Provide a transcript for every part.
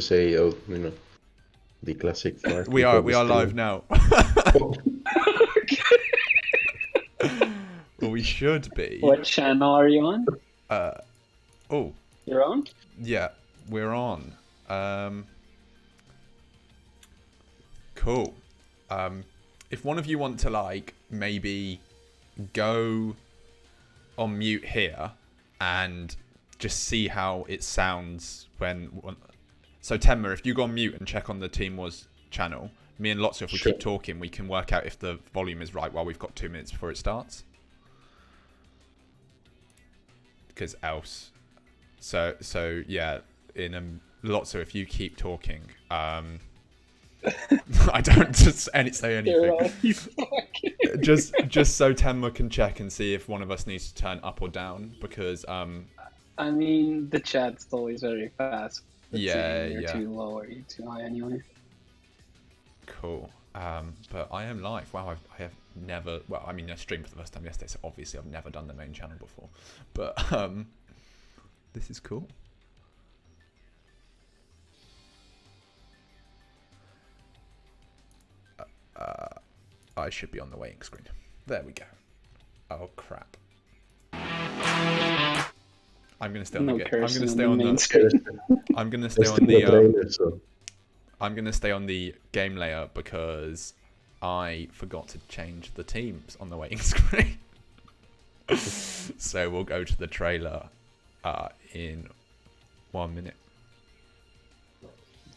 say, oh, the classic. We are live now. Well, we should be. What channel are you on? Oh. You're on? Yeah, we're on. Cool. If one of you want to maybe go on mute here and just see how it sounds when. So Tenma, if you go on mute and check on the Team Wars channel, me and Lotso, if we keep talking, we can work out if the volume is right while we've got 2 minutes before it starts. Because else, so yeah, in Lotso, if you keep talking, I don't just say anything. just so Tenma can check and see if one of us needs to turn up or down, because I mean, the chat's always very fast. Yeah, you're too low or you're too high anyway. Cool. But I am live. Wow, I have never. Well, I mean, I streamed for the first time yesterday, so obviously I've never done the main channel before. But this is cool. I should be on the waiting screen. There we go. Oh crap. I'm gonna stay on the game. I'm gonna stay on the. I'm gonna stay on the. I'm gonna stay on the game layer because I forgot to change the teams on the waiting screen. So we'll go to the trailer in 1 minute.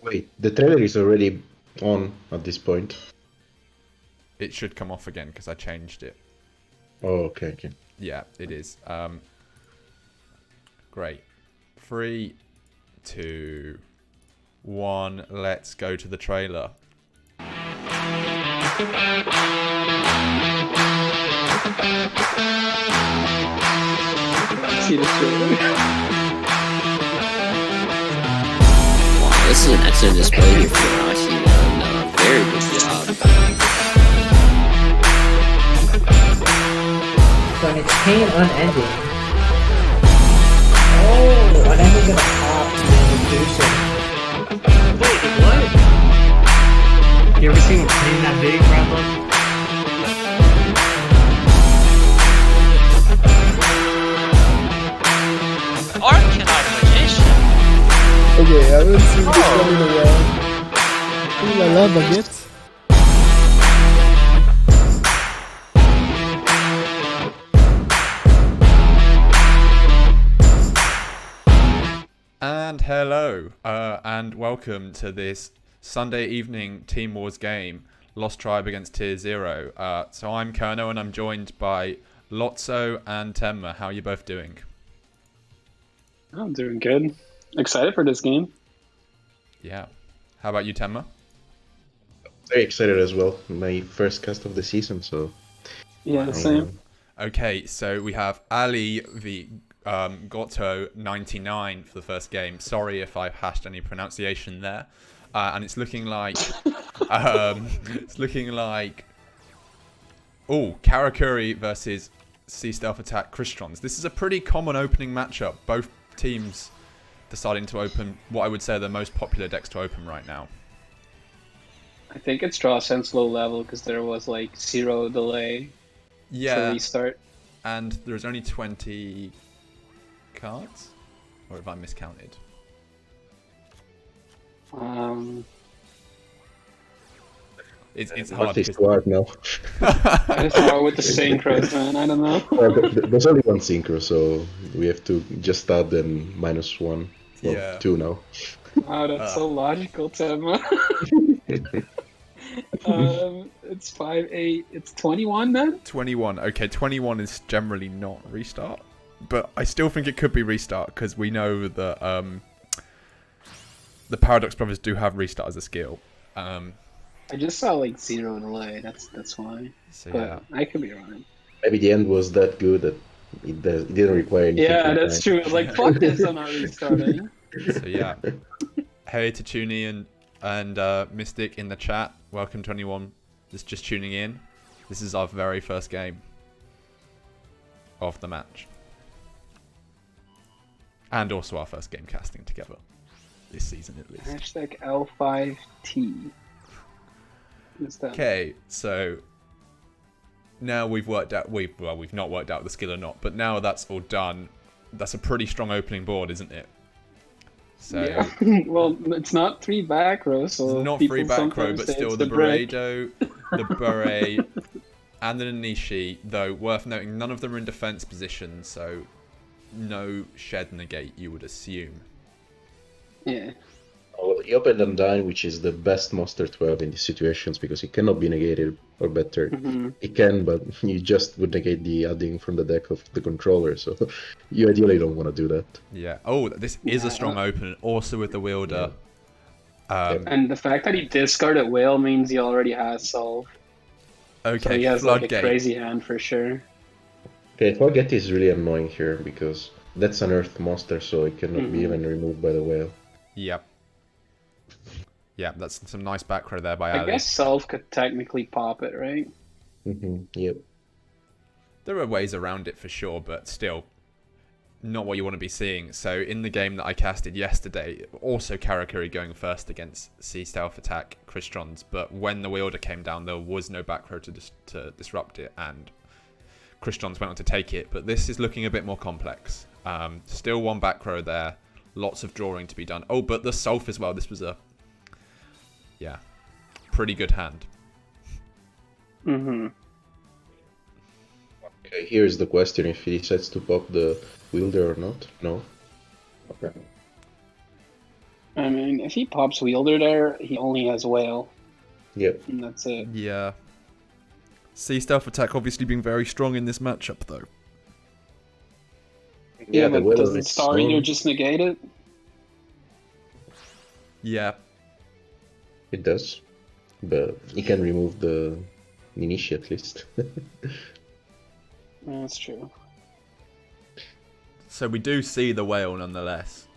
Wait, the trailer is already on at this point. It should come off again because I changed it. Oh, okay. Yeah, it is. Great. 3, 2, 1. Let's go to the trailer. See the trailer? Wow, this is an excellent display here for actually done a very good job. So it's pain unending. Oh, unending gonna pop the invitation. Wait, what? You ever seen a plane that big, Bradley? Arcanine magician. Okay, I haven't seen this one in a while. Ooh la la, baguette. And hello, and welcome to this Sunday evening Team Wars game, Lost Tribe against Tier 0. So I'm Kerno and I'm joined by Lotso and Tenma. How are you both doing? I'm doing good. Excited for this game. Yeah. How about you, Tenma? Very excited as well. My first cast of the season, so... Yeah, same. Okay, so we have Ali v Goto 99 for the first game. Sorry if I hashed any pronunciation there. And it's looking like... Oh, Karakuri versus Sea Stealth Attack Christrons. This is a pretty common opening matchup. Both teams deciding to open what I would say are the most popular decks to open right now. I think it's draw sense low level because there was 0 delay to restart. And there's only 20 cards? Or have I miscounted? It's hard. It's hard now. I just start with the synchros, man. I don't know. There's only one synchro, so we have to just start then -1. Well, Yeah. 2 now. Wow, that's so logical, Tenma. It's 5, 8. It's 21 then? 21. Okay, 21 is generally not restart. But I still think it could be restart because we know that the Paradox Brothers do have restart as a skill. I just saw 0 delay. That's why. So But yeah. I could be wrong. Maybe the end was that good that it didn't require anything. Yeah, that's true. Fuck this, I'm not restarting. So yeah. Hey to Tuni and Mystic in the chat. Welcome to anyone that's just tuning in. This is our very first game of the match. And also our first game casting together. this season at least. Hashtag L5T. What's that? Okay, so now we've worked out. We've not worked out the skill or not, but now that's all done. That's a pretty strong opening board, isn't it? So Yeah. Well, it's not 3 back row, so it's not people 3 back row, sometimes but say still it's the brick. Burrito, the Bure, and the Nishi. Though worth noting, none of them are in defense position, so no shed negate, you would assume. Yeah. Oh, he opened Undyne, which is the best Monster 12 in these situations because it cannot be negated, or better, it can, but you just would negate the adding from the deck of the controller, so you ideally don't want to do that. Yeah. Oh, this is a strong open, also with the wielder. And the fact that he discarded Whale means he already has Solve. Okay, So he has Floodgate. like a crazy hand for sure. Okay, Floodgate is really annoying here because that's an Earth monster, so it cannot be even removed by the whale. Yep. Yeah, that's some nice back row there by I Ali. guess Solve could technically pop it, right? Yep. There are ways around it for sure, but still not what you want to be seeing. So in the game that I casted yesterday, also Karakuri going first against Sea Stealth Attack Crystons, but when the wielder came down, there was no back row to disrupt it, and Crystons went on to take it. But this is looking a bit more complex. Still one back row there, lots of drawing to be done. Oh, but the Sulph as well. This was a pretty good hand. Okay, here's the question, if he decides to pop the wielder or not. No. Okay. I mean, if he pops Wielder there, he only has Whale. Yep. And that's it. Yeah. Sea Stealth Attack obviously being very strong in this matchup, though. Yeah, the but Whale doesn't is Star strong. Eater just negate it? Yeah. It does. But he can remove the Ninishi at least. That's true. So we do see the whale nonetheless.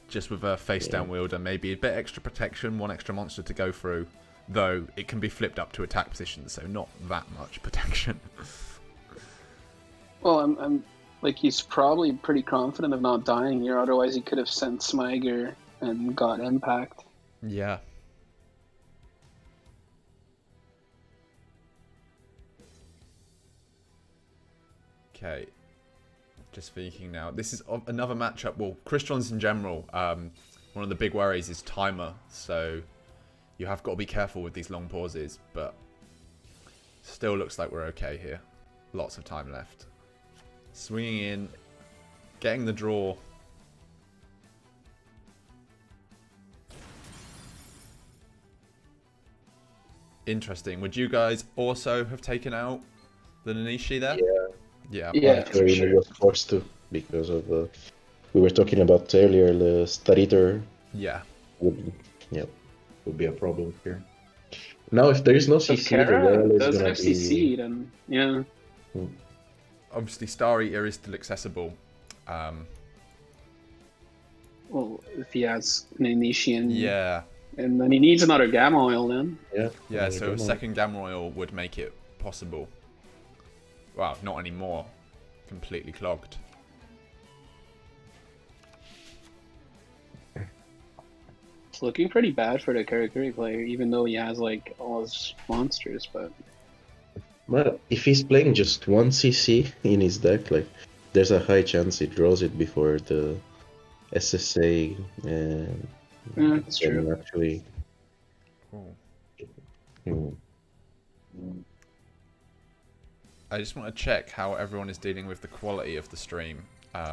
Just with a face down wielder, maybe a bit extra protection, one extra monster to go through. Though it can be flipped up to attack position, so not that much protection. Well, I'm like, he's probably pretty confident of not dying here, otherwise he could have sent Smiger and got Impact. Yeah. Okay. Just thinking now. This is another matchup. Well, Crystons in general, one of the big worries is timer, so you have got to be careful with these long pauses, but still looks like we're okay here. Lots of time left. Swinging in, getting the draw. Interesting. Would you guys also have taken out the Nanishi there? Yeah. Yeah, for He sure. was forced to because of we were talking about earlier, the Star Eater Yeah. would be a problem here. Now if there is no So CC, the Kara whale is does gonna have be CC, then yeah. Obviously, Star Eater is still accessible. Well, if he has Nanishi Yeah. and then he needs another Gamma Oil then. Yeah, so a second Gamma Oil would make it possible. Well, not anymore. Completely clogged. It's looking pretty bad for the Karakuri player, even though he has like all his monsters, but Well, if he's playing just one CC in his deck, like there's a high chance he draws it before the SSA that's can true. actually. I just want to check how everyone is dealing with the quality of the stream.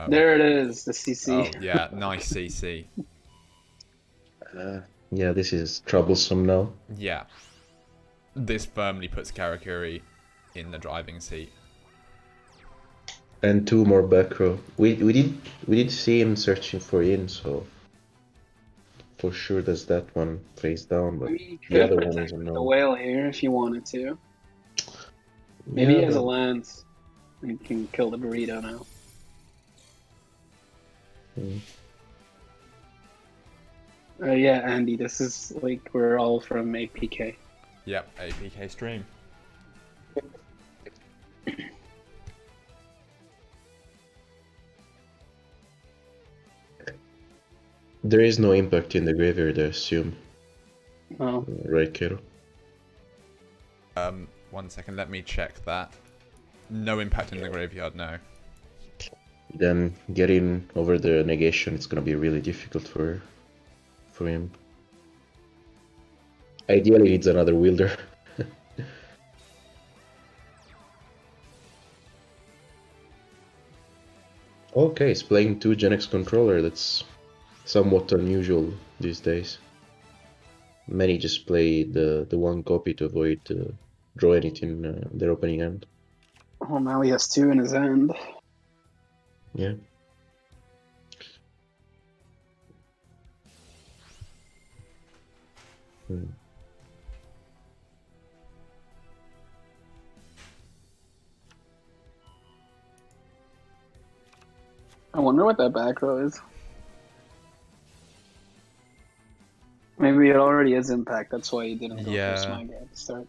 There it is, the CC. Oh, yeah, nice CC. Yeah, this is troublesome now. Yeah. This firmly puts Karakuri in the driving seat. And two more back row. We did see him searching for in, so for sure there's that one face down, but He the could other one protect is a the no. whale here if he wanted to. Maybe he has a lance and he can kill the burrito now. Yeah, Andy, this is like we're all from APK. Yep, APK stream. There is no impact in the graveyard, I assume. Oh. Right, Kero? 1 second, let me check that. No impact in the graveyard, no. Then getting over the negation, it's gonna be really difficult for him. Ideally, he needs another wielder. Okay, he's playing 2 Gen X controller. That's somewhat unusual these days. Many just play the one copy to avoid drawing it in their opening hand. Well, now he has 2 in his hand. Yeah. I wonder what that back row is. Maybe it already is impact, that's why he didn't go Yeah. for Smite at the start.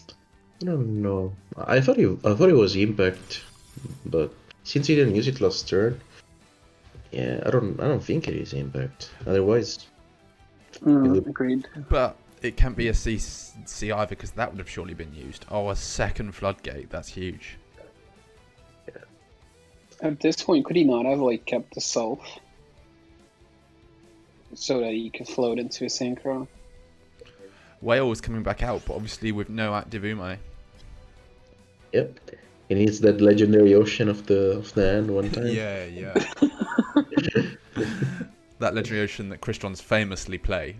I don't know. I thought it was impact, but since he didn't use it last turn, yeah, I don't think it is impact. Otherwise, Agreed. But it can't be a CC either, because that would have surely been used. Oh, a second floodgate, that's huge. At this point, could he not have like kept the self so that he could float into a synchro? Whale is coming back out, but obviously with no active Ume. yep. He needs that legendary ocean of the hand one time. Yeah. That legendary ocean that Crystons famously play.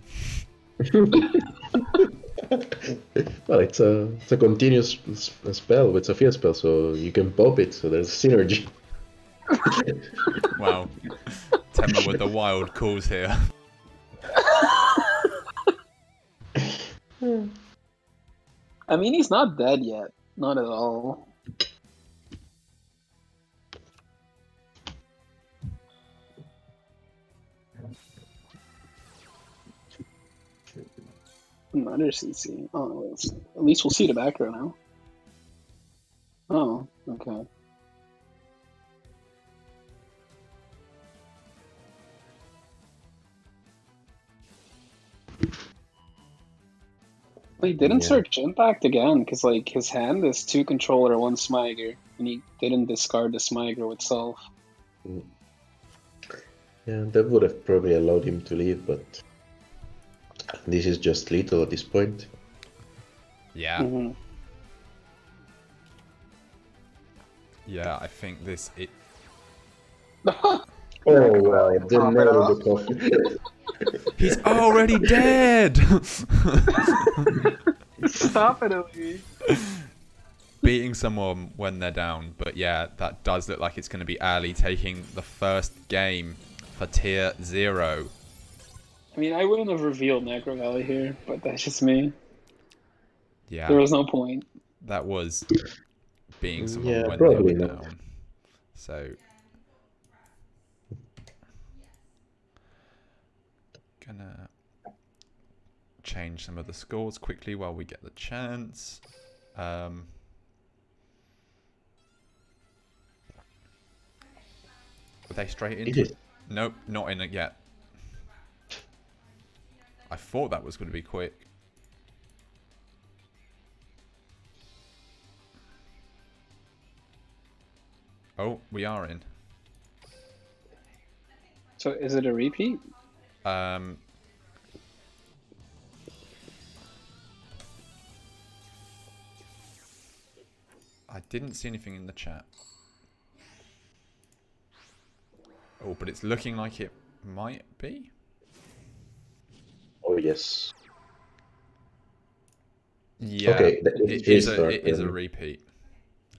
Well, it's a continuous spell. It's a field spell, so you can pop it. So there's synergy. Wow. Tenma with the wild calls here. I mean, he's not dead yet. Not at all. Another CC. Oh, at least we'll see the back row now. Oh, okay. Well, he didn't search impact again, because like his hand is 2 controller, 1 Smiger, and he didn't discard the Smiger itself. Yeah, that would have probably allowed him to leave, but this is just lethal at this point. Yeah. Yeah, I think this... Oh, wow, it didn't nail the coffin. He's already dead! Stop it, Ellie. Beating someone when they're down, but yeah, that does look like it's going to be Ali taking the first game for tier 0. I mean, I wouldn't have revealed Necro Valley here, but that's just me. Yeah. There was no point. That was beating someone Yeah, when they probably were not. down. So... Gonna change some of the scores quickly while we get the chance. Are they straight into it? Nope, not in it yet. I thought that was going to be quick. Oh, we are in. So is it a repeat? I didn't see anything in the chat. Oh, but it's looking like it might be. Oh, yes. Yeah, okay, it is a repeat.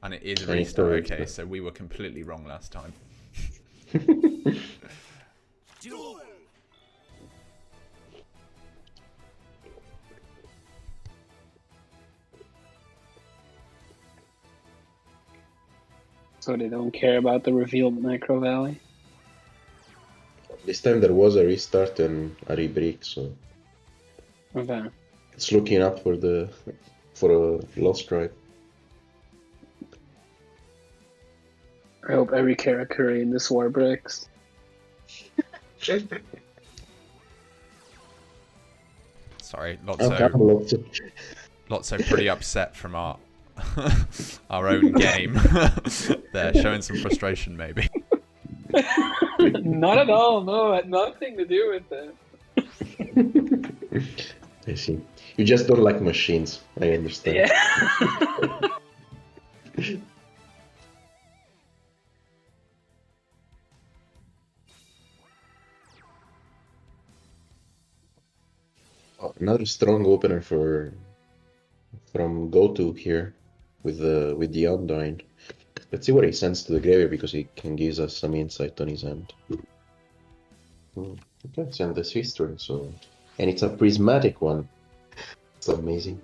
And it is a restart. Okay, so we were completely wrong last time. So they don't care about the revealed Necro Valley? This time there was a restart and a rebreak, so Okay. it's looking up for a lost drive. I hope every character in this war breaks. Sorry, Okay, Lotso pretty upset from our our own game. They're showing some frustration, maybe. Not at all. No, had nothing to do with it. I see. You just don't like machines. I understand. Yeah. Oh, another strong opener from GoTo here with the Undying. Let's see what he sends to the graveyard because he can give us some insight on his hand. Okay, send this history, so and it's a prismatic one. It's amazing.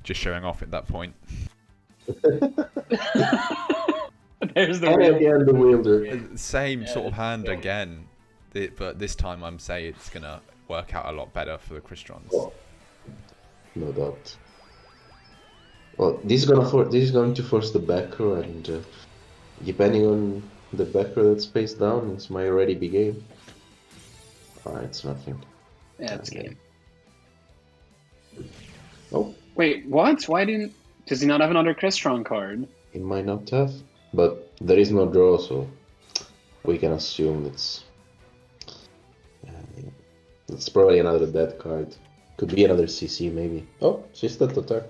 Just showing off at that point. There's the And real. again, the wielder. Same sort of hand again, but this time I'm saying it's gonna work out a lot better for the Cristrons. No doubt. Well, this is going to force the back row, and depending on the back row that's face down, it's my already big game. It's nothing. Yeah, it's game. Oh, Wait, what? Why didn't? Does he not have another Crystron card? he might not have, but there is no draw, so we can assume it's probably another dead card. Could be another CC maybe. Oh, System Attack.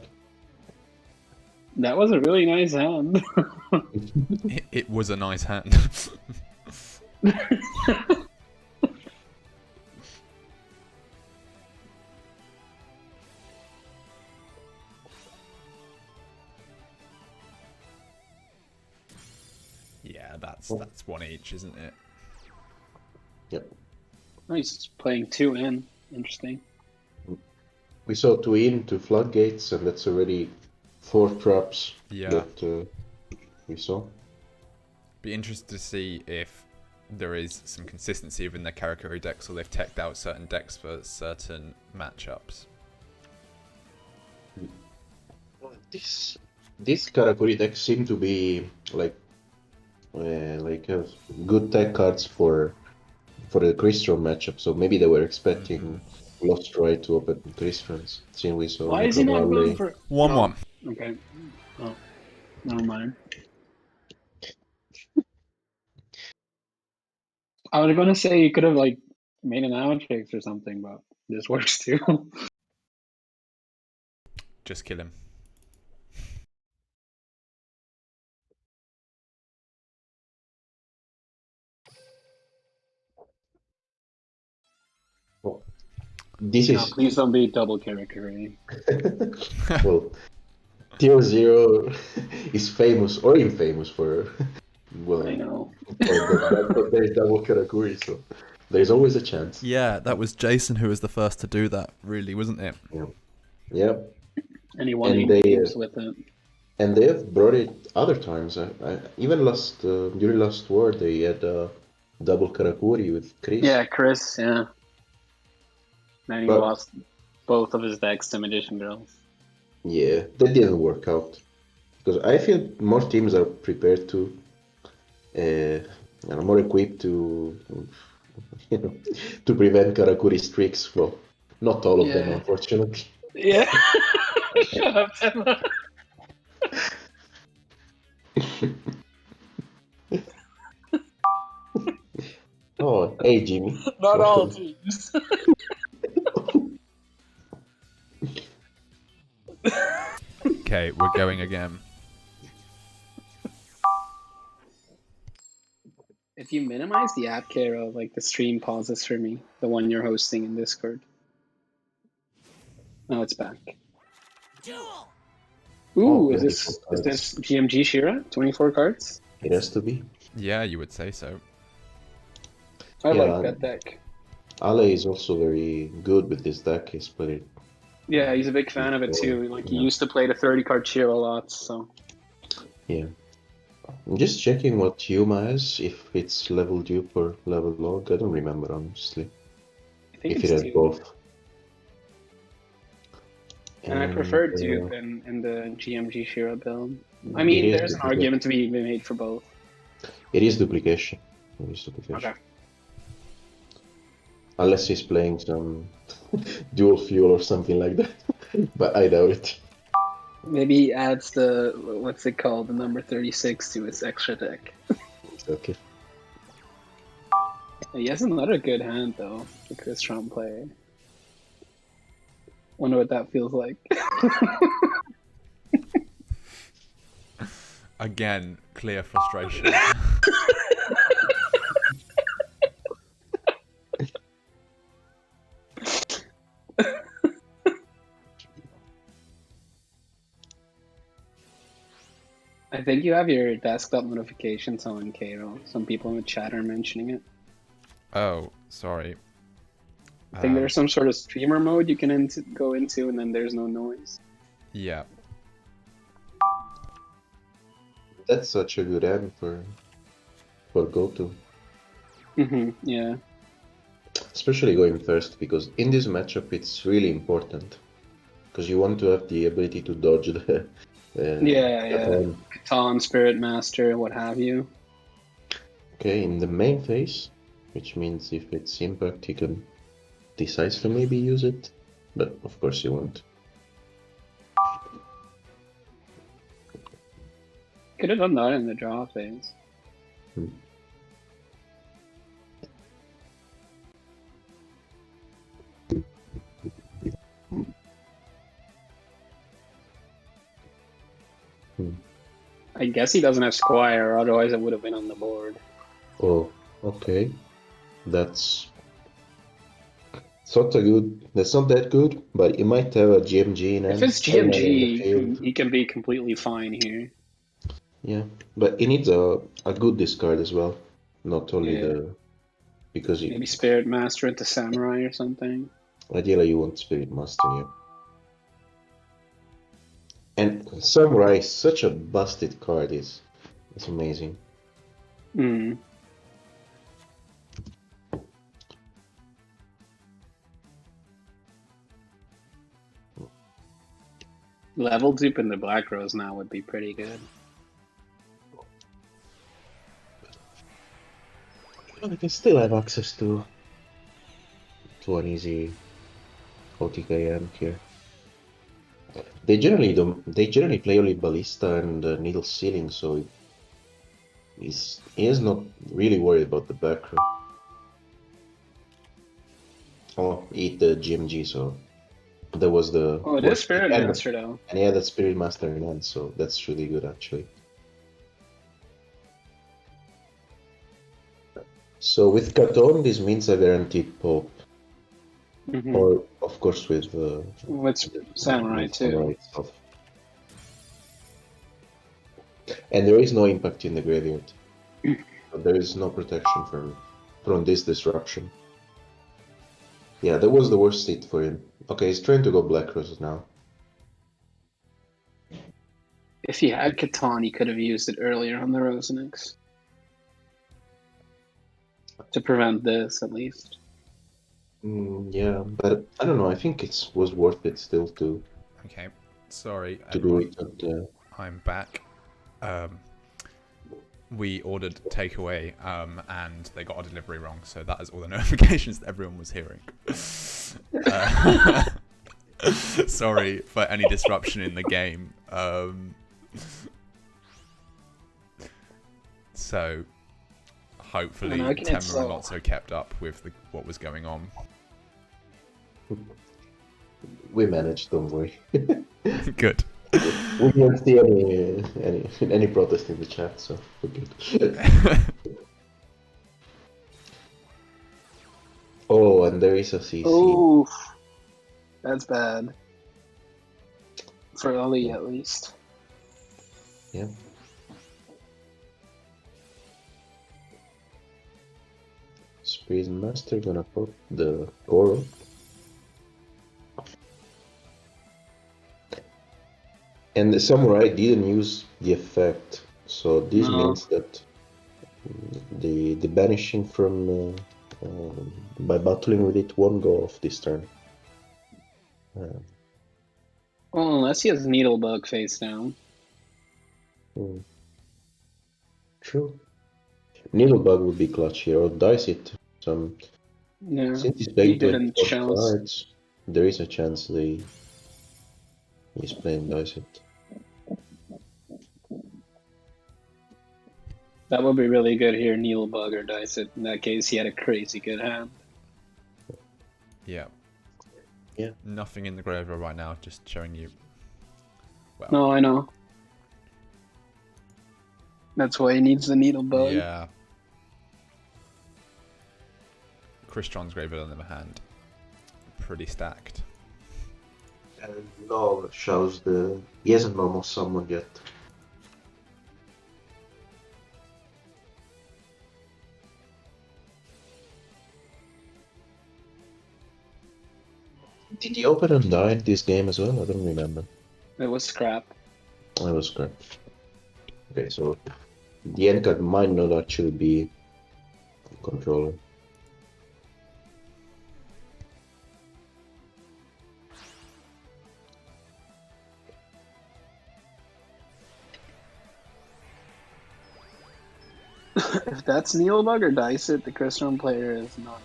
That was a really nice hand. It was a nice hand. Yeah, that's one each, isn't it? Yep. Oh, he's playing 2 in. Interesting. We saw 2 in, 2 floodgates, and that's already 4 traps that we saw. Be interested to see if there is some consistency within the Karakuri decks, or they've teched out certain decks for certain matchups. This Karakuri decks seem to be like good tech cards for the Crystron matchup, so maybe they were expecting Lost Right to open Cristrons. Since we saw. Why is he not going for 1-1? Okay. Oh, never mind. I was gonna say you could have like made an outfix or something, but this works too. Just kill him. This No, is please don't be double Karakuri. well, Tier 0 is famous or infamous for well, I know. but there's double Karakuri, so there's always a chance. Yeah, that was Jason who was the first to do that, really, wasn't it? Yeah. And he won And 8 games with it. And they have brought it other times. Even during last war, they had double Karakuri with Chris. Yeah, Chris, yeah. Then he lost both of his decks to Magician Girls. Yeah, that didn't work out. Because I feel more teams are prepared to, and are more equipped to, to prevent Karakuri streaks. Well, not all of them, unfortunately. Yeah. Shut up, Tenma. Oh, hey, Jimmy. Not all teams. Okay, we're going again. If you minimize the app, Karo, like the stream pauses for me, the one you're hosting in Discord. Oh, it's back. Ooh, is this GMG Shira? 24 cards? It has to be. Yeah, you would say so. I like that deck. Ale is also very good with this deck. He's played it. Yeah, he's a big fan of it too. Like he used to play the 30-card Shira a lot, so. Yeah. I'm just checking what Yuma has, if it's level dupe or level log. I don't remember, honestly. I think if it's it has dupe. both. And I prefer dupe in the GMG Shira build. I mean, there's an argument to be made for both. It is duplication. Recertification. Okay. Unless he's playing some dual fuel or something like that. But I doubt it. Maybe he adds the, what's it called, the number 36 to his extra deck. Okay. He has another good hand, though, the Chris Trump player. Wonder what that feels like. Again, clear frustration. I think you have your desktop notifications on, Cairo. Some people in the chat are mentioning it. Oh, sorry. I think there's some sort of streamer mode you can go into, and then there's no noise. Yeah. That's such a good hand for go-to. Yeah. Especially going first, because in this matchup it's really important. Because you want to have the ability to dodge the... Yeah. Catan, Spirit Master, what have you. Okay, in the main phase, which means if it's impact, you can decide to maybe use it, but of course you won't. Could have done that in the draw phase. I guess he doesn't have Squire, otherwise it would have been on the board. Oh, okay. That's not good. That's not that good, but you might have a GMG in hand. If it's GMG, he can be completely fine here. Yeah, but he needs a good discard as well, not only the... Because maybe Spirit Master into Samurai or something. Ideally you want Spirit Master, yeah. And Samurai is such a busted card, it's amazing. Level dupe in the Black Rose now would be pretty good. Well, I can still have access to an easy OTKM here. They generally don't. They generally play only Ballista and Needle Sealing, so he is not really worried about the back row. Oh, eat the GMG, so that was the... Oh, it is Spirit Master though. And he had that Spirit Master in hand, so that's really good actually. So with Katon, this means a guaranteed Pope. Or, of course, with Samurai too. Samurai itself. And there is no impact in the graveyard. There is no protection from this disruption. Yeah, that was the worst state for him. Okay, he's trying to go Black Rose now. If he had Catan, he could have used it earlier on the Rosenix. To prevent this, at least. Yeah, but I don't know, I think it was worth it still to... Okay, sorry to do everyone. it. I'm back. We ordered takeaway, and they got our delivery wrong, so that is all the notifications that everyone was hearing. Sorry for any disruption in the game. So hopefully Tenma and Lotso kept up with what was going on. We managed, don't worry. Good. We didn't see any protest in the chat, so we're good. Oh, and there is a CC. Oof. That's bad. For Ali, at least. Yeah. Spirit Master gonna put the Goro. And the Samurai didn't use the effect, so this means that the banishing from by battling with it won't go off this turn. Well, unless he has Needlebug face down. True. Needlebug would be clutch here, or dice it. Since he's playing Even 24 chance. cards, there is a chance he's playing dice it. That would be really good here, Needlebug or dice it. In that case, he had a crazy good hand. Yeah. Yeah. Nothing in the graveyard right now, just showing you. Well, No, I know. That's why he needs the Needlebug. yeah. Christian's graveyard on the other hand, pretty stacked. And Lol shows he hasn't normal summoned yet. Did he open and die in this game as well? I don't remember. It was scrap. I was correct. Okay, so the end card might not actually be controller. If that's Needlebug or dice it, the Christian player is not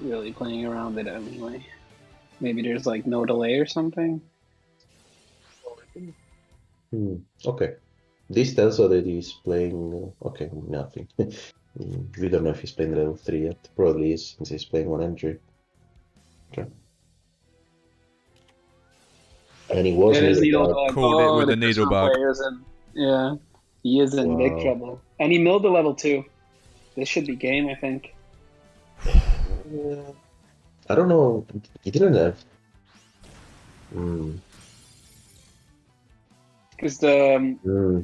really playing around it anyway. Maybe there's like no delay or something. Okay. This tells us that he's playing. Okay, nothing. We don't know if he's playing level 3 yet. Probably is, since he's playing one entry. Okay. And he was It is Needlebug. Needlebug. Called it with the a Christian Needlebug. player is in, yeah, he is in big Wow. trouble. And he milled the level 2. This should be game, I think. I don't know. He didn't have. Because the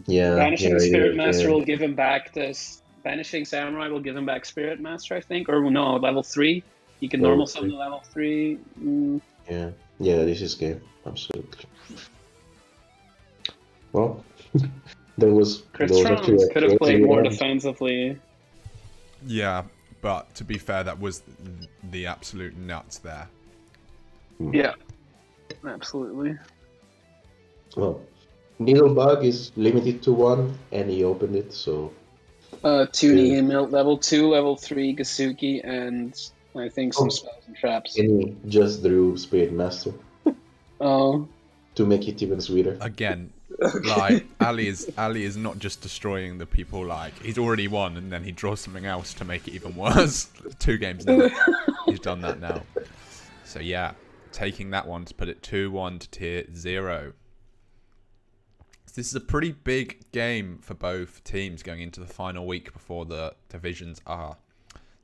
Yeah. Vanishing yeah, Spirit yeah, Master yeah. will give him back this. Vanishing Samurai will give him back Spirit Master, I think. Or no, level 3. You can Level normal summon 3. level 3. Yeah. Yeah, this is game. Absolutely. Well, there was Christian could have played more rounds. defensively. Yeah, but to be fair, that was the absolute nuts there. Yeah, absolutely. Well, Needlebug is limited to 1, and he opened it, so 2 Yeah. Nihil, level 2, level 3 Gasuki, and I think some spells and traps. and he just drew Spirit Master Oh, to make it even sweeter. Again, like Ali is not just destroying the people. Like he's already won, and then he draws something else to make it even worse. 2 games now, he's done that now. So yeah, taking that one to put it 2-1 to tier 0. This is a pretty big game for both teams going into the final week before the divisions are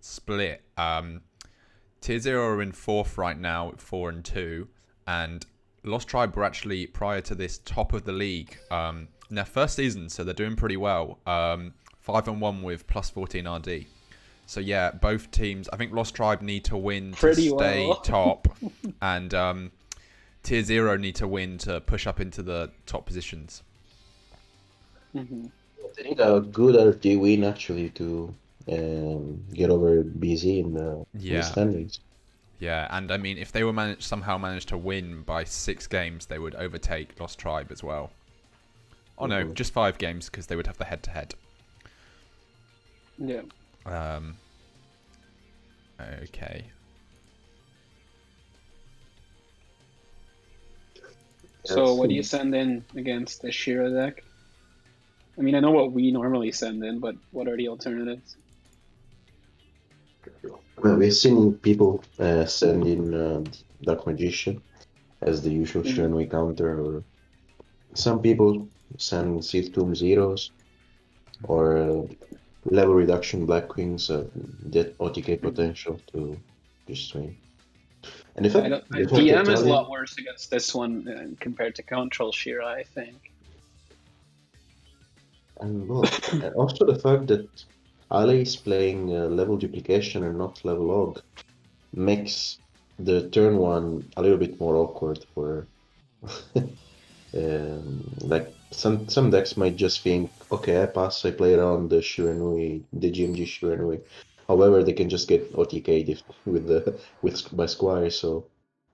split. Tier 0 are in 4th right now at 4-2, and Lost Tribe were actually, prior to this, top of the league in their first season, so they're doing pretty well. 5-1 with plus 14 RD. So yeah, both teams, I think Lost Tribe need to win to stay top, and Tier 0 need to win to push up into the top positions. They need a good RT win actually to get over BZ in the standings. Yeah, and I mean, if they were somehow managed to win by 6 games, they would overtake Lost Tribe as well. Oh no, just 5 games because they would have the head-to-head. yeah. Okay. So what do you send in against the Shira deck? I mean, I know what we normally send in, but what are the alternatives? Well, we've seen people send in Dark Magician as the usual Shenway counter, or some people send Sealed Tomb Zeros, or level reduction Black Wings, that OTK potential to just win. And in fact, DM is a lot worse against this one compared to Control Shira, I think. And well, and also the fact that Ali is playing level duplication and not level log makes the turn 1 a little bit more awkward for like some decks might just think, okay, I pass, I play around the Shiranui, the GMG Shiranui. However, they can just get OTK'd by Squire, so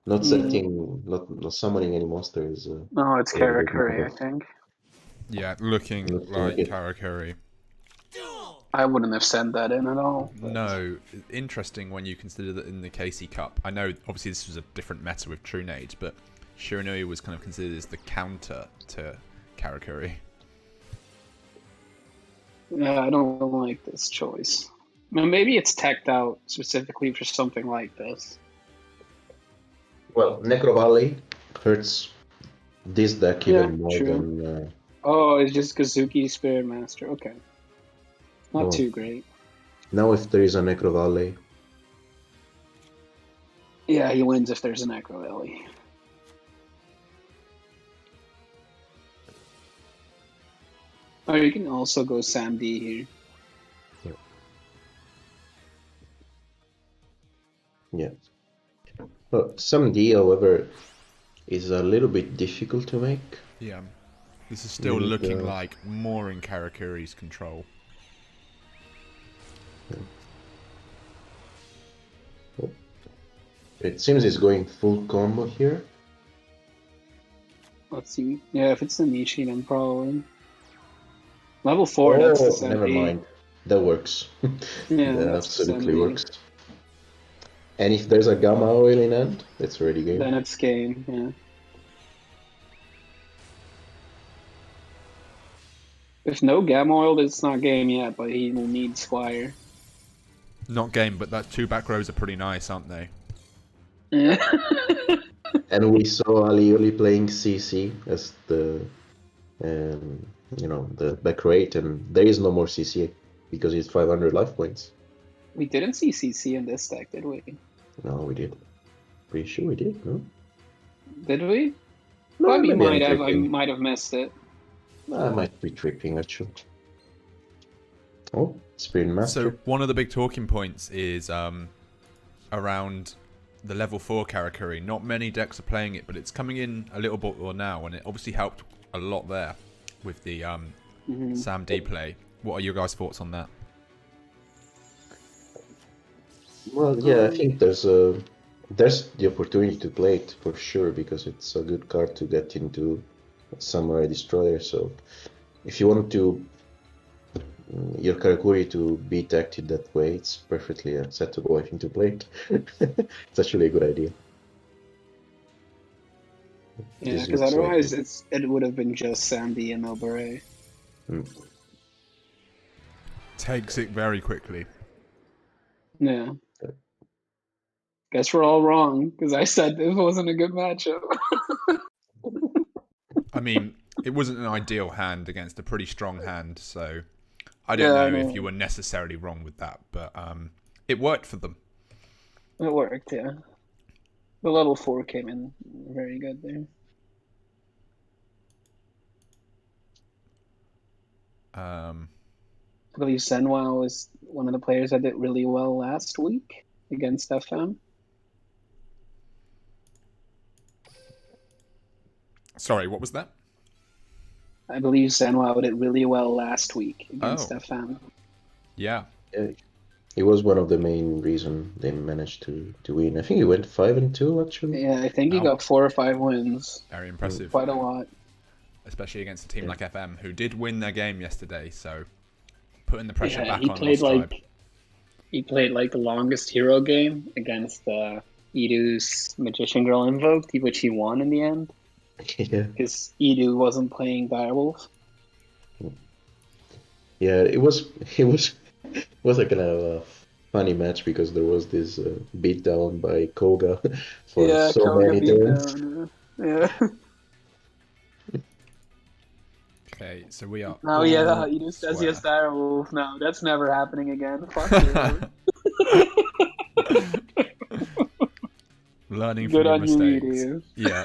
not setting, not summoning any monsters. No, it's Karakuri, I think. Yeah, looking like Karakuri. I wouldn't have sent that in at all. But... No, interesting when you consider that in the Casey Cup. I know obviously this was a different meta with True Nades, but Shiranui was kind of considered as the counter to Karakuri. Yeah, I don't like this choice. I mean, maybe it's teched out specifically for something like this. Well, Necro Valley hurts this deck even more true. than. Oh, it's just Kazuki Spirit Master. Okay. Not Oh. too great. Now, if there is a Necro Valley. Yeah, he wins if there's an Necro Valley. Oh, you can also go Sam D here. Yeah. Well, Sam D, however, is a little bit difficult to make. Yeah. This is still looking like more in Karakuri's control. Yeah. Oh. It seems he's going full combo here. Let's see. Yeah, if it's the Nishi, then probably. Level 4, that's the Sam Never D. mind. That works. Yeah, that that's absolutely works. And if there's a Gamma Oil in hand, it's already game. Then it's game, yeah. If no Gamma Oil, it's not game yet, but he will need Squire. Not game, but that 2 back rows are pretty nice, aren't they? Yeah. And we saw Alioli playing CC as the, the back rate, and there is no more CC because it's 500 life points. We didn't see CC in this deck, did we? No, we did. Pretty sure we did, no? Did we? No, Well, maybe I might have missed it. I might be tripping, actually. Oh, Spirit Master. So one of the big talking points is around the level 4 Karakuri. Not many decks are playing it, but it's coming in a little bit more now, and it obviously helped a lot there with the Sam D play. What are your guys' thoughts on that? Well, yeah, I think there's the opportunity to play it for sure because it's a good card to get into Samurai Destroyer. So if you want to your Karakuri to be acted that way, it's perfectly acceptable, I think, to play it. It's actually a good idea. Yeah, because otherwise it would have been just Sandy and Elberet. Takes it very quickly. Yeah. Guess we're all wrong, because I said this wasn't a good matchup. I mean, it wasn't an ideal hand against a pretty strong hand, so I don't know if you were necessarily wrong with that, but it worked for them. It worked, yeah. The level 4 came in very good there. I believe Senwa was one of the players that did really well last week against FM. Sorry, what was that? I believe Senwa did really well last week against FM. Yeah. He was one of the main reasons they managed to win. I think he went 5-2 actually. Yeah, I think he got 4 or 5 wins. Very impressive. Quite a lot. Especially against a team like FM, who did win their game yesterday, so putting the pressure back on played Lost Tribe. He played like the longest hero game against Idu's Magician Girl Invoked, which he won in the end. Yeah. Because Idu wasn't playing Direwolf. Yeah, it was like kind of a funny match because there was this beatdown by Koga for Koga many turns. Yeah. Okay, so we are. Now, Idu says he has Direwolf now. That's never happening again. Fuck you. Learning Good from your on mistakes. you, Idu. Yeah.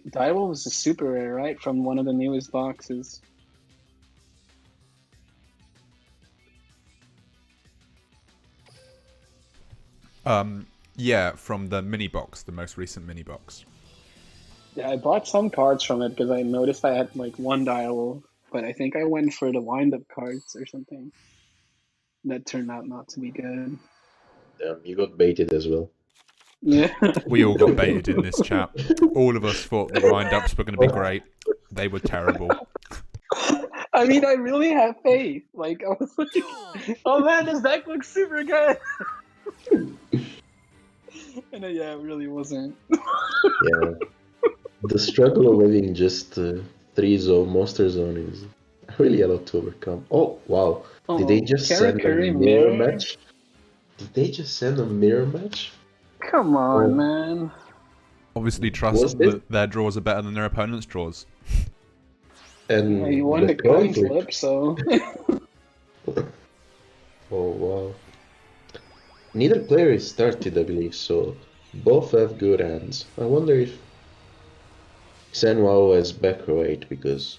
Direwolf is a super rare, right? From one of the newest boxes. Yeah, from the mini box, the most recent mini box. Yeah, I bought some cards from it because I noticed I had like one Direwolf, but I think I went for the wind-up cards or something. that turned out not to be good. You got baited as well. Yeah. We all got baited in this chat. All of us thought the wind-ups were going to be great. They were terrible. I mean, I really have faith. Like, I was like, oh man, this deck looks super good. And yeah, it really wasn't. Yeah. The struggle of having just 3 monster zone is really a lot to overcome. Oh, wow. Did they just send a kernowKing mirror mirror? match? Did they just send a mirror match? Come on, Oh. man. Obviously, Was trust it? that their draws are better than their opponent's draws. And Yeah, you won the coin flip, so. Oh, wow. Neither player is started, I believe, so both have good hands. I wonder if Senwao has back row 8 because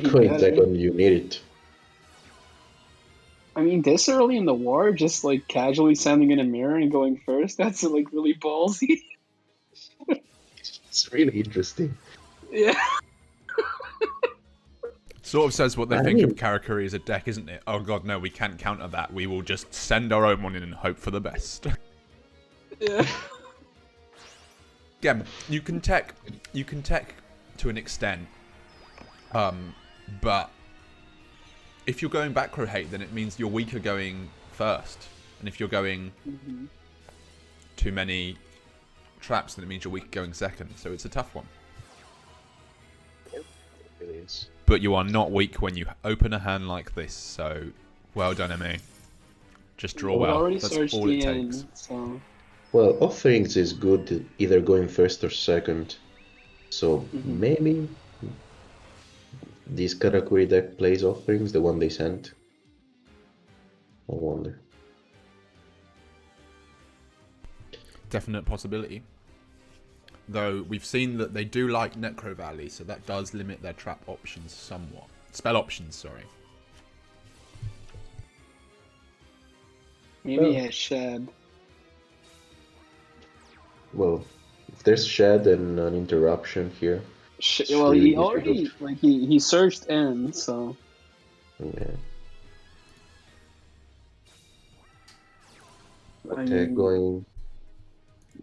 going better. second you need it. I mean, this early in the war, just like casually sending in a mirror and going first, that's like really ballsy. It's really interesting. Yeah. Sort of says what they I think mean- of Karakuri as a deck, isn't it? Oh god, no, we can't counter that. We will just send our own one in and hope for the best. Yeah. Again, you can tech to an extent, but if you're going back row hate, then it means you're weaker going first, and if you're going too many traps, then it means you're weaker going second. So it's a tough one. It really is. But you are not weak when you open a hand like this. So well done, MA. Just draw We well. already That's searched all the it takes. end, so. Well, offerings is good either going first or second. So maybe this Karakuri deck plays offerings, the one they sent. I wonder. Definite possibility. Though we've seen that they do like Necro Valley, so that does limit their trap options somewhat. Spell options, sorry. Maybe a shed. Well, if there's shed and an interruption here, it's Well, really he already difficult. like he searched in, so. Yeah. I Okay, mean, going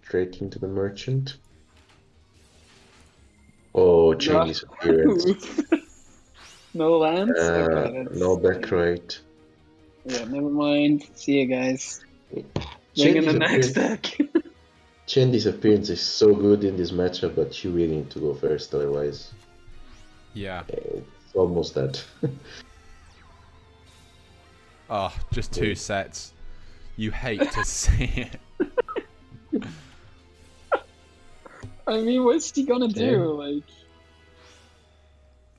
straight into the merchant. Oh, chain disappearance. no lands. Okay, that's, No back right. Yeah, never mind. See you guys. Chain Bring in the next disappearance. deck. Chain disappearance is so good in this matchup, but you really need to go first, otherwise Yeah. it's almost dead. Oh, just 2 sets. You hate to see it. I mean, what's he gonna do? Like,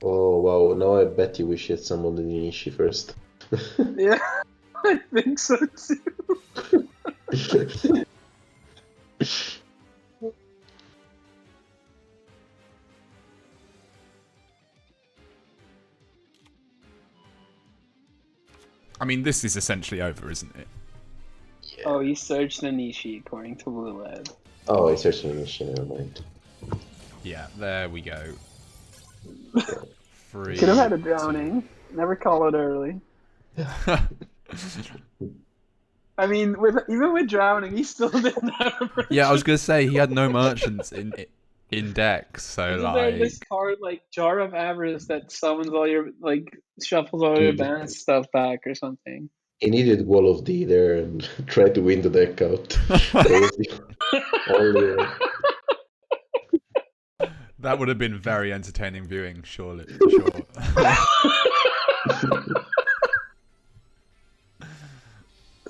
Oh wow, now I bet you we should summon the Ninishi first. yeah, I think so too. I mean, this is essentially over, isn't it? Oh, he searched the Nishi according to Luled. Oh, I searched the Ninishi, never mind. Yeah, there we go. 3. Could have had a drowning. Never call it early. I mean, even with drowning, he still didn't have a merchant. Yeah, I was gonna say he had no merchants in deck, so Isn't there like this card like Jar of Avarice that summons all your shuffles all your advanced stuff back or something? He needed Wall of D there and tried to win the deck out. That was the only. that would have been very entertaining viewing, surely. Sure.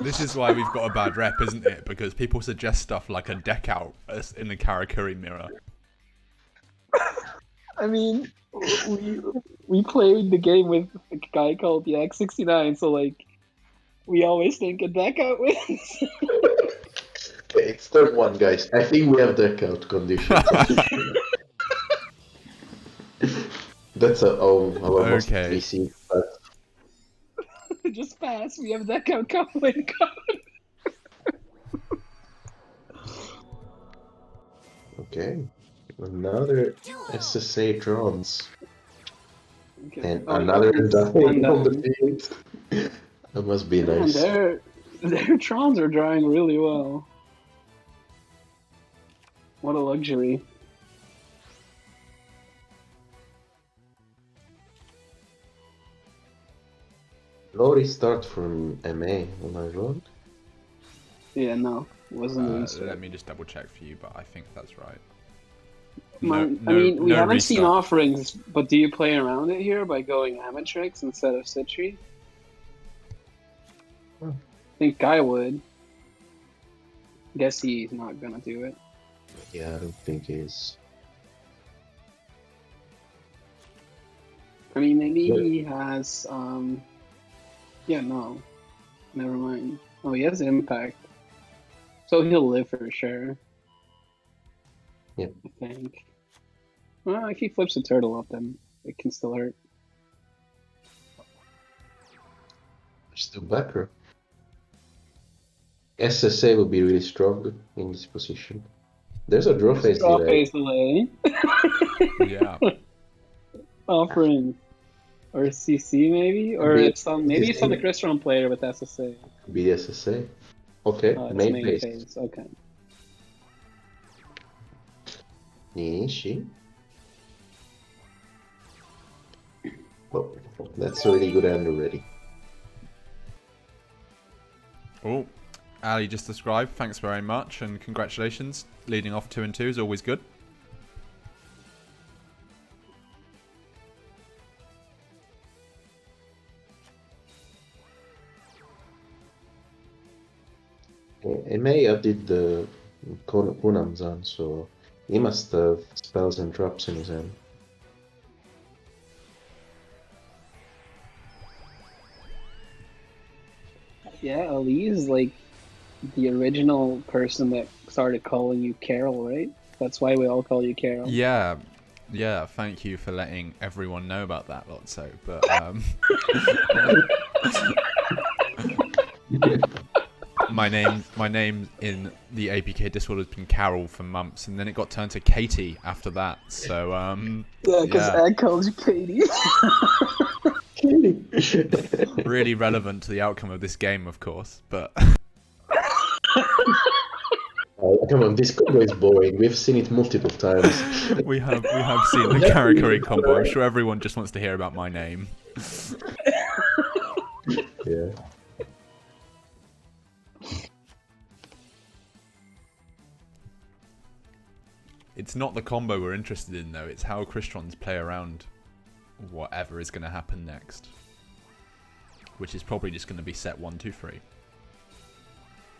This is why we've got a bad rep, isn't it? Because people suggest stuff like a deck out in the Karakuri mirror. I mean, we played the game with a guy called the X69, so like we always think a deck out wins. Okay, it's turn 1, guys. I think we have deck out conditions. That's our most Okay. PC. But Just pass. We have deck out. Come win. okay, another SSA drons. Okay. And Oh, another it's dying one on the down. field. That must be Man, nice. their Trons are drawing really well. What a luxury. No restart from MA, am I wrong? Yeah, no, it wasn't a Let restart. me just double check for you, but I think that's right. I mean, we haven't seen restart. offerings, but do you play around it here by going Amatrix instead of Citri? Hmm. I think Guy would. Guess he's not gonna do it. Yeah, I don't think it is. I mean, maybe Yeah. he has. Yeah, no, never mind. Oh, he has impact, so he'll live for sure. Yeah. I think. Well, if he flips a turtle up, then it can still hurt. Still backer. SSA would be really strong in this position. There's a draw phase Draw delay. phase delay. Yeah. Offering. Or CC maybe? Or Be- it's on maybe it's on the Crystron player with SSA. Be SSA. Okay, Oh, it's main main phase. phase. Okay. Nishi. Oh, that's a really good hand already. Oh, Ali just described. Thanks very much and congratulations. Leading off 2-2 is always good. MA updated the Kunamzan, so he must have spells and traps in his hand. Yeah, Ali is like the original person that started calling you Carol, right? That's why we all call you Carol. Yeah. Yeah, thank you for letting everyone know about that, Lotso. But my name in the APK Discord has been Carol for months, and then it got turned to Katie after that. So Yeah, because Ed calls you Katie. really relevant to the outcome of this game, of course. But Come on, this combo is boring. We've seen it multiple times. we have seen the Karakuri combo. I'm sure everyone just wants to hear about my name. Yeah. It's not the combo we're interested in, though. It's how Cristrons play around whatever is going to happen next. Which is probably just going to be set 1, 2, 3.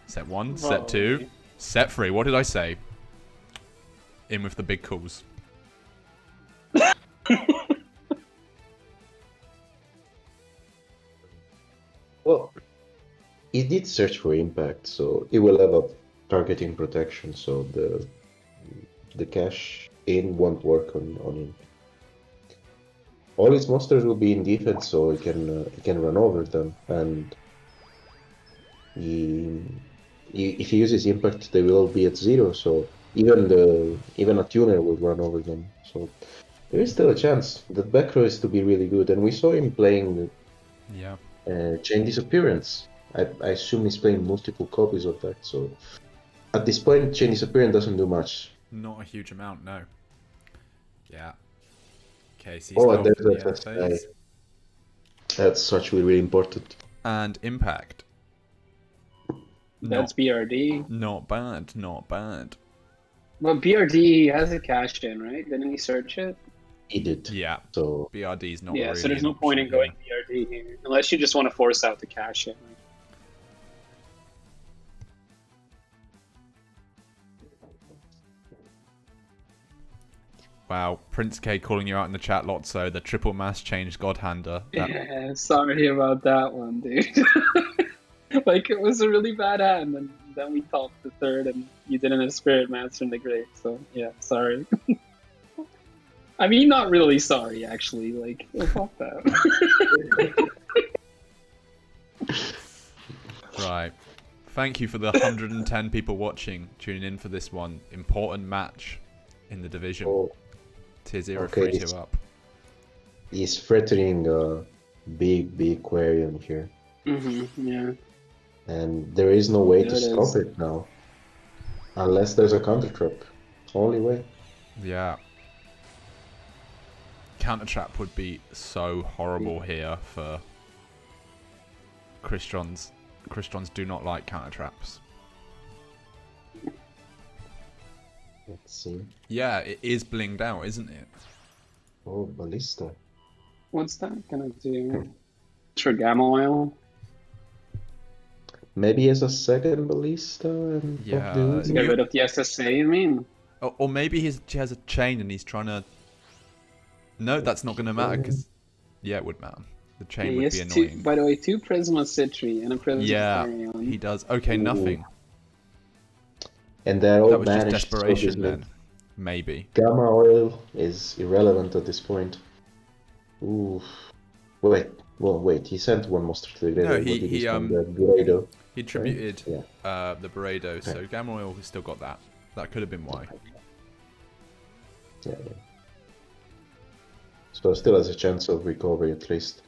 Set 1, set 2, set 3. What did I say? In with the big calls. Well, he did search for impact, so he will have a targeting protection, so the cash in won't work on him. All his monsters will be in defense, so he can run over them, and if he uses impact, they will all be at 0. So even a tuner will run over them. So there is still a chance that back row is to be really good, and we saw him playing Chain Disappearance. I assume he's playing multiple copies of that. So at this point, Chain Disappearance doesn't do much. Not a huge amount, no. Yeah. Casey's and there's the that phase. That's actually really important. And impact. That's BRD. Not bad, not bad. But BRD has a cash in, right? Didn't he search it? He did. Yeah. So BRD's not Yeah, really so there's an no point in option going BRD here. Unless you just want to force out the cash in. Wow, Prince K calling you out in the chat, Lotso. The triple mass change Godhander. Yeah, sorry about that one, dude. Like, it was a really bad hand, and then we talked the third, and you didn't have Spirit Master in the grave, so yeah, sorry. I mean, not really sorry, actually. Like, fuck that. Right. Thank you for the 110 people watching, tuning in for this one. Important match in the division. Tier 0 okay, 3-2 up. He's threatening a big Aquarium here. Yeah. And there is no way There to it stop is. it now. Unless there's a counter trap. Only way. Yeah. Counter trap would be so horrible here for Christians. Christians do not like counter traps. Let's see. Yeah, it is blinged out, isn't it? Oh, Ballista. What's that gonna do? For gamma oil? Maybe as a second Ballista and Yeah, To get rid of the SSA, you mean? Or maybe he has a chain and he's trying to... No, that's not going to matter because... Yeah, it would matter. The chain He would has be annoying. by the way, 2 Prisma Citri and a Prisma Yeah, Clarion. he does. Okay, nothing. And they're all That was just banished, so desperation this then. Maybe. Gamma oil is irrelevant at this point. Ooh. Wait, he sent one monster to the graveyard. No, What did he send? The Grado. He attributed Yeah. the Barado, so Gamma Oil has still got that. That could have been why. Yeah. So still has a chance of recovery at least.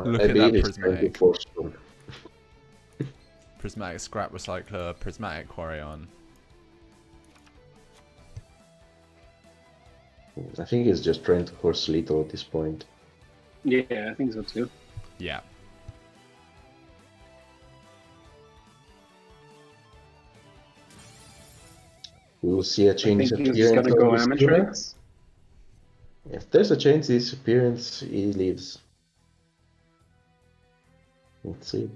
Look at that prismatic. Prismatic Scrap Recycler, Prismatic Quarion. I think he's just trying to force lethal at this point. Yeah, I think so too. Yeah. We will see a change I think he's gonna go Amatrix. If there's a change disappearance, he leaves. That's it.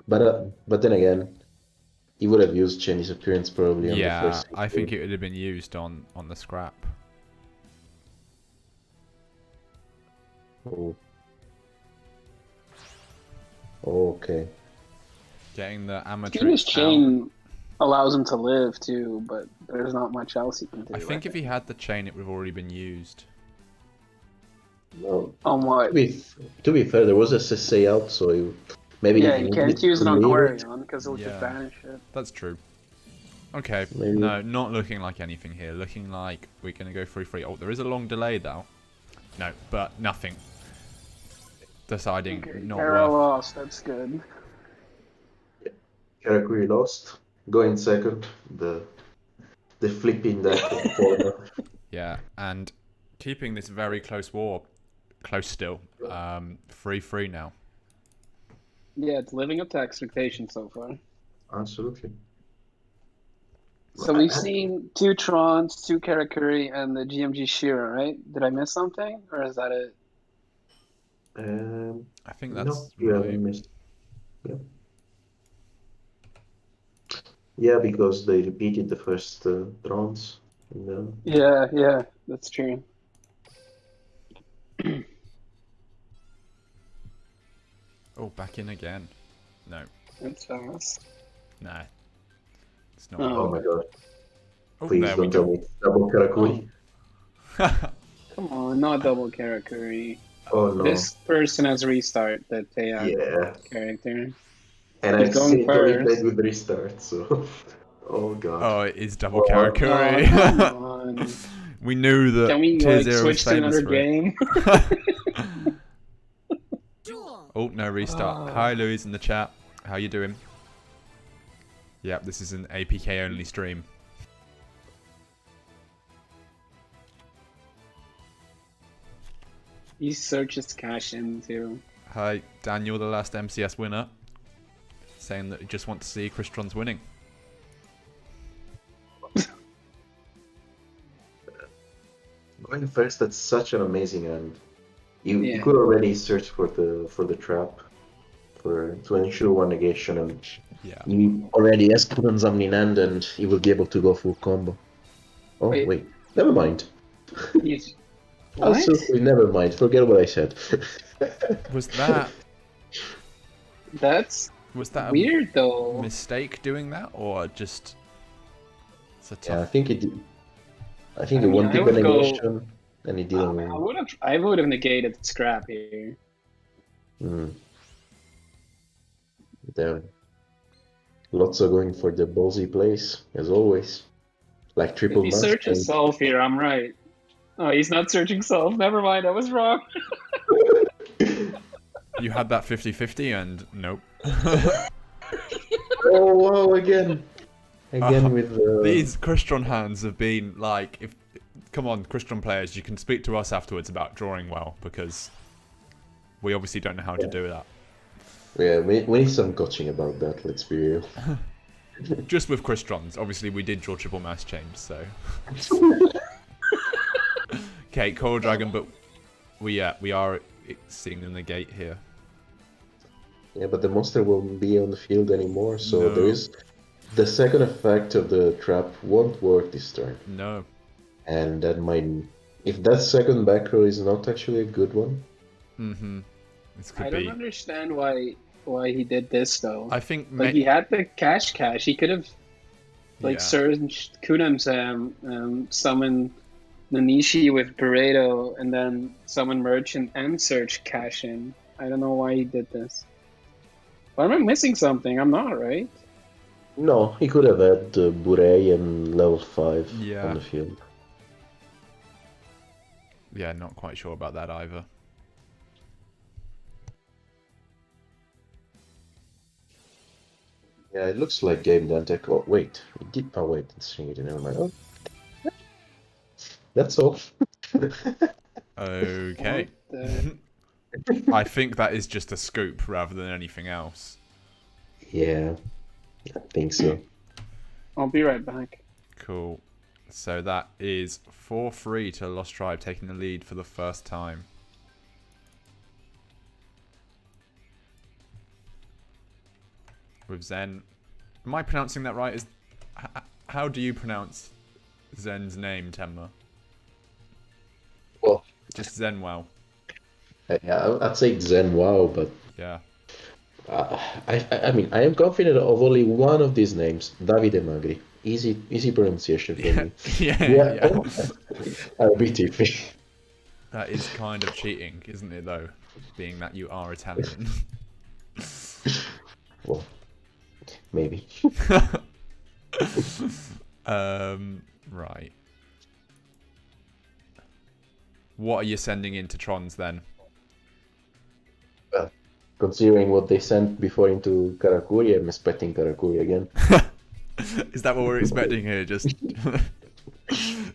But then again, he would have used chain disappearance probably on the first. I think it would have been used on the scrap. Oh. Okay. Getting the His Amatrix chain allows him to live too, but there's not much else he can do. I think if he had the chain, it would have already been used. No. On what? To be fair, there was a SSA out, so maybe Yeah, you can't use it on leave Quarion because it'll just Yeah. banish it. That's true. Okay, Maybe. no, not looking like anything here. Looking like we're going to go 3-3. Oh, there is a long delay though. No, but nothing. Deciding not Kara worth. lost, that's good. Karakuri lost. Going second. The flipping deck in the corner. Yeah, and keeping this very close war, close still. 3-3 now. Yeah, it's living up to expectations so far. Absolutely. So we've seen 2 Trons, 2 Karakuri, and the GMG Shira, right? Did I miss something? Or is that it? I think No, that's you right. haven't missed. Yeah. Yeah, because they repeated the first rounds. Yeah, that's true. Oh, back in again. No, That's fast. no. It's not. Oh my god. Oh, Please there we don't tell go. me double Karakuri. Come on, not double Karakuri. Oh no. This person has restart that they have Yeah. character. And I He's going simply first. played with restart, so. Oh god. Oh, it is double Oh, Karakuri. Oh, come on. We knew that Can we Tier like 0 was switch to famous another for it. game? Oh, no restart. Hi, Louise in the chat. How you doing? Yep, this is an APK only stream. He searches cash in too. Hi, Daniel, the last MCS winner. Saying that you just want to see Christrons winning. Going first, that's such an amazing end. You Yeah. could already search for the trap to ensure one negation, and Yeah. you already asked for Zamnin end, and he will be able to go full combo. Oh wait, never mind. He's... What? Absolutely, never mind. Forget what I said. Was that That's a weird though. mistake doing that, or just? It's a tough. Yeah, I think it. I think I it mean, won't I take a would go- negation, and he didn't win. I would have negated scrap here. Mm. Damn. Lotso going for the ballsy plays, as always. Like If triple he mass searches change. self here, I'm right. Oh, he's not searching self. Never mind, I was wrong. You had that 50-50 and nope. Oh, wow, again. Again with These Crystron hands have been like, if come on, Crystron players, you can speak to us afterwards about drawing well, because we obviously don't know how to do that. Yeah, we need some coaching about that, let's be real. Just with Crystrons. Obviously, we did draw triple mass change, so. Okay, Coral Dragon, but we are seeing the negate here. Yeah, but the monster won't be on the field anymore, so No. there is... The second effect of the trap won't work this turn. No. And that might... If that second back row is not actually a good one... Mm-hmm. This could I be... don't understand why he did this though. I think... Like, he had the cash. He could have like Yeah. searched Kunam summon Nanishi with Pareto, and then summon Merchant and search cash in. I don't know why he did this. But am I missing something? I'm not, right? No, he could have had Burei and level 5 Yeah. on the field. Yeah, not quite sure about that either. Yeah, it looks like Game Dantec. Oh, wait. It did... Oh, wait. It's changed. Never mind. Oh. That's all. Okay. I think that is just a scoop rather than anything else. Yeah, I think so. I'll be right back. Cool. So that is 4-3 to Lost Tribe, taking the lead for the first time. With Zen. Am I pronouncing that right? How do you pronounce Zen's name, Tenma? Well, just Zen Wow. Yeah, I'd say Zen Wow, but yeah. I mean, I am confident of only one of these names, Davide Magri. Easy pronunciation for me. Yeah. I'll be tipping. That is kind of cheating, isn't it, though? Being that you are Italian. Well, maybe. Right. What are you sending into Trons then? Well, considering what they sent before into Karakuri, I'm expecting Karakuri again. Is that what we're expecting here? Just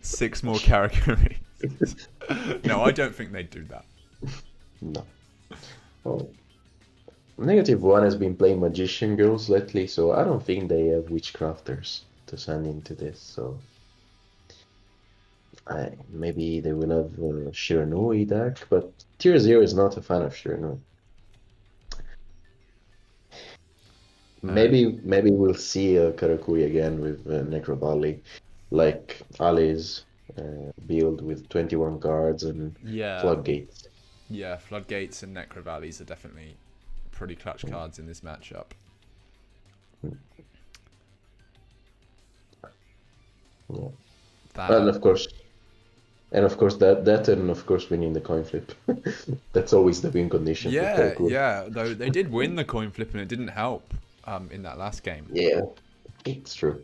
6 more Karakuri? No, I don't think they'd do that. No. Oh. -1 has been playing Magician Girls lately, so I don't think they have Witchcrafters to send into this, so... maybe they will have Shiranui deck, but Tier 0 is not a fan of Shiranui. Maybe we'll see Karakuri again with Necro Valley, like Ali's build with 21 cards and Floodgates. Yeah, Floodgates and Necro Valleys are definitely pretty clutch cards in this matchup. Yeah. That... And of course that and of course winning the coin flip. That's always the win condition. Yeah. Though they did win the coin flip and it didn't help in that last game. Yeah, it's true.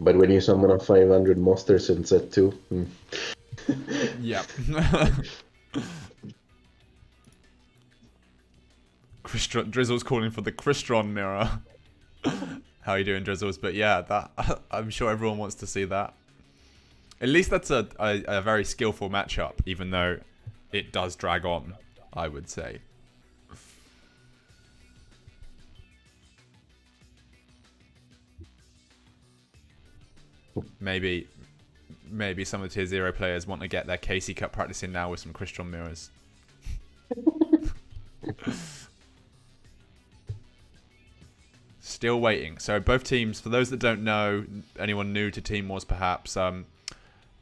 But when you summon a 500 monsters in set 2... Yeah. Drizzle's calling for the Crystron mirror. How you doing, Drizzles? But yeah, that I'm sure everyone wants to see that. At least that's a very skillful matchup, even though it does drag on, I would say. Maybe some of the Tier 0 players want to get their Casey Cup practice in now with some Crystron mirrors. Still waiting. So both teams, for those that don't know, anyone new to Team Wars perhaps,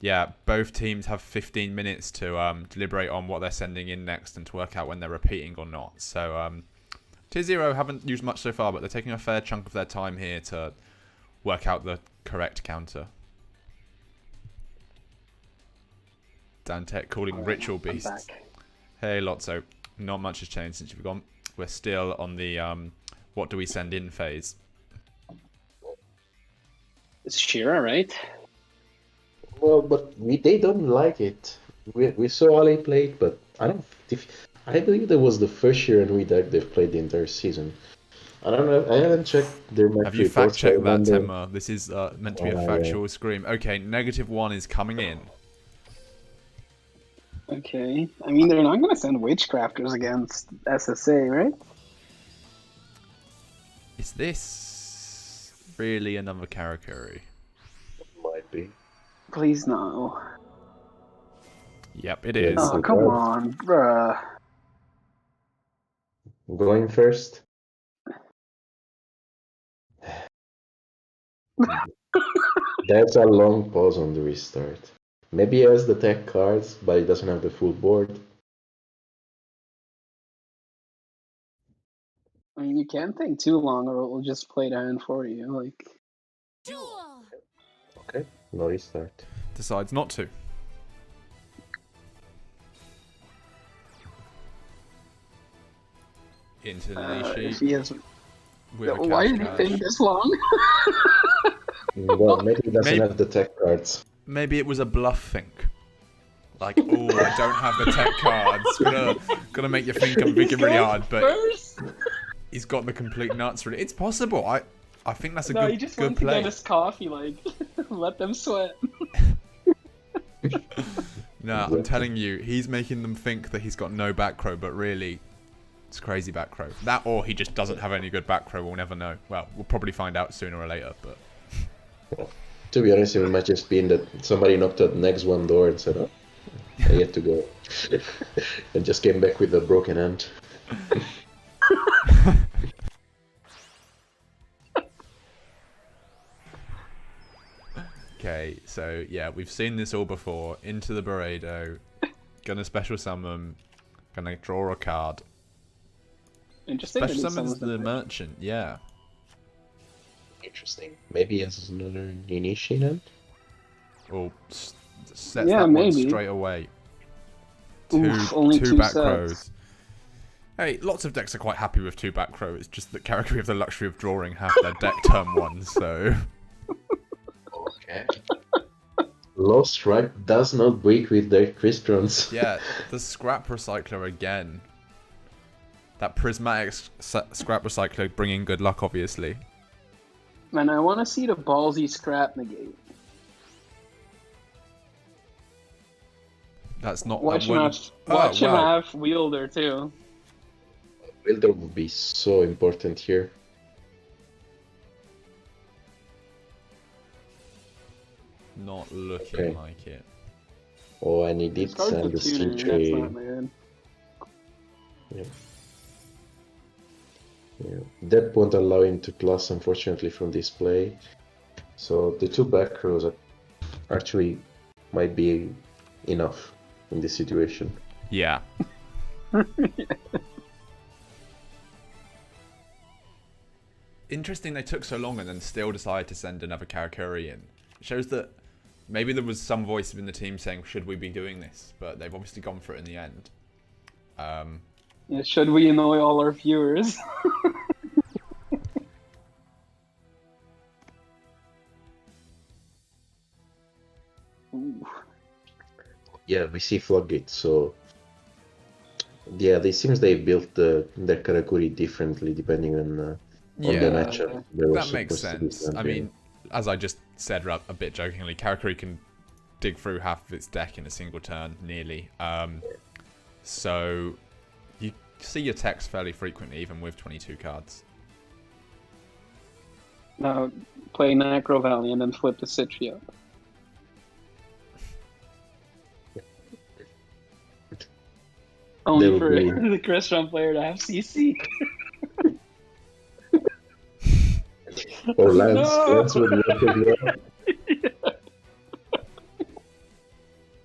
yeah, both teams have 15 minutes to deliberate on what they're sending in next and to work out when they're repeating or not. So Tier 0 haven't used much so far, but they're taking a fair chunk of their time here to work out the correct counter. Dantec calling Ritual Beasts. Hey, Lotso. Not much has changed since you've gone. We're still on the what do we send in phase. It's Shira, right? Well, but they don't like it. We saw Ali play it, but I don't. I believe that was the first year in deck they've played the entire season. I don't know. I haven't checked their match Have you reports. fact-checked that, Tenma? This is meant to be a Yeah. factual scream. Okay, -1 is coming in. Okay. I mean, they're not going to send Witchcrafters against SSA, right? Is this really another Karakuri? Might be. Please no. Yep, it is. Oh, come on, bruh. Going first. There's a long pause on the restart. Maybe he has the tech cards, but he doesn't have the full board. I mean, you can't think too long, or it will just play down for you. Like, Okay, no restart. Decides not to. Into the if sheet. he has, With a why did he cash. think this long? Well, maybe he doesn't have the tech cards. Maybe it was a bluff think. Like, oh, I don't have the tech cards. Gonna make you think I'm thinking really hard, but he's got the complete nuts. Really, it's possible. I think that's a No, he just good went to play. get his coffee. Like, let them sweat. No, I'm telling you, he's making them think that he's got no back row, but really, it's crazy back row. That, or he just doesn't have any good back row. We'll never know. Well, we'll probably find out sooner or later. But To be honest, it might just been that somebody knocked at the next one door and said, "Oh, I get to go," and just came back with a broken hand. okay, so yeah, we've seen this all before. Into the Beredo, gonna special summon, gonna draw a card. Interesting. Special summons the merchant, yeah. Interesting. Maybe he has another initiative. Or sets Yeah, that maybe. one straight away. Only two two back sets. rows. Hey, lots of decks are quite happy with 2 back row. It's just that Karakuri have the luxury of drawing half their deck turn 1, so... Okay. Lost Stripe does not break with their Cristrons. Yeah, the Scrap Recycler again. That Prismatic Scrap Recycler bringing good luck, obviously. Man, I want to see the ballsy scrap negate. That's not... Watch him that him have Wielder, too. Wielder would be so important here. Not looking like it. Oh, and he did send the CJ. Yeah. Yeah. That won't allow him to class, unfortunately, from this play. So the 2 back rows actually might be enough in this situation. Yeah. Interesting they took so long and then still decided to send another Karakuri in. It shows that maybe there was some voice within the team saying, should we be doing this? But they've obviously gone for it in the end. Yeah, should we annoy all our viewers? Ooh. Yeah, we see Floodgate, so... Yeah, it seems they built their Karakuri differently depending on the matchup. That makes sense. I mean, as I just said a bit jokingly, Karakuri can dig through half of its deck in a single turn, nearly. So you see your text fairly frequently, even with 22 cards. Now, play Necro Valley and then flip to Citria. Only for the Crystron player to have CC. Or Lance would work as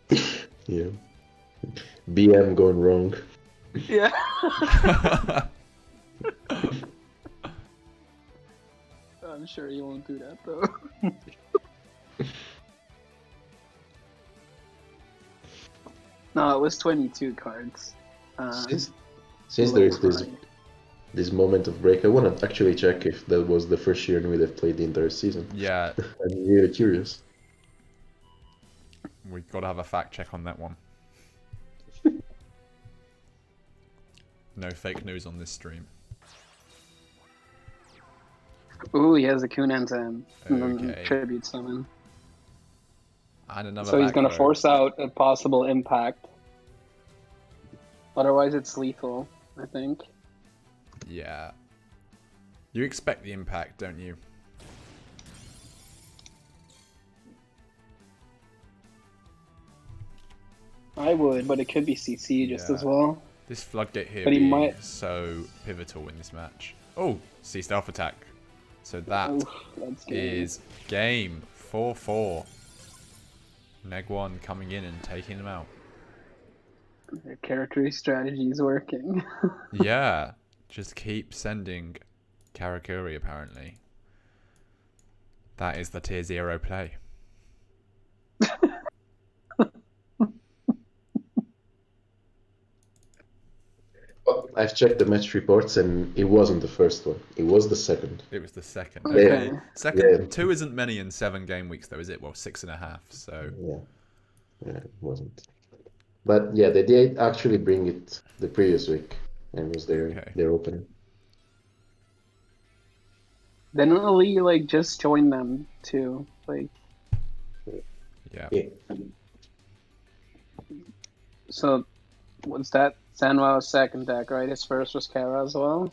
well. Yeah. BM going wrong. Yeah. I'm sure he won't do that though. No, it was 22 cards. Since there is this moment of break, I want to actually check if that was the first year we'd have played the entire season. Yeah, I'm really curious. we've got to have a fact check on that one. No fake news on this stream. Ooh, he has a Kunanzan and then Okay. tribute summon. And another So he's going to back row. force out a possible impact. Otherwise, it's lethal, I think. Yeah. You expect the impact, don't you? I would, but it could be CC just as well. This floodgate here But he being might- so pivotal in this match. Oh, see stealth attack. So that Oof, that's good. is game 4-4. Neg1 coming in and taking them out. Their character strategy is working. Yeah, just keep sending Karakuri apparently. That is the tier 0 play. Well, I've checked the match reports and it wasn't the first one. It was the second. It was the second. Okay. Okay. Second, Yeah. 2 isn't many in 7 game weeks though, is it? Well, 6.5, so... Yeah, it wasn't. But yeah, they did actually bring it the previous week and was their opening. Then Ali just joined them too. Yeah. So what's that? Sanwa's second deck, right? His first was Kara as well.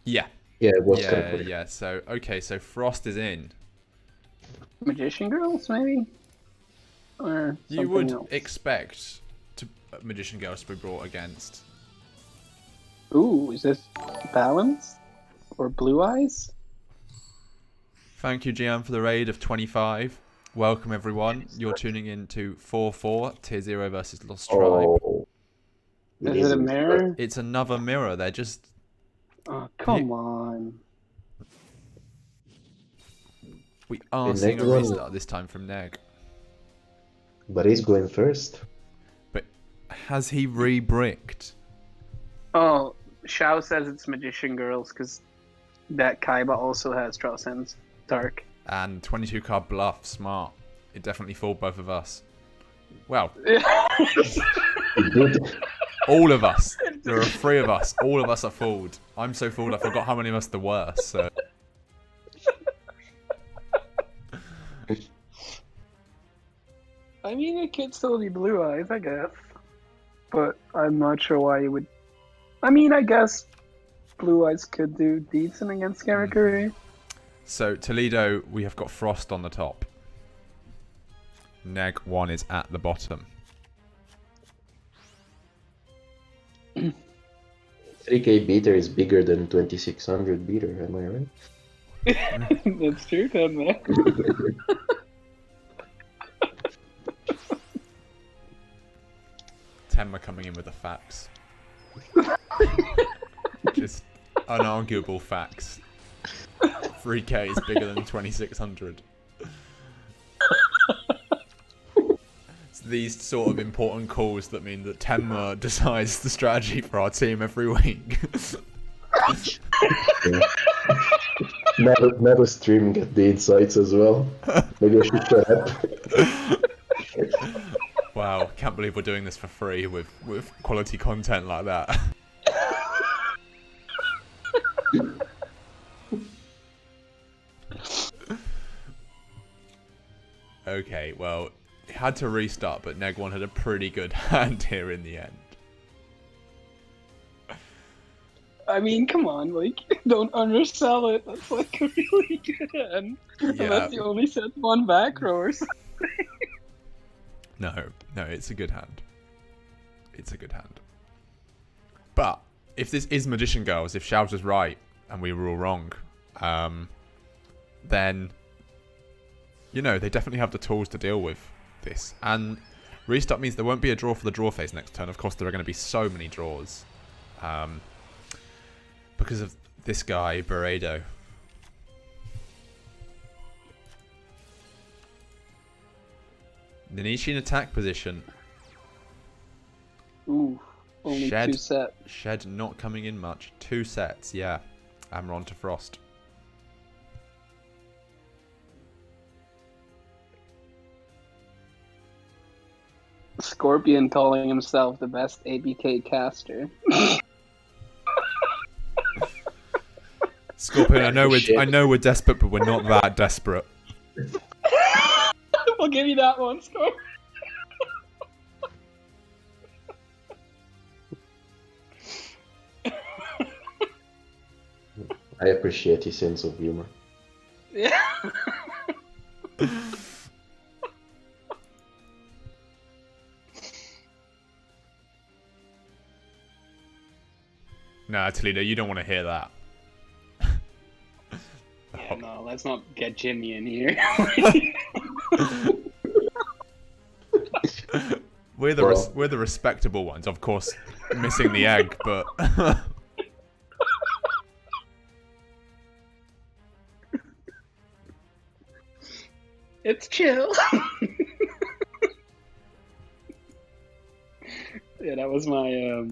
Yeah. Yeah, it was kind Yeah, of yeah. So, okay, so Frost is in. Magician Girls, maybe? Or You something would else? expect Magician Girls to be brought against. Ooh, is this Balance? Or Blue Eyes? Thank you, GM, for the raid of 25. Welcome, everyone. You're tuning in to 4-4, Tier 0 versus Lost Tribe. Oh. Is it a mirror? It's another mirror. They're just... Oh, come on. We are The seeing a next one- restart this time from Neg. But he's going first. But has he re-bricked? Oh, Shao says it's Magician Girls because that Kaiba also has Transcends Dark. And 22 card bluff, smart. It definitely fooled both of us. Well, He did. all of us. There are 3 of us. All of us are fooled. I'm so fooled I forgot how many of us there were. So. I mean, it could still be Blue Eyes, I guess. But I'm not sure why you would... I mean, I guess Blue Eyes could do decent against Karakuri. So, Toledo, we have got Frost on the top. Neg 1 is at the bottom. 3K beater is bigger than 2600 beater, am I right? That's true, Tenma. Tenma coming in with the facts. Just unarguable facts. 3K is bigger than 2600. It's these sort of important calls that mean that Tenma decides the strategy for our team every week. Never stream get the insights as well. Maybe I should shut up. Wow, can't believe we're doing this for free with quality content like that. Okay, well, it had to restart, but Neg1 had a pretty good hand here in the end. I mean, come on, don't undersell it. That's a really good hand. Yeah. Unless you only set one back row or something. No, it's a good hand. It's a good hand. But if this is Magician Girls, if Shout was right and we were all wrong, then, they definitely have the tools to deal with this. And restart means there won't be a draw for the draw phase next turn. Of course, there are going to be so many draws. Because of this guy, Beredo. Ninichi in attack position. Ooh. Only 2 sets. Shed not coming in much. 2 sets, yeah. And we're on to Frost. Scorpion calling himself the best ABK caster. Scorpion, I know we're desperate, but we're not that desperate. We'll give you that one, Scorpion. I appreciate his sense of humor. Yeah. Nah, Toledo, you don't want to hear that. Yeah, no, let's not get Jimmy in here. We're the respectable ones, of course, missing the egg, but It's chill. Yeah, that was my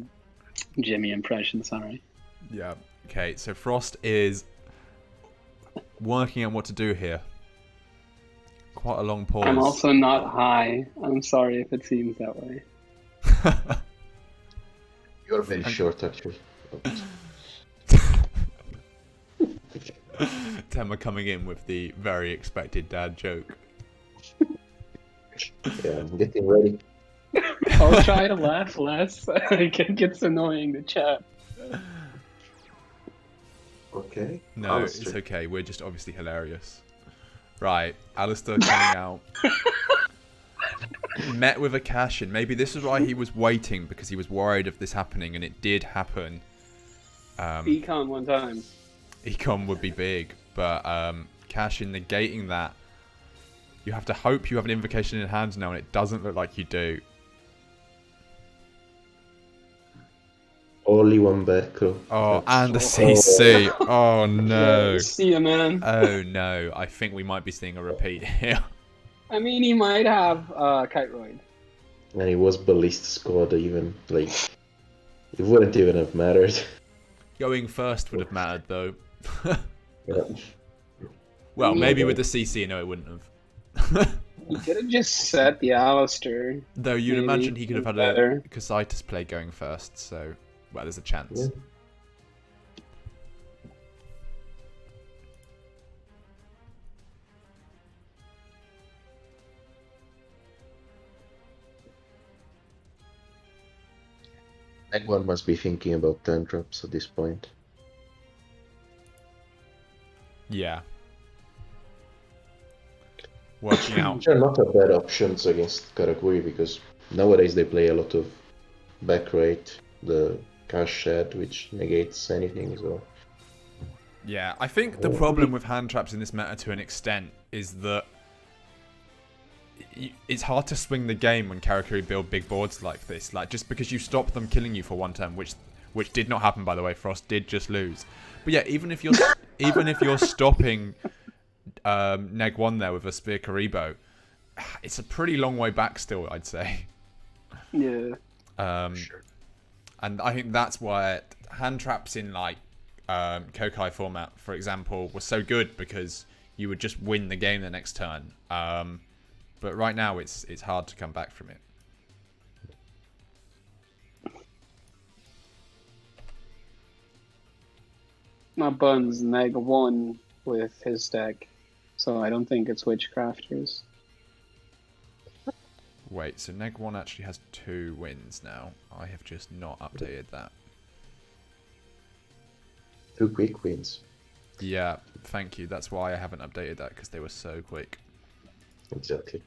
Jimmy impression, sorry. yeah. Okay, so Frost is working on what to do here. Quite a long pause. I'm also not high. I'm sorry if it seems that way. You're very short, actually. Tenma coming in with the very expected dad joke. Yeah, I'm getting ready. I'll try to laugh less. It gets annoying to chat. Okay. No, Alistair. it's okay. We're just obviously hilarious. Right, Alistair coming out. Met with a cash-in. Maybe this is why he was waiting, because he was worried of this happening, and it did happen. Econ one time. Econ would be big, but cash-in negating that. You have to hope you have an invocation in hand now, and it doesn't look like you do. Only one back row. Oh, and the CC. Oh, no. Yeah, see ya, man. Oh, no. I think we might be seeing a repeat here. I mean, he might have Kiteroid. And it was Ballista squad even, like, it wouldn't even have mattered. Going first would have mattered, though. Yeah. Well, maybe with the CC, no, it wouldn't have. He could have just set the Alistair. Though you'd Maybe. imagine he could have had Better. a Casitas play going first, so, well, there's a chance. Yeah. One must be thinking about time drops at this point. Yeah. Watching out. Which are not a bad options against Karakuri, because nowadays they play a lot of back rate, the cash shed, which negates anything as well. Yeah, I think the problem with hand traps in this meta to an extent is that it's hard to swing the game when Karakuri build big boards like this. Like, just because you stop them killing you for one turn, which did not happen, by the way. Frost did just lose. But yeah, even if you're stopping Neg 1 there with a Spear Karibo, it's a pretty long way back still, I'd say. Yeah. Sure. And I think that's why hand traps in like Kokai format, for example, were so good, because you would just win the game the next turn. But right now it's hard to come back from it. My Buns Neg 1 with his deck, so I don't think it's Witchcrafters. Wait, so Neg 1 actually has 2 wins now. I have just not updated that. 2 quick wins. Yeah, thank you. That's why I haven't updated that, because they were so quick. Exactly.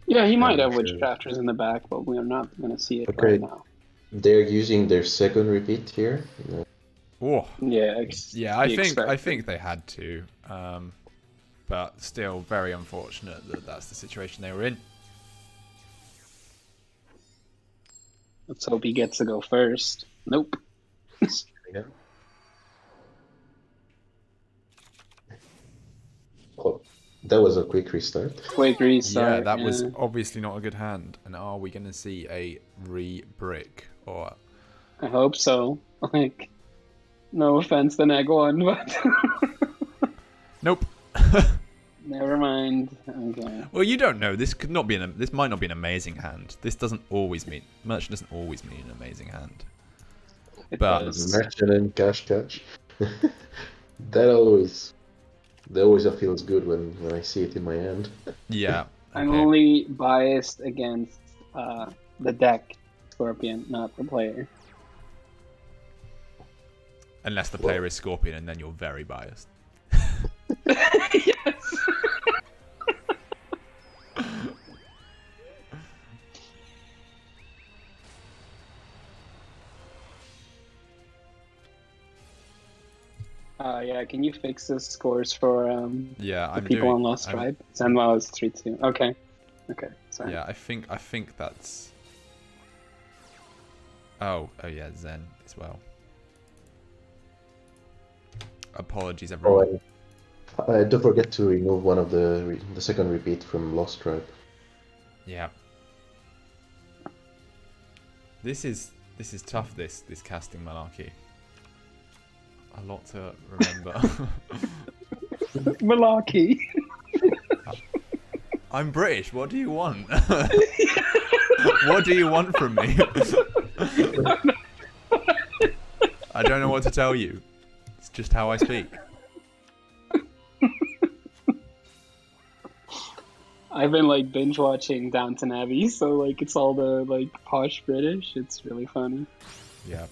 Yeah, he might have Sure. Witchcrafters in the back, but we're not going to see it Okay. right now. They're using their second repeat here. Oh, Yeah, yeah. I think they had to, but still very unfortunate that that's the situation they were in. Let's hope he gets to go first. Nope. Yeah. Oh, That was a quick restart. Quick Yeah, restart. that was obviously not a good hand. And are we going to see a re-brick? Or I hope so. Like, no offense to Neg 1, but nope. never mind. Okay. Well, you don't know. This could not be this might not be an amazing hand. This doesn't always mean merchant doesn't always mean an amazing hand. It But does. Merchant and cash. That always feels good when I see it in my hand. yeah, I'm okay. only biased against the deck, Scorpion, not the player. Unless the player is Scorpion, and then you're very biased. Yes. Yeah, can you fix the scores for Yeah, the I'm people doing. on Lost I'm- Tribe? Zenma was 3-2. Okay. Okay, sorry. Yeah, I think that's. Oh yeah, Zen as well. Apologies, everyone. Don't forget to remove one of the second repeat from Lost Tribe. Yeah. This is tough. This casting malarkey. A lot to remember. Malarkey. I'm British. What do you want? What do you want from me? I don't know what to tell you. It's just how I speak. I've been like binge watching Downton Abbey, so like it's all the like posh British. It's really funny. Yeah.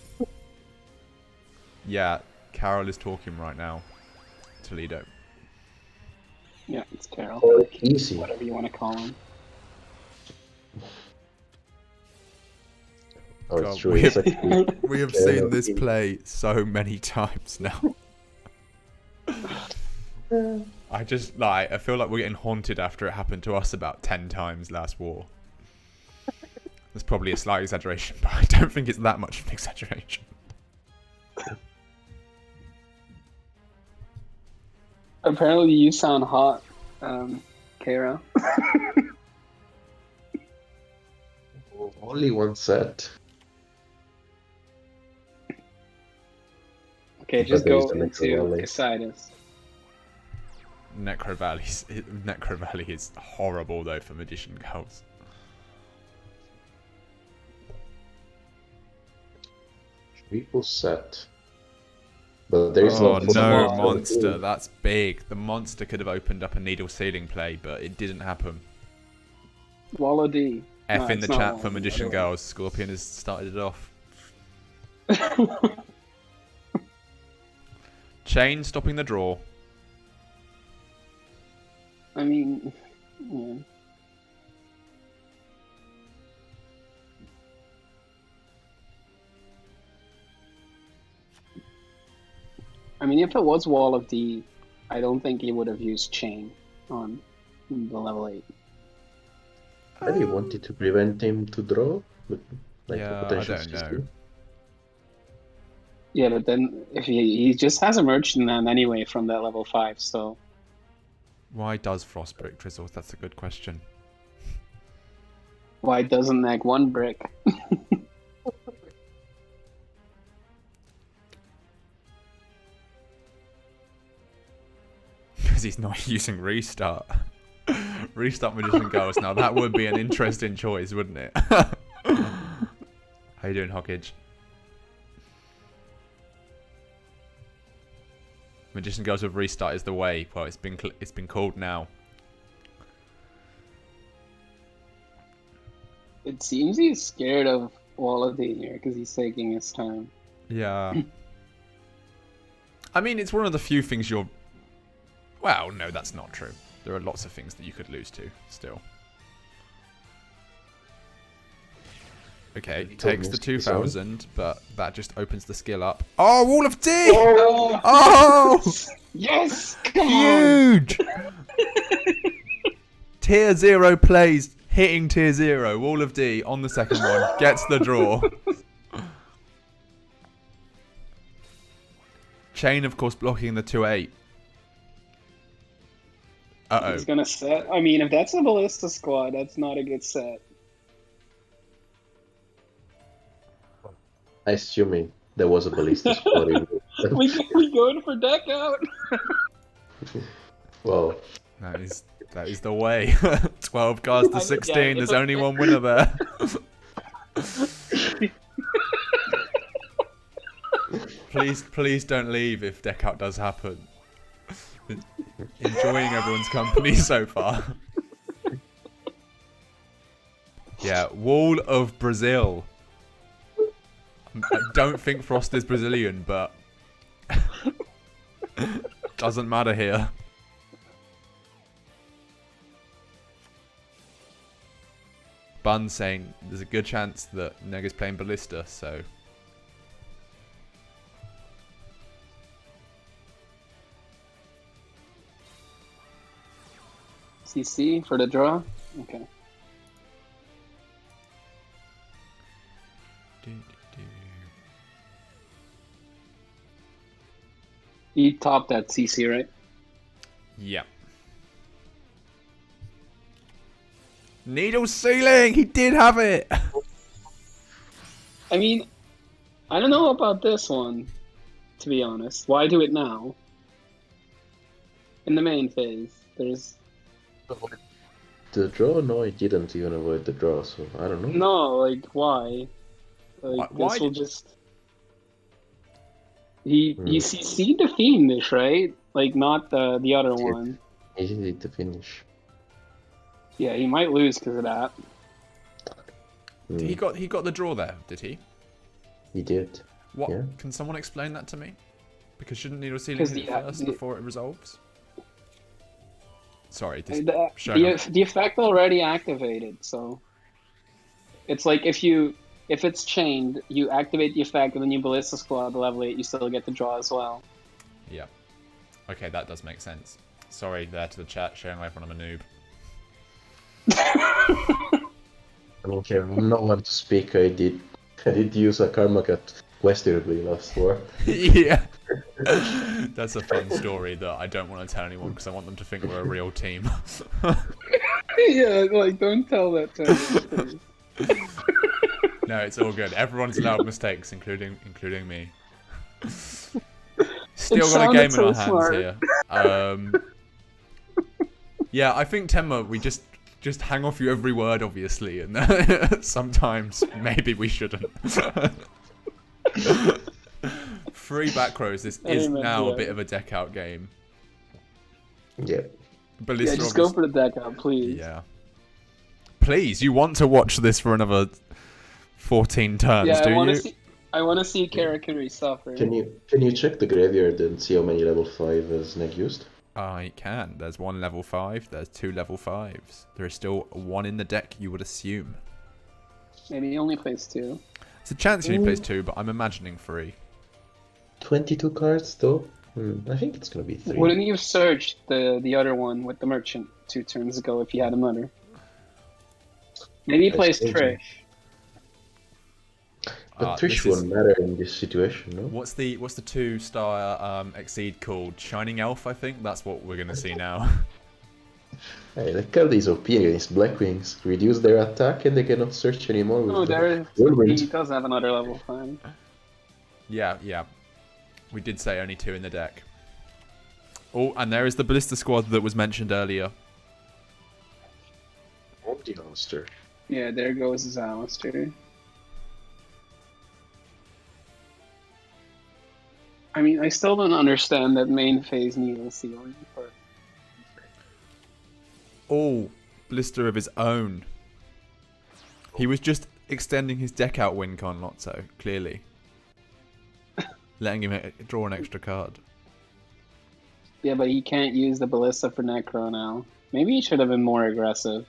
Yeah, Carol is talking right now. Toledo. Yeah, it's Carol. Or easy. Whatever you want to call him. Oh, it's God, true. we It's have- actually We have Yeah, seen no, this it- play so many times now. I just I feel like we're getting haunted after it happened to us about 10 times last war. That's probably a slight exaggeration, but I don't think it's that much of an exaggeration. Apparently, you sound hot, Kara. only one set. Okay, just But there go is the into Necrovalley. Casidas. Necrovalley is horrible though for Magician Girls. Triple set. But there is Oh no no, wall. monster! That's big. The monster could have opened up a needle ceiling play, but it didn't happen. Wallow D. F No, in the it's not chat Wallow for D, Magician otherwise. Girls. Scorpion has started it off. Chain stopping the draw. I mean, yeah. I mean, if it was Wall of D, I don't think he would have used Chain on the level 8. I really wanted to prevent him to draw, but like Yeah, a potential I don't know. system. Yeah, but then if he just has a merchant land anyway from that level 5, so Why does Frostbrick drizzle? That's a good question. why doesn't Neg 1 brick? Because he's not using restart. Restart Magician Girls. Now that would be an interesting choice, wouldn't it? How you doing, Hockage? Magician Girls with restart is the way. Well, it's been called now. It seems he's scared of Wall of D here because he's taking his time. Yeah. I mean, it's one of the few things you're... Well, no, that's not true. There are lots of things that you could lose to, still. Okay, takes the 2000, but that just opens the skill up. Oh, Wall of D! Oh! Yes! Come on! Huge! Tier 0 plays, hitting Tier 0. Wall of D on the second one, gets the draw. Chain, of course, blocking the 2-8. Uh-oh. He's gonna set. I mean, if that's a Ballista squad, that's not a good set. I assuming there was a ballista squad. we going for deck out. Well, That is the way. 12 cards to 16. There's only one winner there. Please don't leave if deck out does happen. Enjoying everyone's company so far. Yeah, Wall of Brazil. I don't think Frost is Brazilian, but doesn't matter here. Bun saying there's a good chance that Neg is playing Ballista, so... CC for the draw? Okay. You topped that CC, right? Yeah. Needle ceiling! He did have it! I mean, I don't know about this one, to be honest. Why do it now? In the main phase, there's... the draw? No, he didn't even avoid the draw, so I don't know. No, like, why? Like, Why this will did- just... He CC'd the Fiendish, right? Like, not the other one. He did the finish. Yeah, he might lose because of that. He got the draw there, did he? He did. What? Yeah. Can someone explain that to me? Because shouldn't Needle Ceiling 'Cause hit the- first the- before it resolves? Sorry, this The effect already activated, so... It's like if it's chained, you activate the effect and then you Ballista Squad level it, you still get the draw as well. Yeah. Okay, that does make sense. Sorry there to the chat, showing everyone I'm a noob. I mean, okay, I'm not one to speak. I did use a Karma Cut questionably last war. Yeah. That's a fun story that I don't want to tell anyone because I want them to think we're a real team. Yeah, like, don't tell that to me. No, it's all good. Everyone's allowed mistakes, including me. Still got a game in our hands here. Yeah, I think Tenma, we just hang off you every word, obviously, and sometimes maybe we shouldn't. Free back rows. This is now a bit of a deck out game. Yeah. Ballista, Yeah, just go for the deck out, please. Yeah. Please, you want to watch this for another 14 turns, Yeah, do you? I want to see kernowKing suffer. Can you check the graveyard and see how many level 5 has Neg used? I can. There's one level 5. There's 2 level 5s. There is still one in the deck, you would assume. Maybe he only plays 2. It's a chance he only plays 2, but I'm imagining 3. 22 cards though? I think it's gonna be 3. Wouldn't you have searched the other one with the merchant 2 turns ago if you had another? Maybe he plays Trish. But Trish won't matter in this situation, no? What's the 2-star Exceed called? Shining Elf, I think? That's what we're gonna see now. Hey, the card is OP against Blackwings. Reduce their attack and they cannot search anymore with Oh, the he Whirlwind. does have another level 5. Yeah. We did say only 2 in the deck. Oh, and there is the Ballista squad that was mentioned earlier. Omni Monster. Yeah, there goes his Alistair. I mean, I still don't understand that main phase Needle Ceiling, but... Oh, Blister of his own. He was just extending his deck out win con Lotso, clearly. Letting him draw an extra card. Yeah, but he can't use the Ballista for Necro now. Maybe he should have been more aggressive.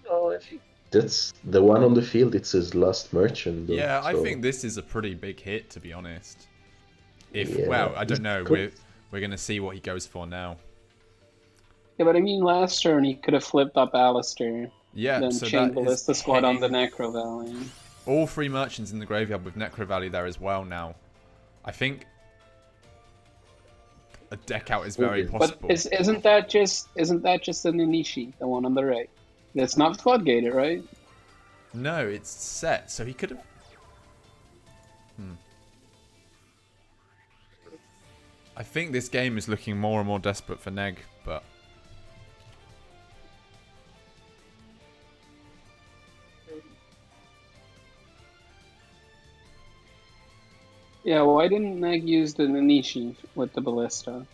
Oh, I think that's the one on the field. It's his last merchant. Though, Yeah, I so- think this is a pretty big hit, to be honest. Yeah, Well, I don't he's know. good. We're going to see what he goes for now. Yeah, but I mean, last turn he could have flipped up Alistair, Yeah, then so chained that is Ballista Squad on the hitting Necro Valley. all 3 merchants in the graveyard with Necro Valley there as well now. I think a deck out is very But possible. But isn't that just an Inishi, the one on the right? That's not floodgated, right? No, it's set, so he could have... I think this game is looking more and more desperate for Neg, but... Yeah, why didn't Neg use the Nanishi with the Ballista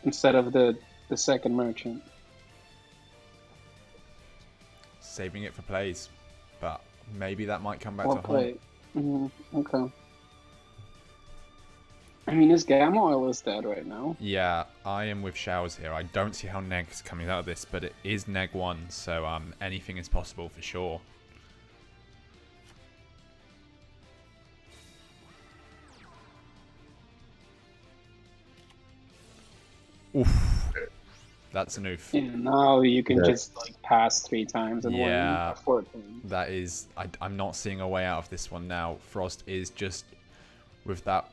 instead of the second merchant? Saving it for plays. But maybe that might come back Well to haunt. played. Okay. I mean, his Gamma Oil is dead right now. Yeah, I am with Showers here. I don't see how Neg's coming out of this, but it is Neg 1, so anything is possible for sure. Oof. That's an oof. Yeah, now you can Yeah. just like pass 3 times and Yeah. win 14. That is... I'm not seeing a way out of this one now. Frost is just... With that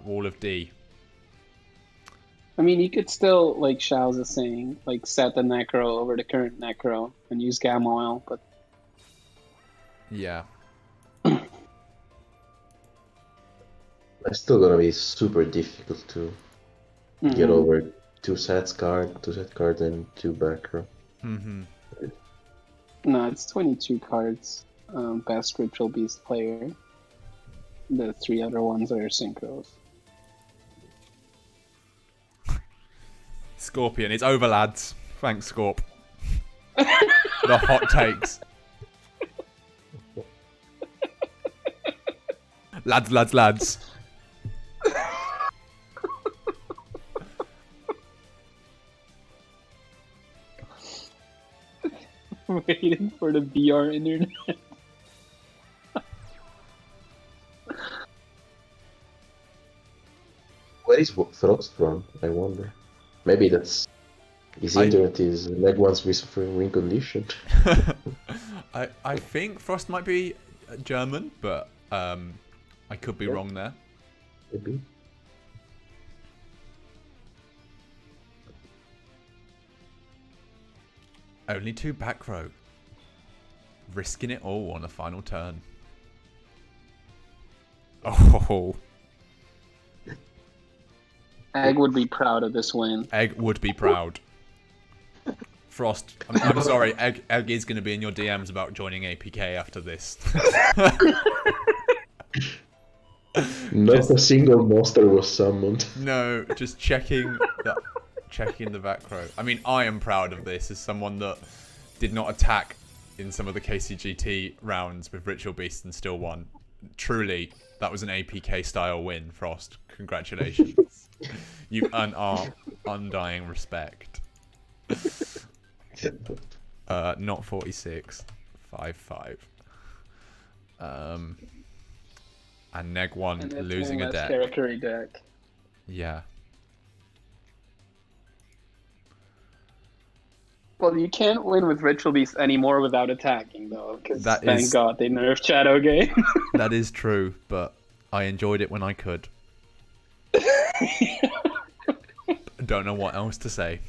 wall of D. I mean, you could still, like Shao's is saying, like set the Necro over the current Necro and use Gamma Oil, but Yeah. It's still gonna be super difficult to get over 2 set card and 2 back row. Mm-hmm. No, it's 22 cards. Best Ritual Beast player. The 3 other ones are synchros. Scorpion, it's over, lads. Thanks, Scorp. The hot takes. Lads. Waiting for the VR internet. Where is Frost from? I wonder. Maybe that's his internet is Neg 1's win condition. I think Frost might be German, but I could be wrong there. Maybe. Only 2 back row. Risking it all on a final turn. Oh. Egg would be proud of this win. Egg would be proud. Frost, I'm sorry, Egg is going to be in your DMs about joining APK after this. Not a single monster was summoned. No, just checking the back row. I mean, I am proud of this as someone that did not attack in some of the KCGT rounds with Ritual Beast and still won. Truly, that was an APK style win, Frost. Congratulations. You've earned our undying respect. Not 46. 5-5. And Neg 1 And it's losing one a less deck. territory deck. Yeah. Well, you can't win with Ritual Beast anymore without attacking, though, because That thank is- God they nerfed Shadow Game. That is true, but I enjoyed it when I could. Don't know what else to say.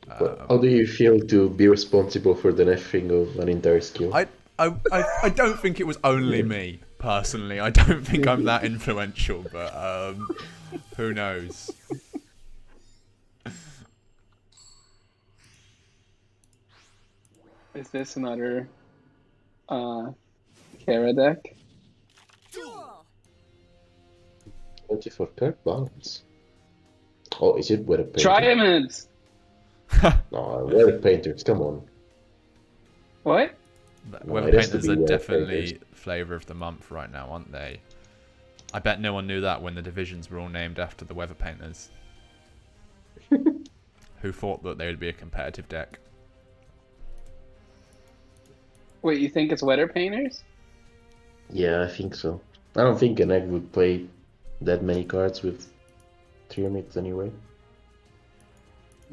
But how do you feel to be responsible for the nerfing of an entire skill? I don't think it was only me, personally. I don't think I'm that influential, but who knows? Is this another Kara deck? 24 card balance. Oh, is it Weather Painters? Triamond! No, Weather Painters, come on. What? Weather it has to Painters be are Weather definitely Painters. flavour of the month right now, aren't they? I bet no one knew that when the divisions were all named after the Weather Painters. Who thought that they would be a competitive deck? Wait, you think it's Weather Painters? Yeah, I think so. I don't think an egg would play that many cards with 3 minutes anyway.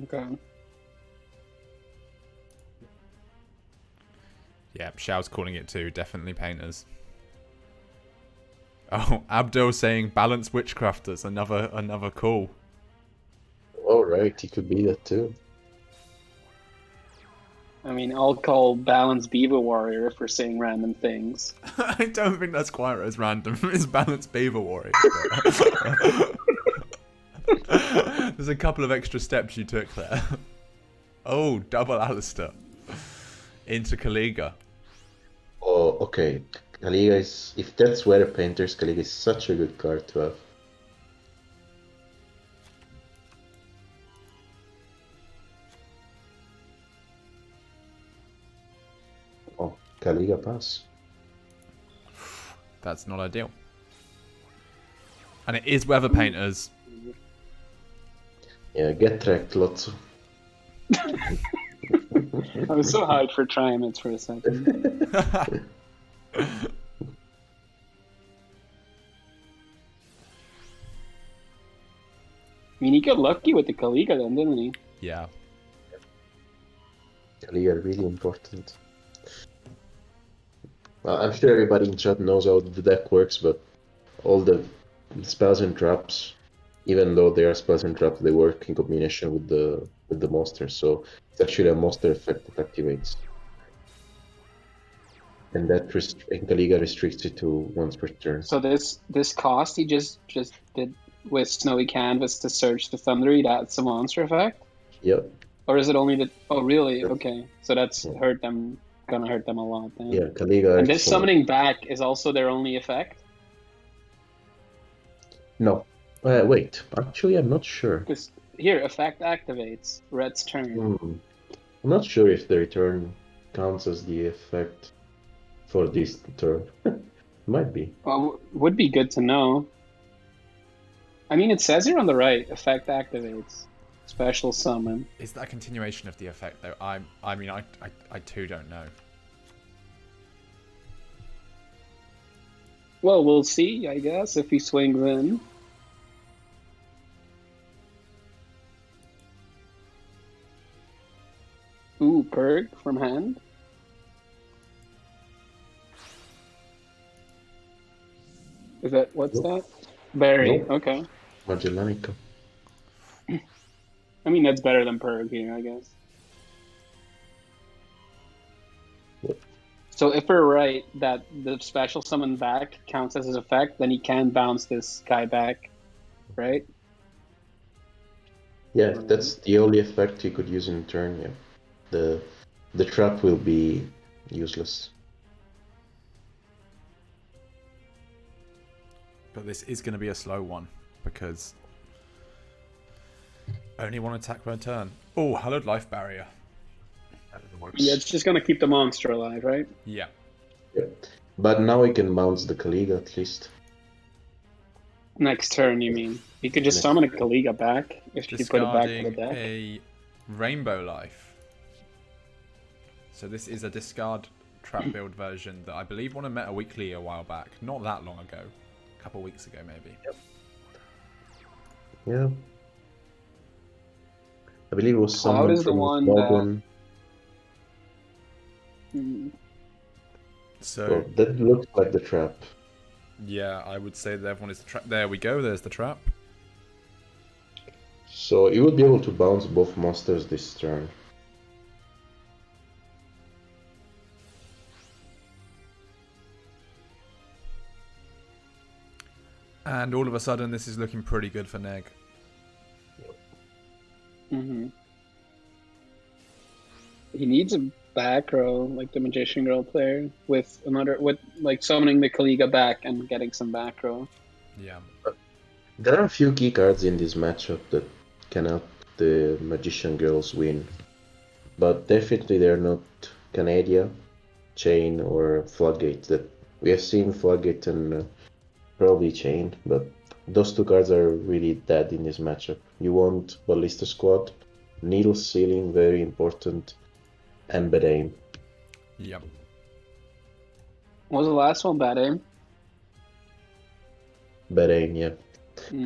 Okay. Yeah, Xiao's calling it too. Definitely Painters. Oh, Abdul saying Balance Witchcrafters. Another call. right. He could be that too. I mean, I'll call Balance Beaver Warrior for saying random things. I don't think that's quite as random as Balance Beaver Warrior. There's a couple of extra steps you took there. Oh, double Alistair. Into Kaliga. Oh, okay. Kaliga is... If that's Weather Painters, Kaliga is such a good card to have. Oh, Kaliga pass. That's not ideal. And it is Weather Painters. Yeah, get tracked, Lotso. I was so hyped for Triumphs for a second. Yeah, I mean, he got lucky with the Kaliga then, didn't he? Kaliga really important. Well, I'm sure everybody in chat knows how the deck works, but all the spells and traps, even though they are spells and traps, they work in combination with the monster. So it's actually a monster effect that activates, and that and Kaliga restricts it to once per turn. So this cost he just did with Snowy Canvas to search the Thundery, that's a monster effect? Yep. Or is it only the... Oh, really? Okay. So that's gonna hurt them a lot then. Yeah, Kaliga. And this summoning back is also their only effect? No. Wait. Actually, I'm not sure. Because here, effect activates. Red's turn. I'm not sure if the return counts as the effect for this turn. Might be. Well, would be good to know. I mean, it says here on the right, effect activates. Special summon. Is that a continuation of the effect though? I mean, I too don't know. Well, we'll see, I guess, if he swings in. Ooh, Perg from hand. Is that, what's that? Berry, Nope. okay. Magellanica. I mean, that's better than Perg here, I guess. Yep. So if we're right that the special summon back counts as his effect, then he can bounce this guy back, right? Yeah, that's the only effect you could use in turn. Yeah, the trap will be useless. But this is going to be a slow one because only one attack per turn. Oh, hallowed life barrier. That works. Yeah, it's just gonna keep the monster alive, right? Yeah. Yeah. But now we can bounce the Kaliga at least. Next turn, you mean? You could just summon a Kaliga back if you put it back to the Discarding deck. a rainbow life. So this is a discard trap build version that I believe won a Meta Weekly a while back. Not that long ago. A couple weeks ago, maybe. Yep. Yeah. I believe it was Cloud someone is the from one Melbourne. So Well, that looks like the trap. yeah, I would say that everyone is the trap. There we go. There's the trap. So you would be able to bounce both monsters this turn. And all of a sudden, this is looking pretty good for Neg. He needs a back row, like the Magician Girl player, with like summoning the Kaliga back and getting some back row. Yeah. There are a few key cards in this matchup that can help the Magician Girls win. But definitely they're not Canadia, Chain, or Floodgate. That we have seen Floodgate and probably Chain, but those two cards are really dead in this matchup. You want Ballista Squad, Needle Sealing, very important, and Bad Aim. Yep. What was the last one? Bad Aim? Bad Aim, yeah.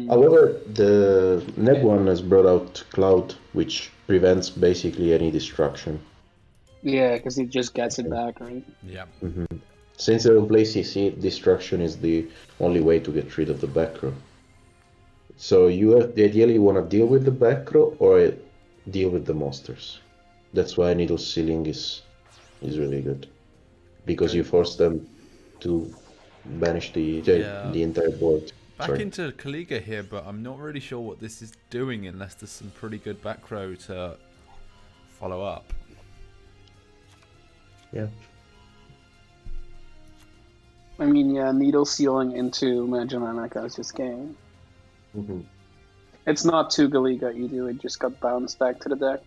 However, the Neg one has brought out Cloud, which prevents basically any destruction. Yeah, because he just gets it back, right? Yep. Since they don't play CC, destruction is the only way to get rid of the back row. So you ideally want to deal with the back row or deal with the monsters. That's why needle sealing is really good, because you force them to banish the entire board. Back Sorry. into Kaliga here, but I'm not really sure what this is doing unless there's some pretty good back row to follow up. Yeah. I mean, yeah, needle sealing into Magellanic is just game. Mm-hmm. It's not too Galiga either, it just got bounced back to the deck.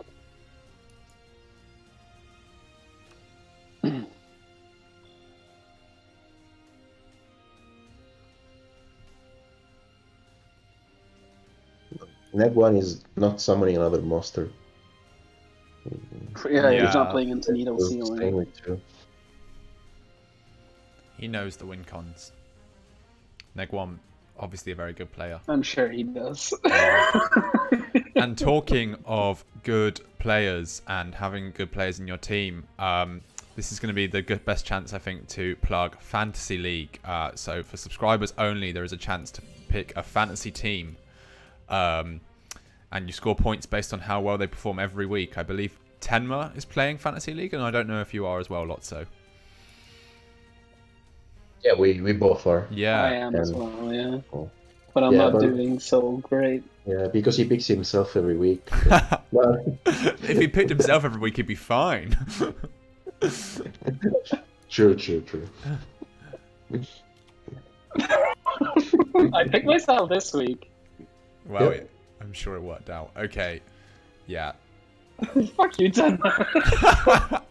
Neg 1 is not summoning another monster. Yeah, he's Yeah. not playing into needle Staying sealing. with two. He knows the win cons. Neg1, obviously a very good player. I'm sure he does. And talking of good players and having good players in your team, this is going to be the best chance, I think, to plug Fantasy League. So for subscribers only, there is a chance to pick a fantasy team. And you score points based on how well they perform every week. I believe Tenma is playing Fantasy League, and I don't know if you are as well, Lotso. Yeah, we both are. Yeah. I am as well, yeah. Oh. But I'm Yeah, not but- doing so great. Yeah, because he picks himself every week. But If he picked himself every week, he'd be fine. true. I picked myself this week. Well, Yep. I'm sure it worked out. Okay. Yeah. Fuck you, Tenma.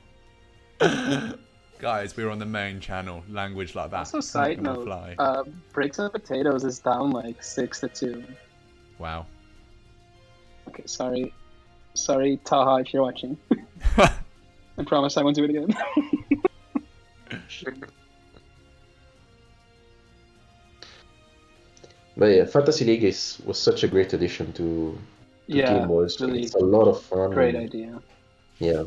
Guys, we're on the main channel. Language like that. Also, not side gonna note, fly. Bricks and Potatoes is down like 6-2. Wow. Okay, sorry. Sorry, Taha, if you're watching. I promise I won't do it again. But yeah, Fantasy League was such a great addition to Yeah, Team Wars. really It's a lot of fun. great and- idea. Yeah.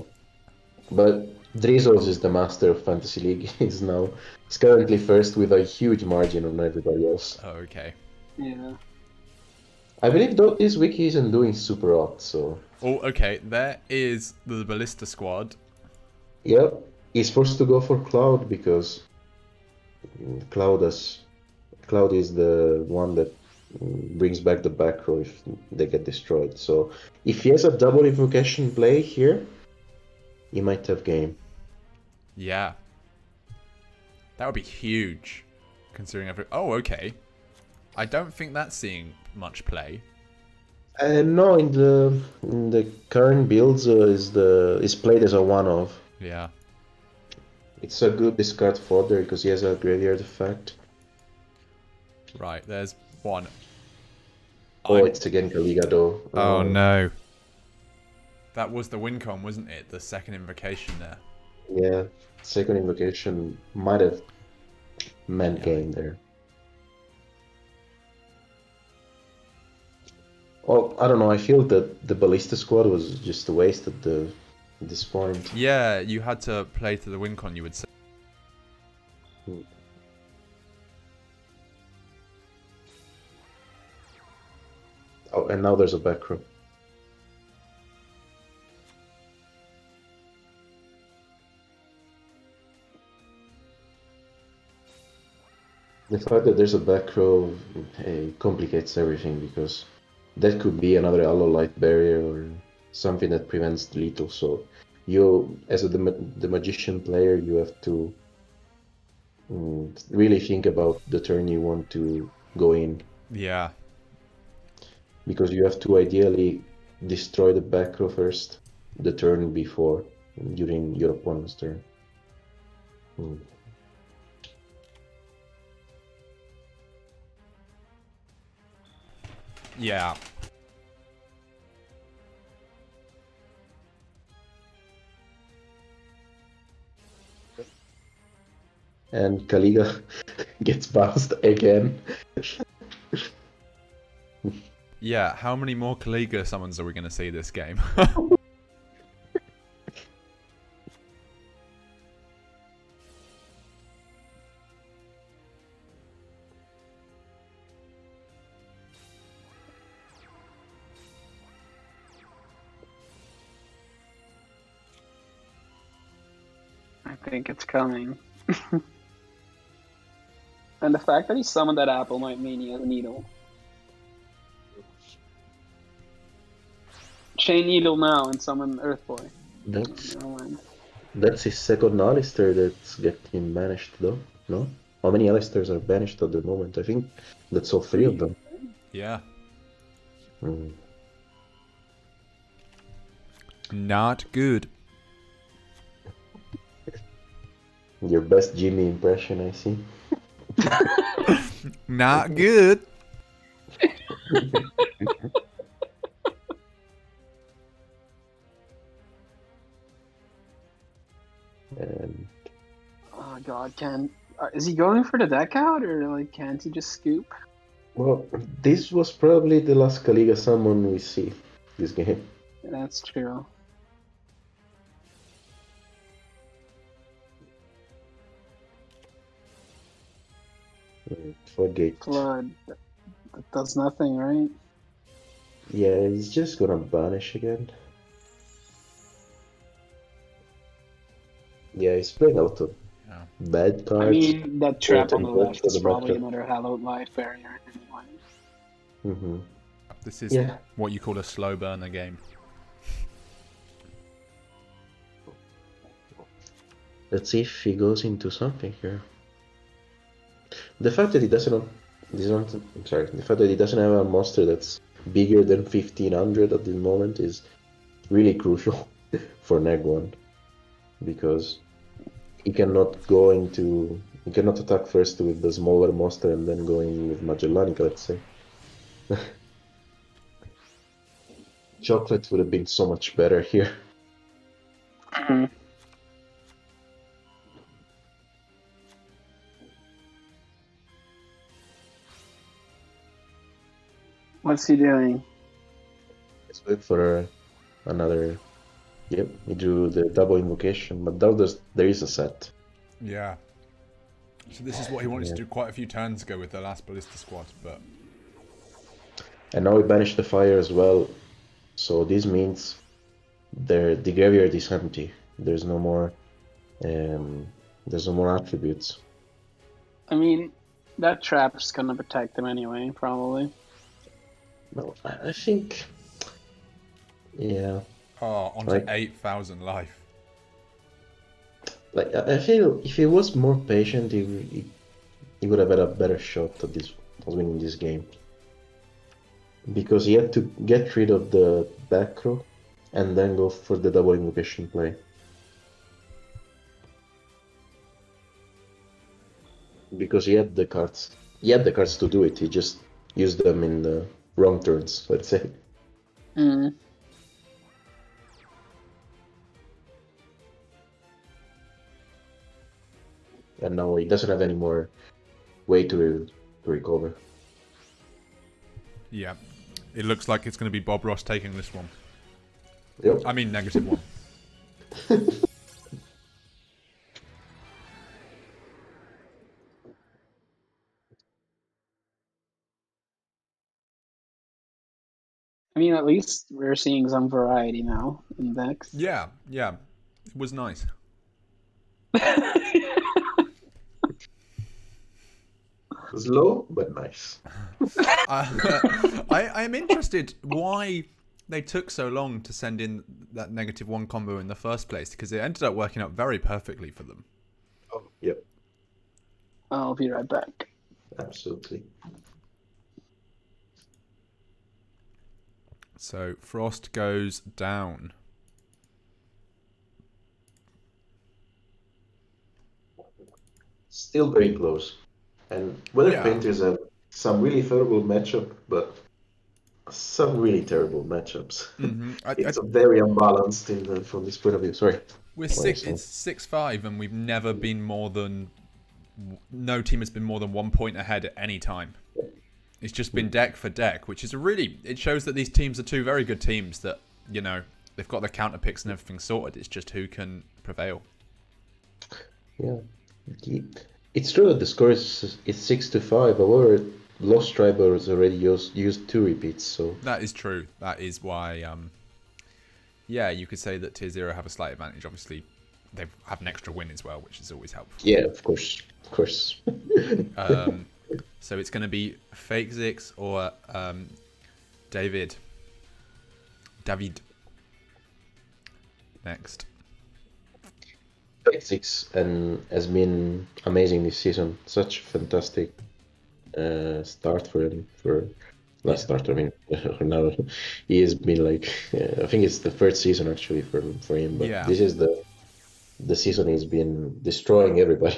But Drizos is the master of Fantasy League. He's currently first with a huge margin on everybody else. Oh, okay. Yeah. I believe though this wiki isn't doing super hot, so Oh, okay. There is the Ballista squad. yeah, he's forced to go for Cloud because Cloud is the one that brings back the back row if they get destroyed. So if he has a double invocation play here, he might have game. Yeah. That would be huge, considering every. Oh, okay. I don't think that's seeing much play. No, in the current builds is played as a one-off. Yeah. It's a good discard fodder because he has a graveyard effect. Right. There's one. Oh, it's again Caligado. Oh no. That was the win con, wasn't it? The second invocation there. Yeah, second invocation might have meant Yeah. game there. Well, I don't know. I feel that the Ballista squad was just a waste at this point. Yeah, you had to play to the win con, you would say. Oh, and now there's a back row. The fact that there's a back row complicates everything because that could be another allo light barrier or something that prevents lethal. So you, as the magician player, you have to really think about the turn you want to go in, Yeah. because you have to ideally destroy the back row first, the turn before, during your opponent's turn. Yeah. And Kaliga gets bounced again. Yeah, how many more Kaliga summons are we going to see this game? think it's coming. And the fact that he summoned that apple might mean he has a needle. Chain Needle now and summon Earthboy. That's Never mind. that's his second Alistair that's getting banished though. No? How many Alistairs are banished at the moment? I think that's all 3 of them. Yeah. Mm. Not good. Your best Jimmy impression, I see. Not good. And Oh god, is he going for the deck out or like can't he just scoop? well, this was probably the last Kaliga summon we see this game. That's true. Forget. Flood. That does nothing, right? Yeah, he's just gonna banish again. Yeah, he's playing a lot of bad cards. I mean, that trap on the Important left for is the probably matchup. another Hallowed Life barrier anyway. Mm-hmm. This is Yeah. what you call a slow burner game. Let's see if he goes into something here. The fact that he doesn't, the fact that he doesn't have a monster that's bigger than 1500 at the moment is really crucial for Neg 1. Because he cannot attack first with the smaller monster and then go in with Magellanica, let's say. Chocolate would have been so much better here. What's he doing? Let's wait for another. Yep, he drew the double invocation, but now there is a set. Yeah. So this is what he wanted to do quite a few turns ago with the last Ballista squad, but... And now he banished the fire as well, so this means the graveyard is empty. There's no more attributes. I mean, that trap's gonna protect him anyway, probably. No, I think, yeah. Oh, onto Like- 8,000 life. Like I feel if he was more patient, he would have had a better shot at winning this game. Because he had to get rid of the back row and then go for the double invocation play. Because he had the cards. He had the cards to do it. He just used them in the wrong turns, let's say. Mm. And now he doesn't have any more way to recover. Yeah. It looks like it's going to be Bob Ross taking this one. Yep. I mean, -1. I mean, at least we're seeing some variety now in decks. Yeah, yeah. It was nice. Slow, but nice. I am interested why they took so long to send in that -1 combo in the first place, because it ended up working out very perfectly for them. Oh, yep. I'll be right back. Absolutely. So Frost goes down. Still very close. And Weather Yeah. Painters have some really favorable matchup, but some really terrible matchups. It's very unbalanced from this point of view. Sorry. It's 6-5, and we've never been more than... No team has been more than 1 point ahead at any time. It's just been deck for deck, which is it shows that these teams are two very good teams that, you know, they've got their counter picks and everything sorted. It's just who can prevail. Yeah. It's true that the score is 6-5, however, Lost Tribe has already used 2 repeats, so... That is true. That is why, yeah, you could say that Tier 0 have a slight advantage. Obviously, they have an extra win as well, which is always helpful. Yeah, of course, of course. So it's going to be Fake Zix or David. Next. Six and has been amazing this season. Such a fantastic start for him. For last start, I mean, now he has been like I think it's the third season actually for him. But Yeah. this is the season he's been destroying everybody.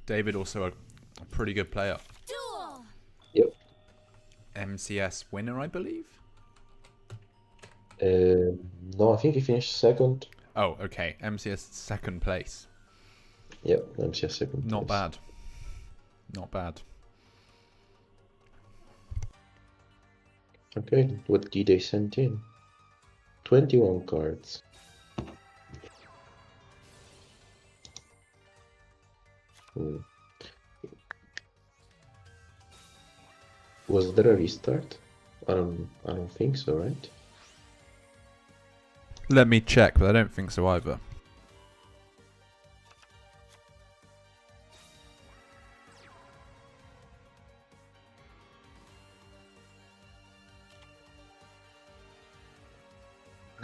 David also a pretty good player. Yep. MCS winner, I believe. No, I think he finished second. Oh, okay. MCS second place. Yep, MCS second. Not place. bad. Not bad. Okay, what did they send in? 21 cards. Was there a restart? I don't think so, right? Let me check, but I don't think so either.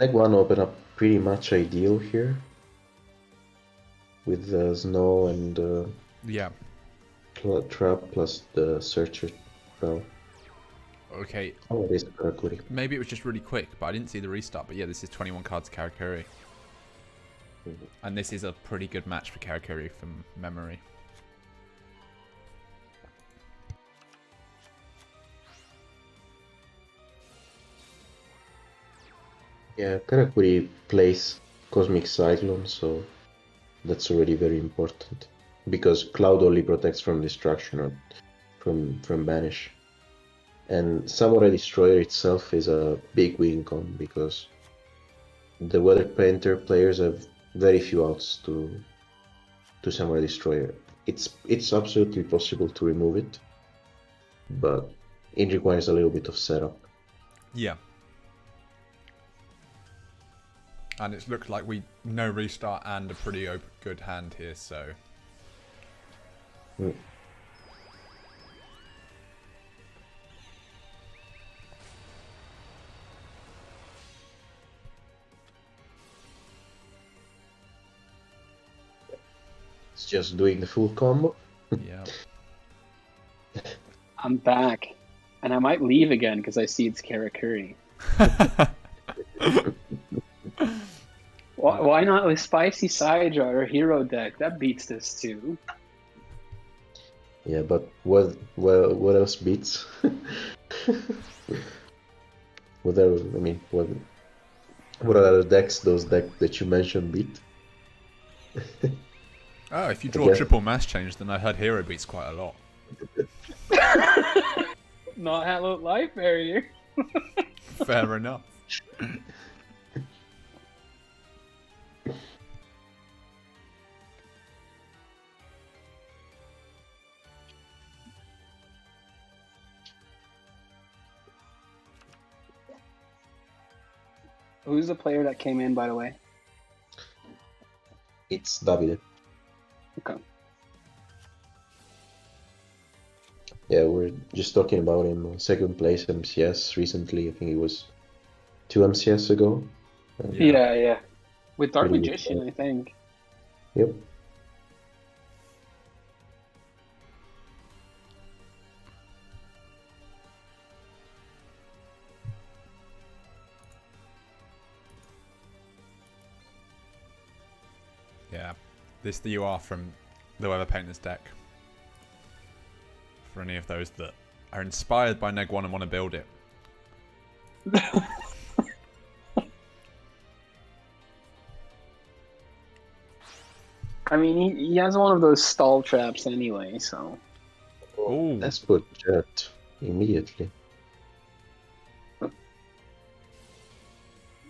Leg 1 open up pretty much ideal here. With the snow and Yeah. trap plus the searcher spell. Okay. Oh, it is Karakuri. Maybe it was just really quick, but I didn't see the restart. But yeah, this is 21 cards Karakuri. And this is a pretty good match for Karakuri from memory. Yeah, Karakuri plays Cosmic Cyclone, so that's already very important. Because Cloud only protects from destruction or from banish. And Samurai Destroyer itself is a big win con because the Weather Painter players have very few outs to Samurai Destroyer. It's absolutely possible to remove it, but it requires a little bit of setup. Yeah. And it looks like we no restart and a pretty good hand here, so... It's just doing the full combo. Yeah. I'm back, and I might leave again because I see it's Karakuri. Why not with Spicy Sidra or Hero deck? That beats this too. Yeah, but what else beats? What other decks those decks that you mentioned beat? Oh, if you draw triple mass change, then I heard Hero beats quite a lot. Not Hallowed Life Barrier. Fair enough. Who's the player that came in, by the way? It's Davide. Okay. Yeah, we're just talking about him. Second place MCS recently. I think it was 2 MCS ago. Yeah. With Dark Pretty Magician, good. I think. Yep. Yeah. This the UR from the Weather Painter's deck. For any of those that are inspired by Neg 1 and want to build it. I mean, he has one of those stall traps anyway, so... Ooh. Let's put Jet immediately.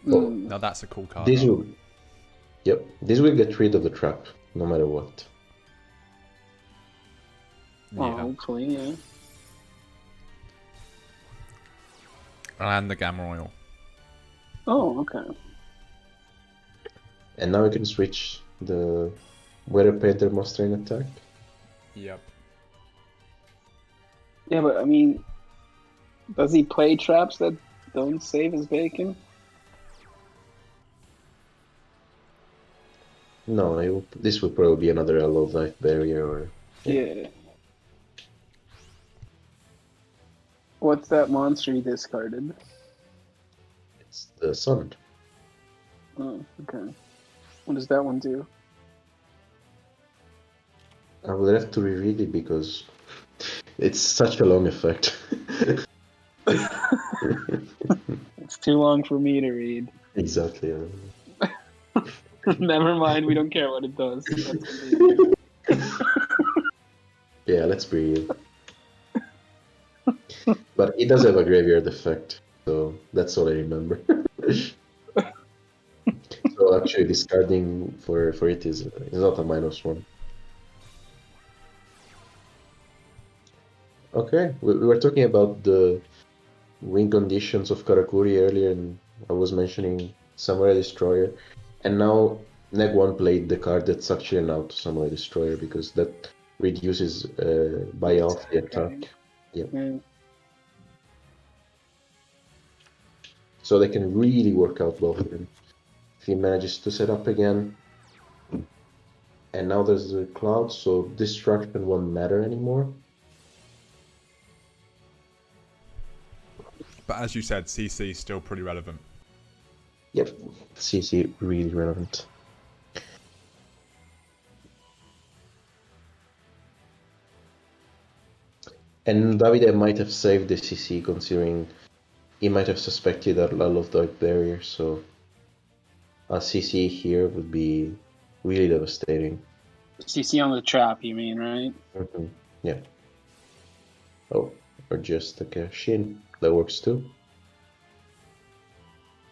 Now that's a cool card. This will get rid of the trap, no matter what. Well, hopefully, yeah. And the Gamma Royal. Oh, okay. And now we can switch the Weather Painter Monster in attack. Yep. Yeah, but I mean, does he play traps that don't save his bacon? No, this will probably be another low life barrier or... Yeah. What's that monster he discarded? It's the Sun. Oh, okay. What does that one do? I will have to reread it because it's such a long effect. It's too long for me to read. Exactly. Never mind, we don't care what it does. Let's continue. Yeah, let's breathe. But it does have a graveyard effect, so that's all I remember. So actually, discarding for it is not a -1. Okay, we were talking about the win conditions of Karakuri earlier, and I was mentioning Samurai Destroyer, and now Neg1 played the card that's actually an out Samurai Destroyer because that reduces by half the attack. Yeah. So they can really work out both of them. If he manages to set up again, and now there's the cloud, so destruction won't matter anymore. But as you said, CC is still pretty relevant. Yep, CC really relevant. And Davide might have saved the CC considering he might have suspected a lot of the barrier, so a CC here would be really devastating. CC on the trap, you mean, right? Mm-hmm. Yeah. Oh, or just like a shin. That works too.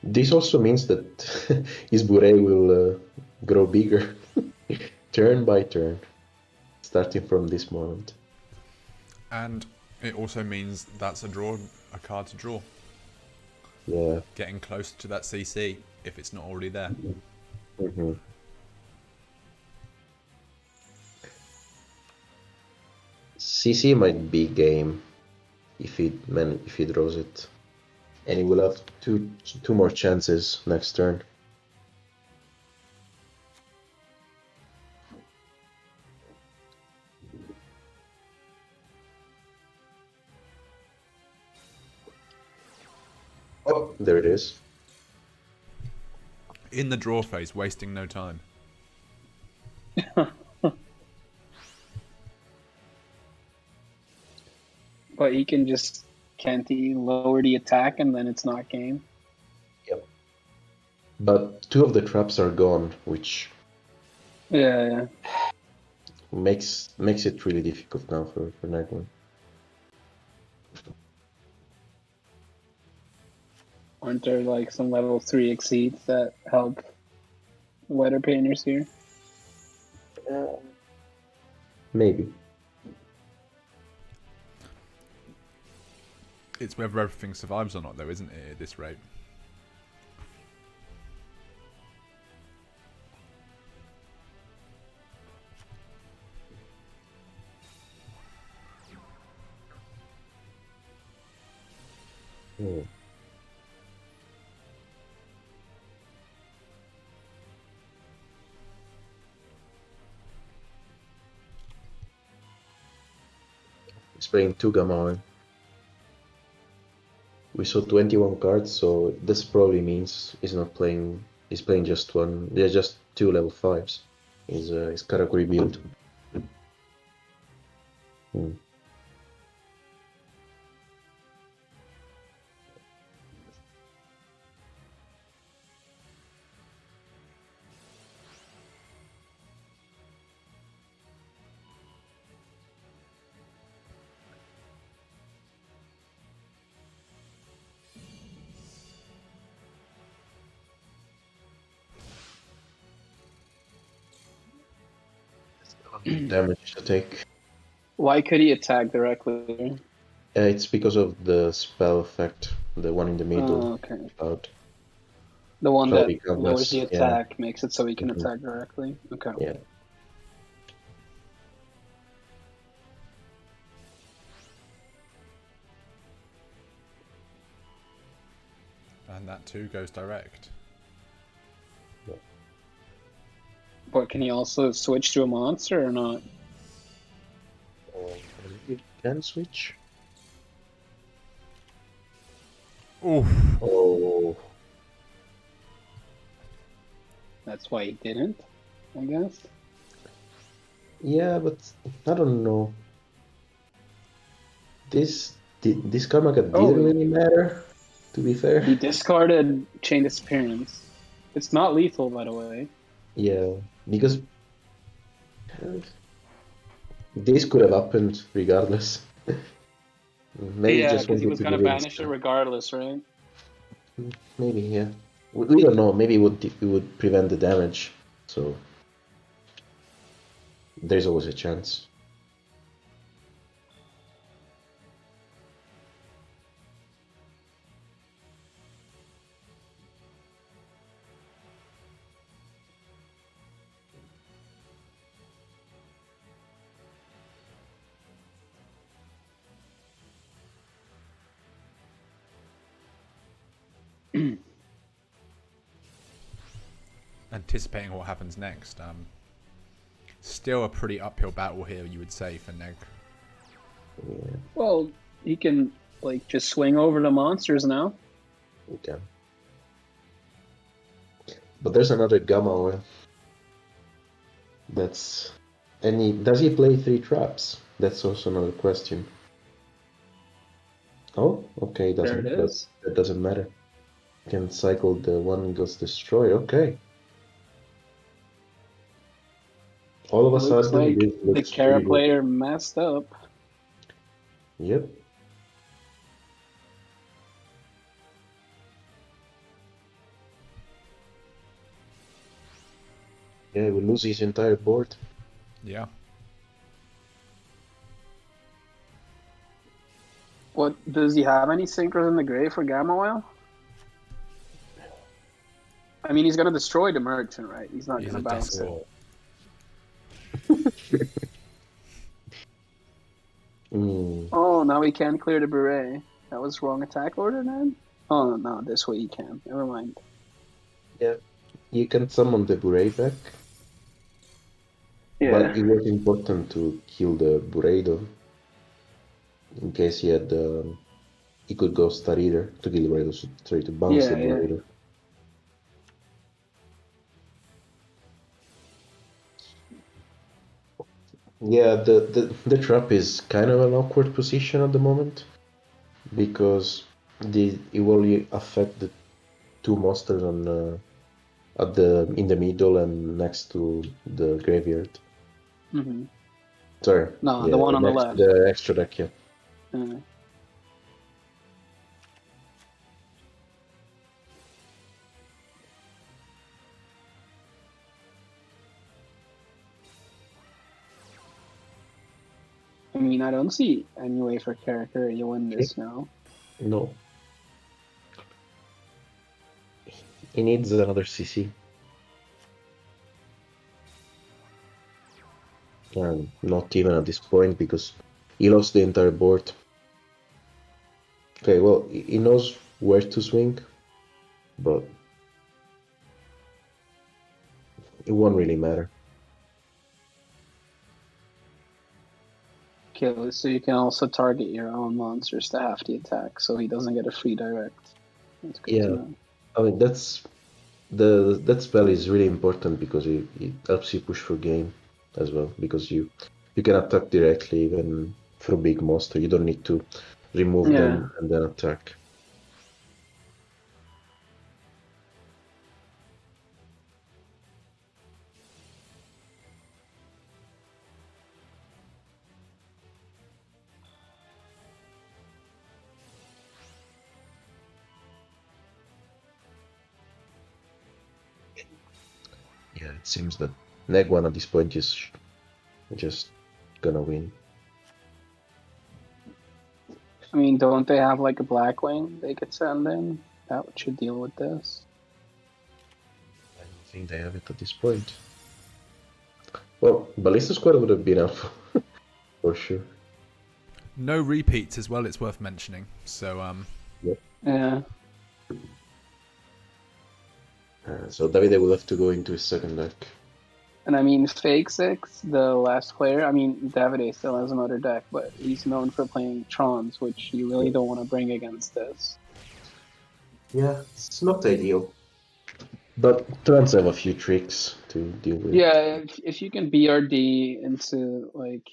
This also means that his bure will grow bigger turn by turn, starting from this moment. And it also means that's a card to draw. Yeah. Getting close to that CC if it's not already there. Mm-hmm. CC might be game if he draws it, and he will have two more chances next turn. Oh, there it is. In the draw phase, wasting no time. But he can just, can't he lower the attack and then it's not game? Yep. But two of the traps are gone, which Yeah. makes it really difficult now for Nagman. Aren't there like some level 3 exceeds that help weather painters here? Maybe. It's whether everything survives or not, though, isn't it, at this rate? Hmm. He's playing 2 Gamma. We saw 21 cards, so this probably means he's not playing. He's playing just one. They're just 2 level 5s. His Karakuri build. Hmm. Damage to take. Why could he attack directly? It's because of the spell effect, the one in the middle. Oh, okay. Out. The one that become lowers the less, attack makes it so he can Mhm. attack directly. Okay. Yeah. And that too goes direct. But can he also switch to a monster or not? You can switch. Oof. Oh, That's why he didn't, I guess. yeah, but I don't know. This karma didn't really matter, to be fair. He discarded Chain Disappearance. It's not lethal, by the way. Yeah, because this could have happened regardless. Maybe Yeah, just because he wanted was to gonna give him banish it regardless, right? Maybe, yeah. We don't know. Maybe it would prevent the damage. So there's always a chance. Anticipating what happens next. Still a pretty uphill battle here, you would say, for Neg. Yeah, Well, he can like just swing over the monsters now. we can. But there's another Gamma oil. Does he play 3 traps? That's also another question. Oh, okay, There it is. That doesn't matter. You can cycle the one goes destroy. Okay. All of a Looks sudden, like this the looks Kara pretty good. player messed up. Yep. Yeah, he will lose his entire board. Yeah. What does he have any synchros in the grave for Gamma Oil? I mean, he's gonna destroy the merchant, right? He's not He's gonna a bounce it. despot. Oh, now he can't clear the beret. That was wrong attack order then? Oh no, this way he can. Never mind. Yeah, you can summon the Bure back, Yeah. but it was important to kill the Bureido in case he could go Star Eater to kill the Bureido, so try to bounce the Yeah, yeah. Bureido. Yeah, the trap is kind of an awkward position at the moment because it will only affect the 2 monsters on in the middle and next to the graveyard. Mm-hmm. Sorry, No, yeah, the one on the left. the extra deck, yeah. I mean, I don't see any way for character you win this now. No. He needs another CC. And not even at this point because he lost the entire board. Okay, well, he knows where to swing, but it won't really matter. Okay, so you can also target your own monsters to half the attack, so he doesn't get a free direct. That's good to know. I mean that spell is really important because it helps you push for game as well because you can attack directly even for a big monster. You don't need to remove them and then attack. Yeah, it seems that Neg 1 at this point is just gonna win. I mean, don't they have like a Blackwing they could send in? That should deal with this. think they have it at this point. Well, Ballista Squad would have been up for sure. No repeats as well, it's worth mentioning. So, Yeah. So Davide will have to go into his second deck. And I mean, Fake Six, the last player, I mean, Davide still has another deck, but he's known for playing Trons, which you really don't want to bring against this. Yeah, it's not ideal. But Trans have a few tricks to deal with. Yeah, if you can BRD into, like,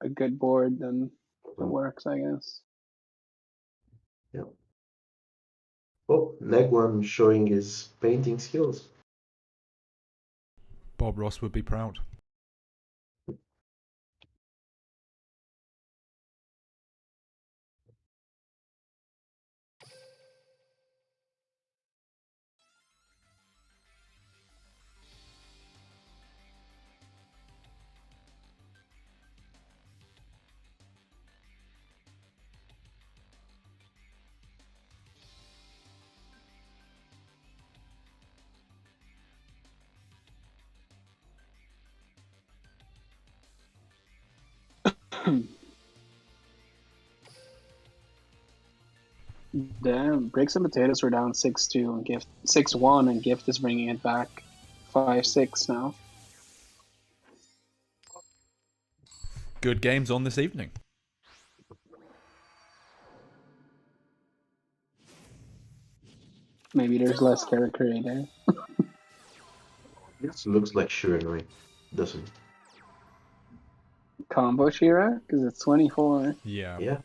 a good board, then it works, I guess. Yeah. Oh, Negwan showing his painting skills. Bob Ross would be proud. Damn, Bricks and Potatoes were down 6-2 and Gift 6-1, and Gift is bringing it back 5-6 now. Good games on this evening. Maybe there's less character there. This looks like Shiranui, doesn't it? Combo Shira, because it's 24. Yeah. Yeah.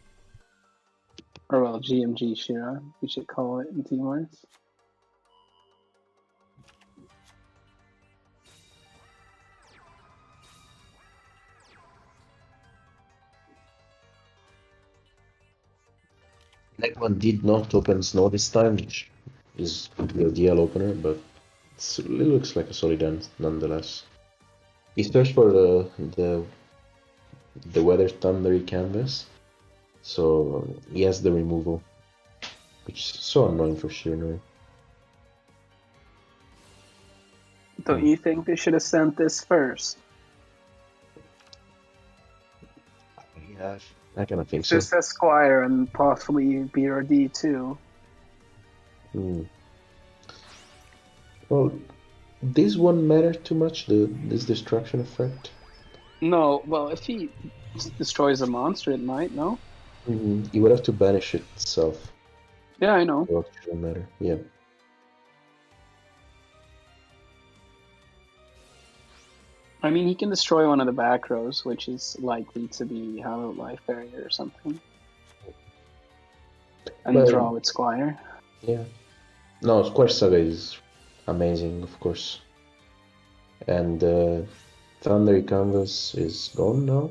Or well, GMG Shira, we should call it in Teamworks. Negwan did not open Snow this time, which is the ideal opener, but it looks like a solid end nonetheless. He searched for the Weather Thundery canvas, so he has the removal, which is so annoying for Shiranui. Don't you think they should have sent this first? Yeah, I kind of think so. Just Esquire and possibly BRD too. Well, this won't matter too much, this destruction effect. No, well, if he destroys a monster, it might, no? You would have to banish it itself. Yeah, I know. So it shouldn't matter, yeah. I mean, he can destroy one of the back rows, which is likely to be Hallowed Life Barrier or something. And Well, draw with Squire. Yeah. No, Square Saga is amazing, of course. And Thundery Canvas is gone now.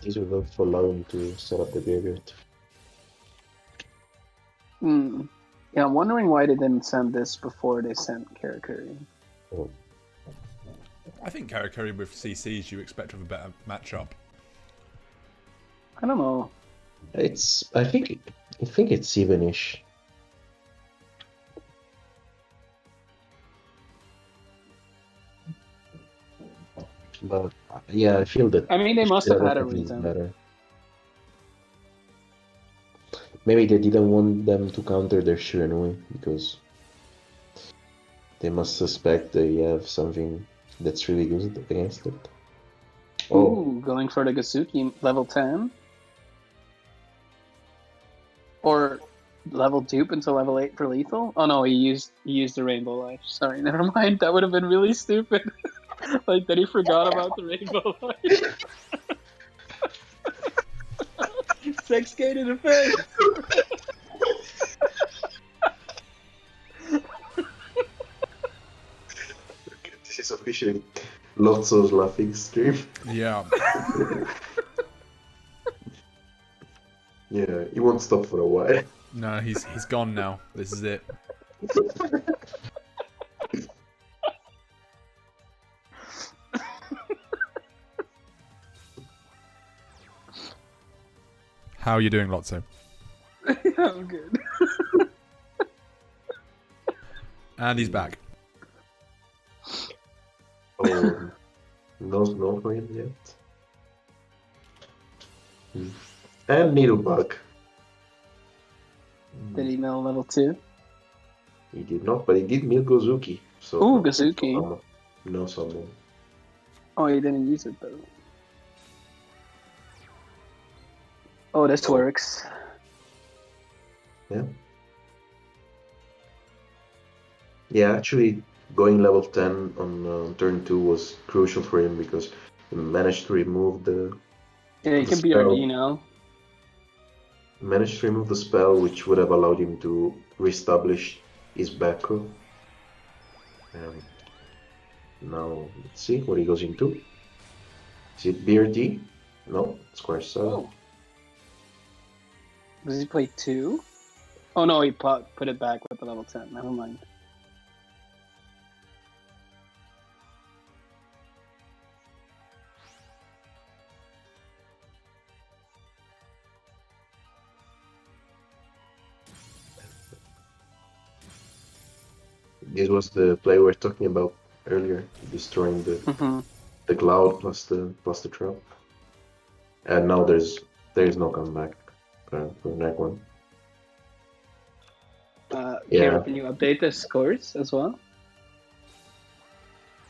These will help for allowing to set up the graveyard. Yeah, I'm wondering why they didn't send this before they sent Karakuri. Oh. I think Karakuri with CCs you expect to have a better matchup. I don't know. I think it's even-ish. But yeah, I feel that. I mean, they must have had a definitely is reason. better. Maybe they didn't want them to counter their Shiranui because they must suspect they have something that's really good against it. Oh, Ooh, going for the Gasuki level 10? Or level dupe until level 8 for lethal? Oh no, he used the Rainbow Life. Sorry, never mind. That would have been really stupid. Like, that he forgot about the Rainbow Life. 6k to the face! this is officially Lotso's laughing stream. Yeah. Yeah, he won't stop for a while. No, he's gone now. This is it. How are you doing, Lotso? I'm good. And he's back. Oh, no snow for him yet. And Needlebug. Did he mill level 2? He did not, but he did mill Gozuki. So Ooh, no, Gozuki. No summon. Oh, he didn't use it though. Oh, this Oh. works. Yeah. Yeah, actually, going level 10 on turn 2 was crucial for him because he managed to remove the Yeah, he the can spell. BRD now. Managed to remove the spell, which would have allowed him to reestablish his back row. Now, let's see what he goes into. Is it BRD? No, Square 7. Oh. Does he play 2? Oh no, he put it back with the level 10. Never mind. This was the play we were talking about earlier, destroying the cloud plus the trap. And now there is no comeback for that one. Kira, can you update the scores as well?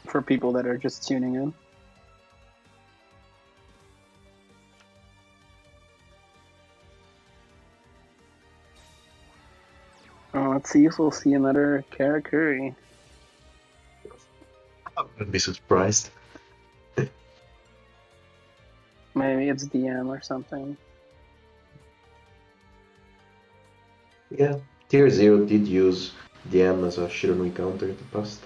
For people that are just tuning in. Let's see if we'll see another Karakuri. I wouldn't be surprised. Maybe it's DM or something. Yeah, Tier 0 did use DM as a Shiranui counter in the past.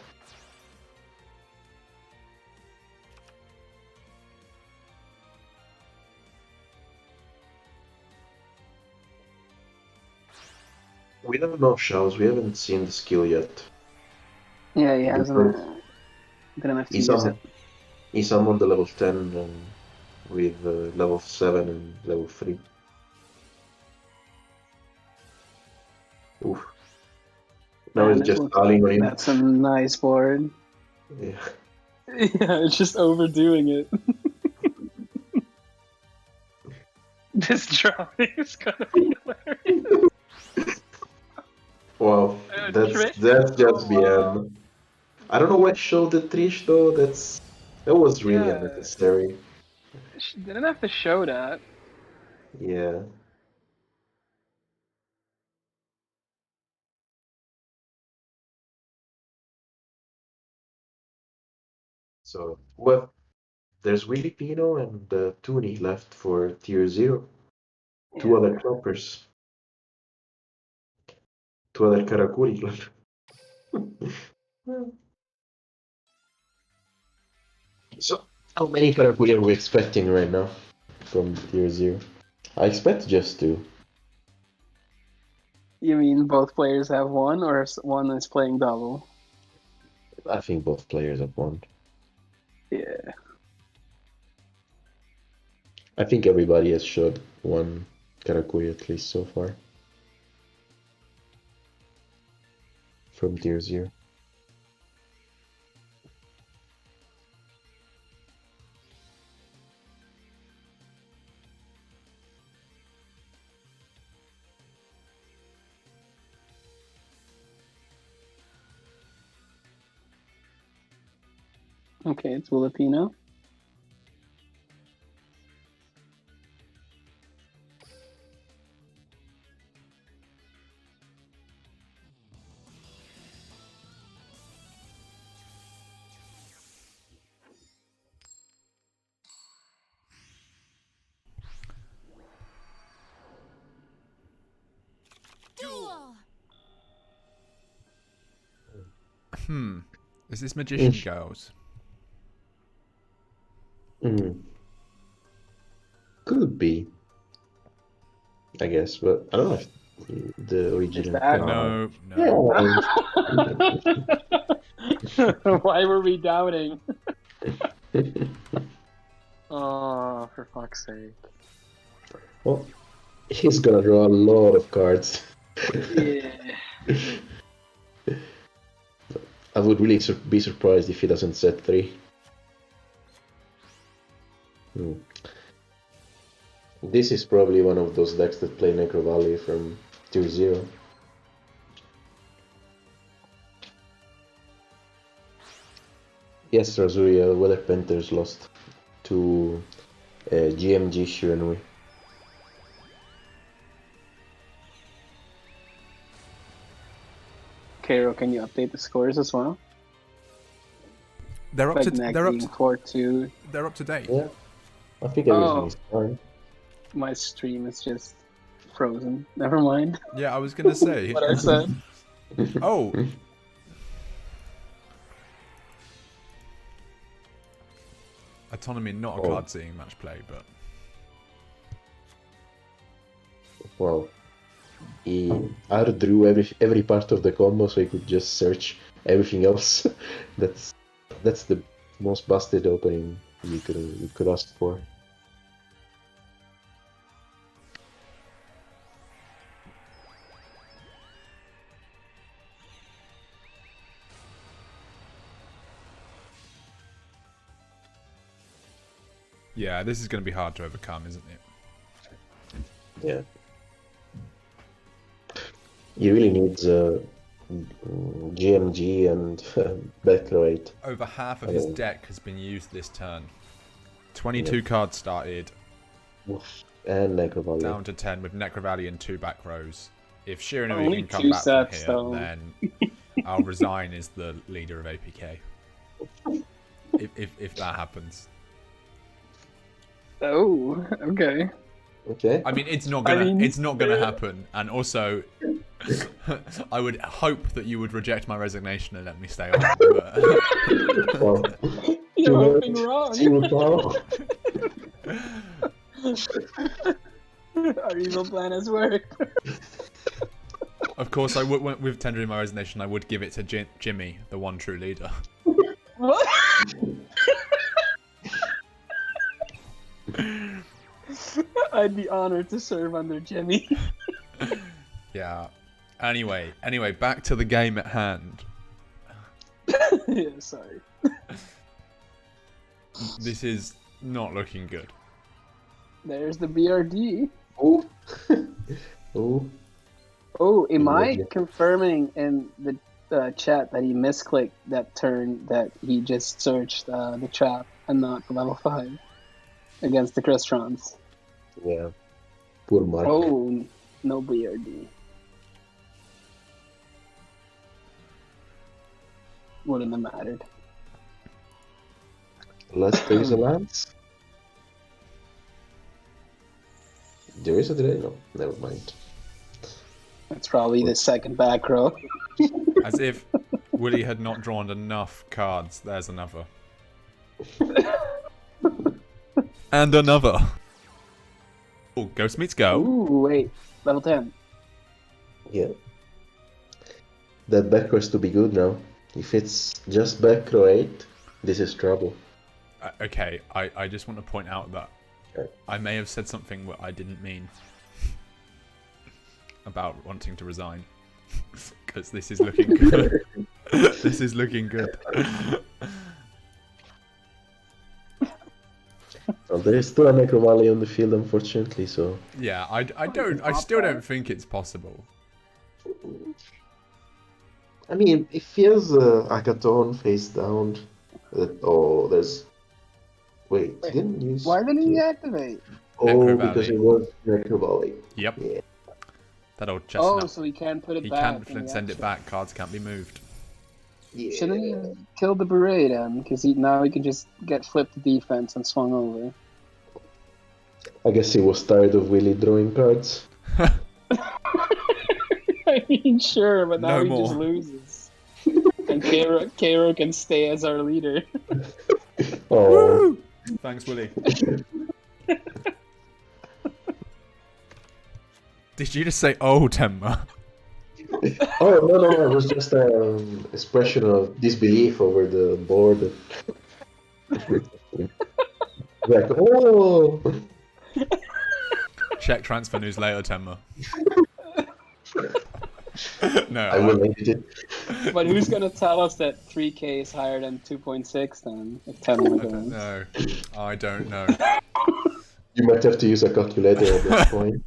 We don't know Shao's, we haven't seen the skill yet. Yeah, he hasn't. Didn't have to use it. He summoned the level 10 with level 7 and level 3. Oof. Now Man, it's it just looks calling on like him. that's a nice board. Yeah. Yeah, it's just overdoing it. This drawing is gonna be hilarious. Wow, that's just BM. I don't know why showed the Trish though. That was really Yeah. unnecessary. She didn't have to show that. Yeah. So well, there's Willy Pino and Toonie left for Tier 0. Two other clubbers. Two other Karakuri left. So how many Karakuri are we expecting right now from Tier 0? I expect just 2. You mean both players have one, or one is playing double? I think both players have won. Yeah. I think everybody has showed one Karakuri at least so far. From Tier 0. Okay, it's Filipino. Is this Magician Girls? Could be. I guess, but I don't know if the original. that- No. Why were we doubting? Oh, for fuck's sake. Well, He's gonna draw a lot of cards. Yeah. I would really be surprised if he doesn't set 3. This is probably one of those decks that play Necro Valley from tier 0. Yes, Razuria, Weather Panthers lost to GMG Shiranui. Cairo, can you update the scores as well? They're up Like to Neck they're up being to 4-2. they're up to date. Yeah, I think everything is fine. My stream is just frozen. Never mind Yeah, I was gonna say. what I said. Oh. Autonomy, not a card seeing match play, but Well, he drew every part of the combo, so he could just search everything else. that's the most busted opening you could ask for. yeah, this is going to be hard to overcome, isn't it? Yeah. He really needs GMG and Backroate. Over half of his deck has been used this turn. 22 cards started. And Necrovalley. Down to 10 with Necrovalley and 2 back rows. If Shiranui Only can come 2 back from sets, here, though. then I'll resign as the leader of APK. If that happens. Oh, okay. Okay. I mean, it's not gonna happen. And also, I would hope that you would reject my resignation and let me stay on. But... Well, You're hoping wrong. Our evil plan has worked. Of course, I would, with tendering my resignation, I would give it to Jimmy, the one true leader. What? I'd be honored to serve under Jimmy. Yeah. Anyway, back to the game at hand. Yeah, sorry. This is not looking good. There's the BRD. Oh. Oh. Oh, am I confirming in the chat that he misclicked that turn that he just searched the trap and not the level 5 against the Crystons? Yeah. Poor Mark. Oh, no BRD. Wouldn't have mattered. Unless there is a lance. There is a delay? No, never mind. That's probably the second back row. As if Willie had not drawn enough cards. There's another. And another. Oh, Ghost meets Go. Ooh, wait. Level 10. Yeah. That back row is to be good now. If it's just back row 8, this is trouble. Okay, I just want to point out that Okay. I may have said something what I didn't mean about wanting to resign. Because this is looking good. This is looking good. Well, there is still a Necrovalley on the field, unfortunately, so... Yeah, I still don't think it's possible. I mean, it feels Akaton face down. There's... Wait, didn't use... Why didn't he activate? Oh, Necrovalley. because it was Necrovalley. Yep. Yeah. That old chestnut. Oh, so he can't put it He back. can't send it back. Cards can't be moved. Yeah. Shouldn't he have killed the beret then? Because now he can just get flipped to defense and swung over. I guess he was tired of Willy drawing cards. I mean, sure, but now No he more. just loses. And Cairo can stay as our leader. Oh. Thanks, Willie. Did you just say, oh, Tenma? Oh, no, it was just an expression of disbelief over the board. Like, oh! Check transfer news later, Tenma. No, I will edit it. But who's gonna tell us that 3K is higher than 2.6 then? If 10 more goes. No, I don't know. You might have to use a calculator at that point.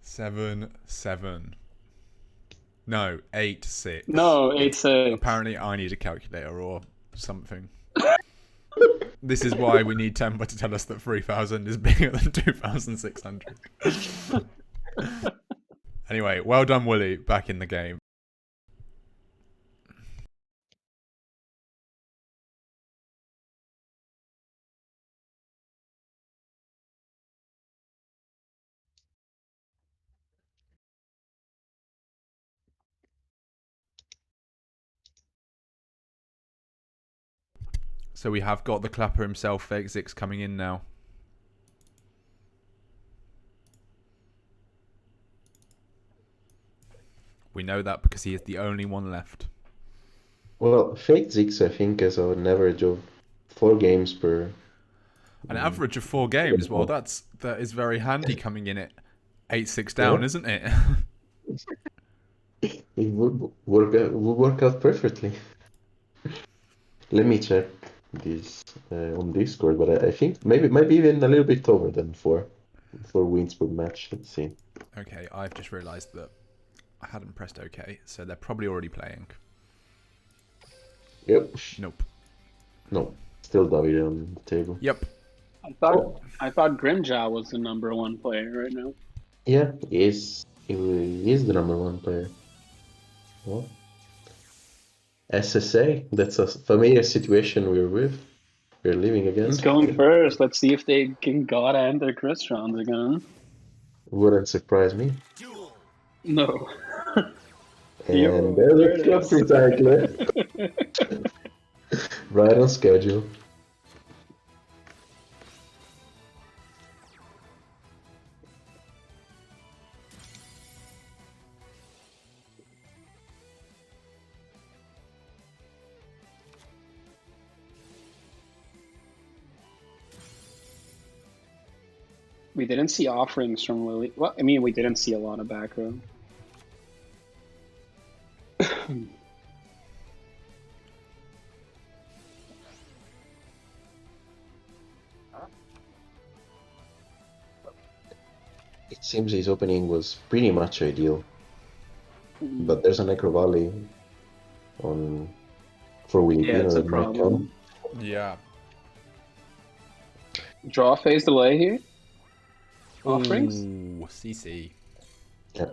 7-7. No, 8-6. No, 8-6. Apparently, I need a calculator or something. This is why we need Tenma to tell us that 3,000 is bigger than 2,600. Anyway, well done, Wooly. Back in the game. So we have got the clapper himself, Fake Zix, coming in now. We know that because he is the only one left. Well, Fake Zix, I think, has an average of 4 games per. An average of 4 games. Well, that is very handy coming in at 8-6 down, isn't it? It would work out perfectly. Let me check this on Discord, but I think maybe even a little bit over than 4 wins per match. Let's see. Okay, I've just realised that I hadn't pressed OK, so they're probably already playing. Yep. Nope. No, still David on the table. Yep. I thought Grimjaw was the #1 player right now. Yeah, he is the #1 player. Well, SSA, that's a familiar situation we're living Who's against. going first? Let's see if they can God end their Chris rounds again. Wouldn't surprise me. No. And there's a club recycler. Right on schedule. We didn't see offerings from Lily. Well, I mean, we didn't see a lot of back row. It seems his opening was pretty much ideal. But there's a Necro Valley on for Filipino it's a that might come. problem. Yeah. Draw phase delay here. Offerings. Ooh, CC. Yeah.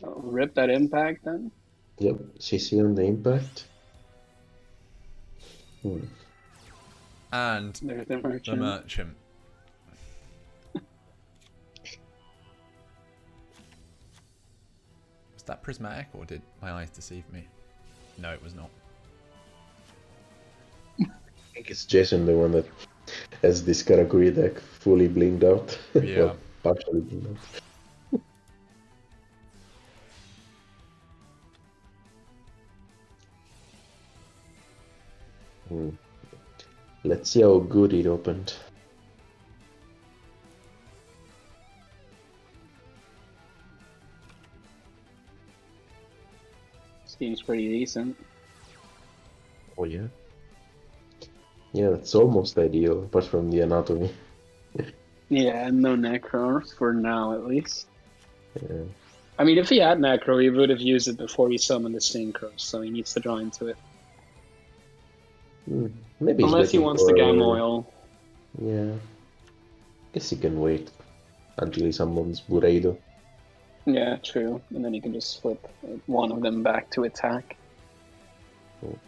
Rip that impact then. Yep. CC on the impact. And There's the the merchant. merchant. Was that prismatic or did my eyes deceive me? No, it was not. I think it's Jason, the one that has this Karakuri deck fully blinged out. Yeah. Well, partially blinged out. Let's see how good it opened. Seems pretty decent. Oh yeah. Yeah, that's almost ideal, apart from the anatomy. Yeah, no Necros for now at least. Yeah. I mean, if he had Necro, he would have used it before he summoned the Synchro, so he needs to draw into it. Maybe Unless he wants the Gam Oil. Yeah. Guess he can wait until he summons Bureido. Yeah, true. And then he can just flip one of them back to attack. Cool.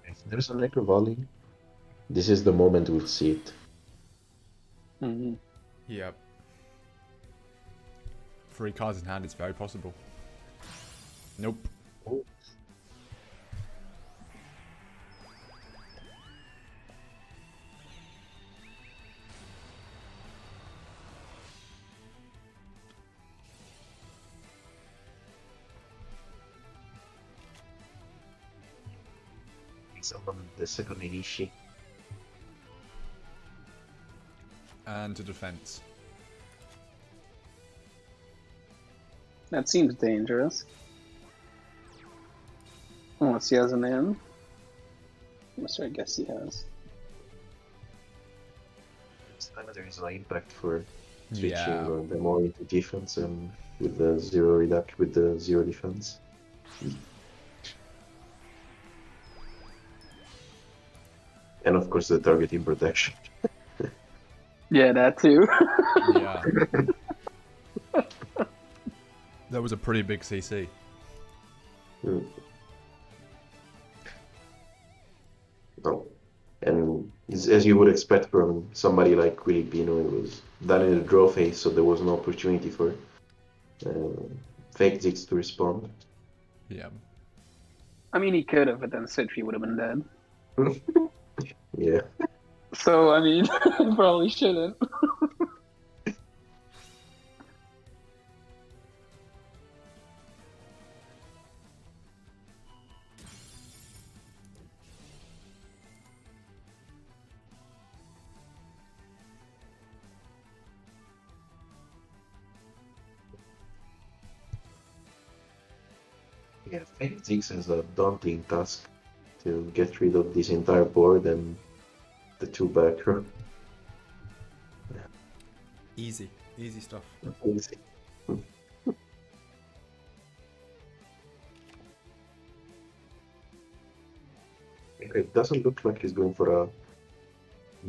If there's a Necro Volley, this is the moment we'll see it. Mm-hmm. Yep. 3 cards in hand, it's very possible. Nope. Someone the second Inishi. And to defense. That seems dangerous. Unless he has an in. Which I guess he has. This time there is no impact for switching Yeah. them all into defense and with the zero defense. And of course the targeting protection. Yeah, that too. Yeah. That was a pretty big CC. No. And as you would expect from somebody like Filipino, it was done in a draw phase, so there was no opportunity for fake Ziggs to respond. Yeah. I mean, he could have, but then Sitri would have been dead. Yeah. So, I mean, probably shouldn't. Yeah, fake Ziggs is a daunting task to get rid of this entire board and the two back row. Easy. Easy stuff. Easy. It doesn't look like he's going for a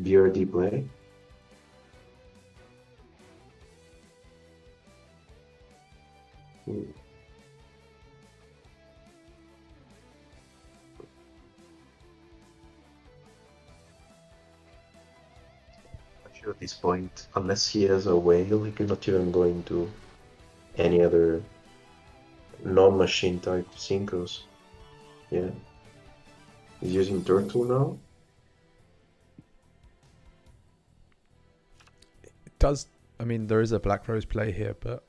BRD play. Actually, at this point, unless he has a whale, he cannot even go into any other non-machine type synchros. Yeah. He's using turtle now. I mean, there is a Black Rose play here, but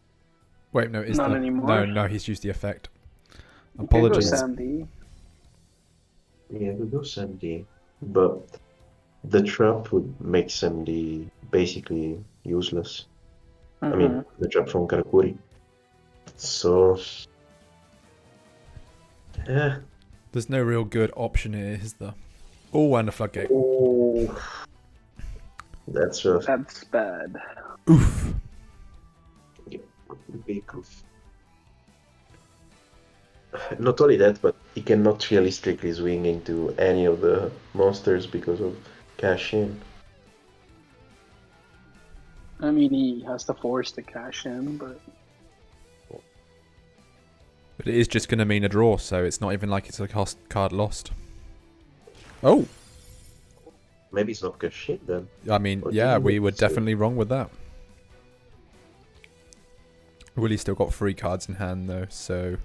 wait, no, Not anymore. No, he's used the effect. You can go Apologies. Sandy. Yeah, we go Sandy, but the trap would make Sandy basically useless. I mean, the trap from Karakuri. So, yeah. There's no real good option here, is there? Oh, and a floodgate. Oh, that's rough. That's bad. Oof. Big oof. Not only that, but he cannot realistically swing into any of the monsters because of cash in. I mean, he has to force the cash in, but But it is just going to mean a draw, so it's not even like it's a card lost. Oh! Maybe it's not cash in then. I mean, Or yeah, do we you were say- definitely wrong with that. Willie's still got 3 cards in hand, though, so...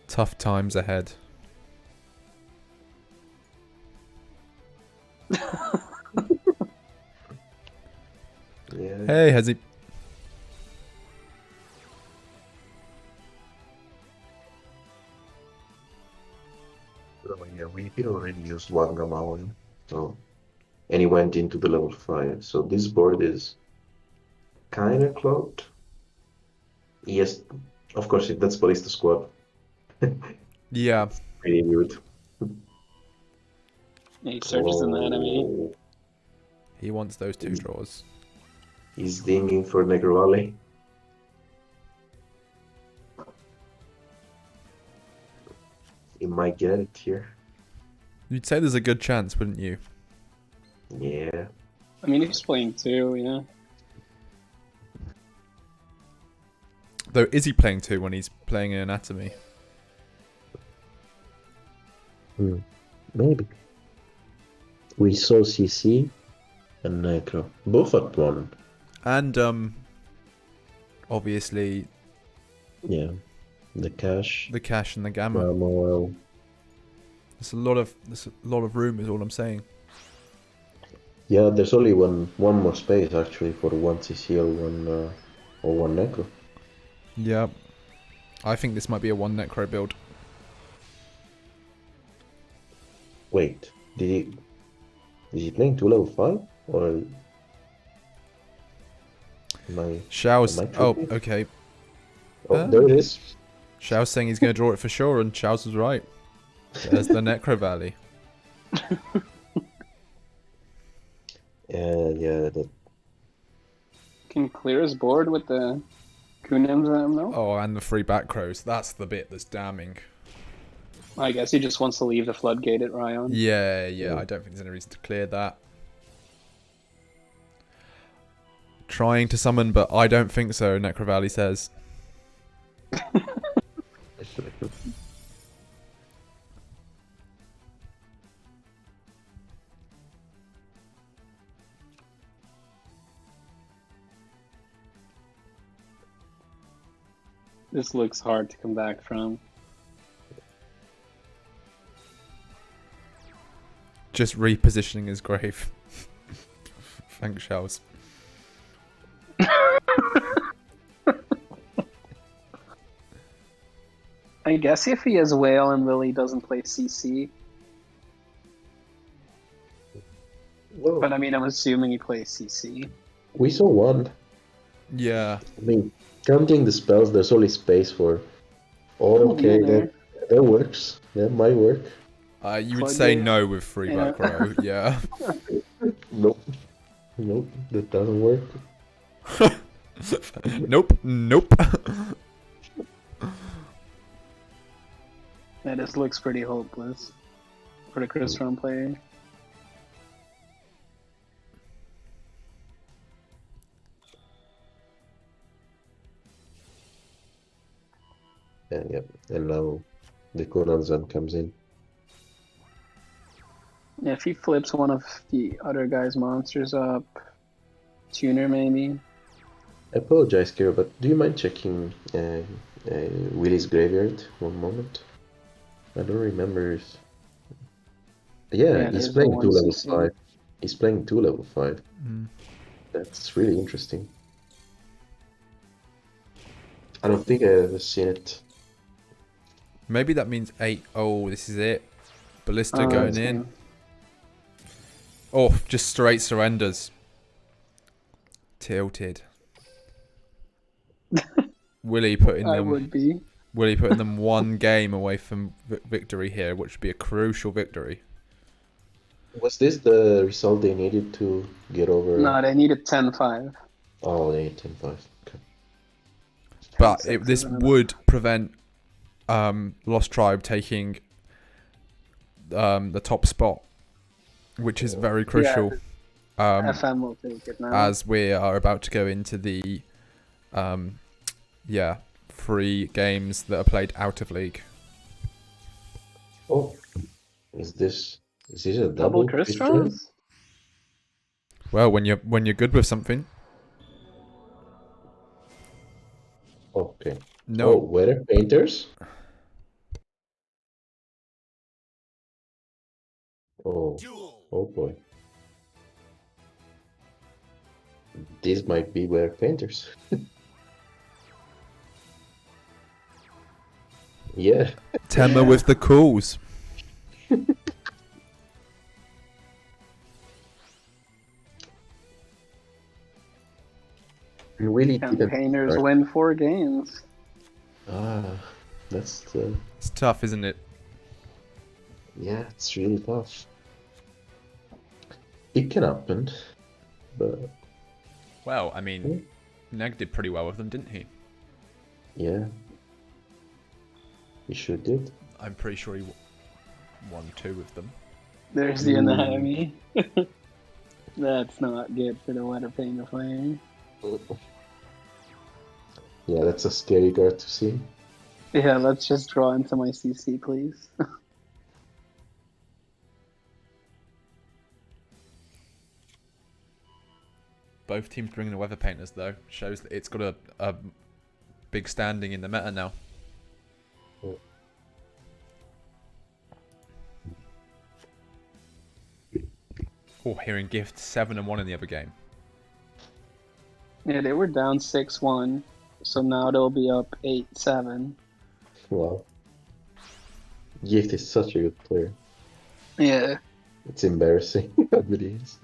Tough times ahead. Yeah. Hey, has he... Oh, yeah, we already used one Gamma, so and he went into the level 5. So this board is kind of clogged. Yes, of course, if that's Ballista Squad, Yeah. pretty good. he searches an enemy. Oh, He wants those 2 draws. he's dinging for Negrovale. He might get it here. You'd say there's a good chance, wouldn't you? Yeah. I mean, he's playing 2, yeah. Though, is he playing 2 when he's playing an Anatomy? Maybe. We saw CC and Necro. Both at 1. And, obviously, Yeah. The cash. The cash and the gamma. Well, There's a lot of room is all I'm saying. yeah, there's only one more space actually for one CC or one necro. Yeah. I think this might be a 1 necro build. Wait, is he playing 2 level 5 or Xiao's. am I Oh, tripping? okay. Oh, there it is. Xiao's saying he's going to draw it for sure, and Xiao's was right. There's the Necro Valley. Yeah, that. Can clear his board with the Kunims though? Oh, and the free back crows. That's the bit that's damning. I guess he just wants to leave the floodgate at Ryan. Yeah, I don't think there's any reason to clear that. Trying to summon, but I don't think so, Necro Valley says. This looks hard to come back from. Just repositioning his grave. Thanks, Shells. I guess if he has Whale and Lily doesn't play CC. Whoa. But I mean, I'm assuming he plays CC. We saw one. Yeah. I mean, counting the spells, there's only space for. Oh, okay, Yeah. that works. That might work. You would say no with free Yeah. back row, yeah. Nope, that doesn't work. Nope. Yeah, this looks pretty hopeless for the Chris Ron player. And now the Conan Zan comes in. Yeah, if he flips one of the other guy's monsters up, Tuner maybe. I apologize, Kira, but do you mind checking Willy's graveyard one moment? I don't remember. Yeah, he's there's the playing one 2 level CC. 5. He's playing 2 level 5. Mm. That's really interesting. I don't think I've ever seen it. Maybe that means 8. Oh, this is it. Ballista Oh, going that's in. fine. Oh, just straight surrenders. Tilted. Willie putting I them. would be. Willie putting them one game away from victory here, which would be a crucial victory. Was this the result they needed to get over? No, they needed 10-5. Oh, they 10-5. Okay. But 10-6 this isn't enough. would prevent Lost Tribe taking the top spot, which is very crucial. FM will take it now. As we are about to go into the free games that are played out of league. Oh, is this a Double double Chris victory? Rons? Well, when you're good with something. Okay. No. Oh, weather painters? Oh boy. These might be weather painters. Yeah. Tenma with the calls. You really Campaigners didn't. win 4 games. That's It's tough, isn't it? yeah, it's really tough. It can happen, but Well, I mean, Neg did pretty well with them, didn't he? yeah, he sure did. I'm pretty sure he won 2 with them. There's the anatomy. That's not good for the weather painter player. Yeah, that's a scary card to see. Yeah, let's just draw into my CC, please. Both teams bringing the weather painters, though, shows that it's got a big standing in the meta now. Oh, hearing Gift 7-1 in the other game. Yeah, they were down 6-1, so now they'll be up 8-7. Wow. Gift is such a good player. Yeah. It's embarrassing, but it is.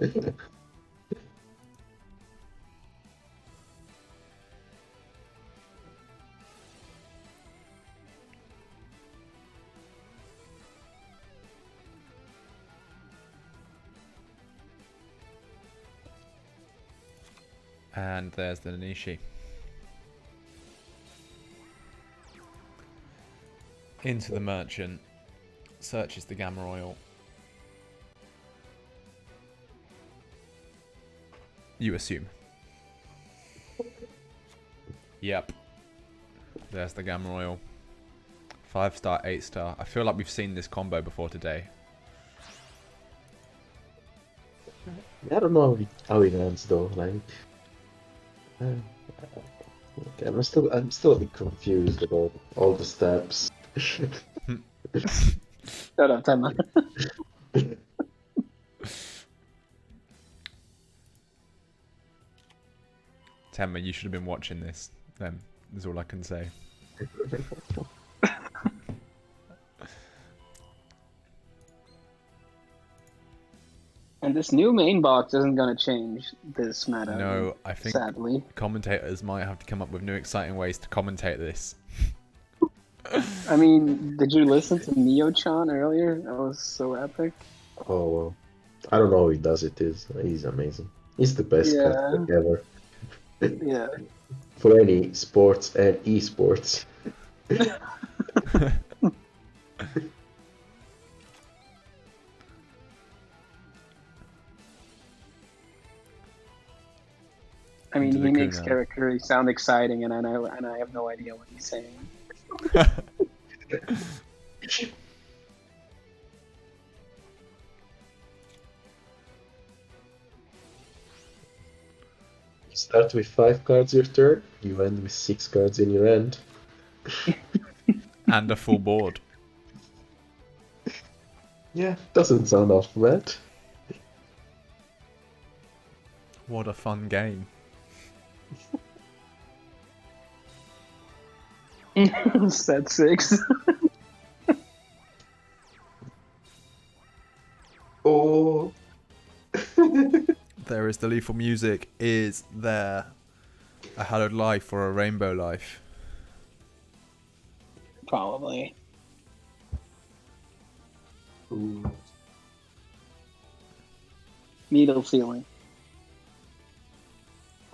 And there's the Nanishi. Into the merchant. Searches the Gamma Oil. You assume. Yep. There's the Gamma Oil. 5-star, 8-star. I feel like we've seen this combo before today. I don't know how it ends though. Like, okay, I'm still a bit confused about all the steps. Shut up, Tenma. Tenma, you should have been watching this. Then is all I can say. And this new main box isn't gonna change this meta. No, I think sadly. commentators might have to come up with new exciting ways to commentate this. I mean, did you listen to Neo-chan earlier? That was so epic. Oh well, I don't know how he does it. He's amazing. He's the best captain ever. Yeah. For any sports and esports. I mean, Into he the makes Kuna. characters sound exciting, and I have no idea what he's saying. You start with 5 cards your turn, you end with 6 cards in your hand. And a full board. Yeah, doesn't sound half bad. What a fun game. Set 6. Oh. There is the lethal music. Is there a hallowed life or a rainbow life? Probably. Ooh. Needle feeling.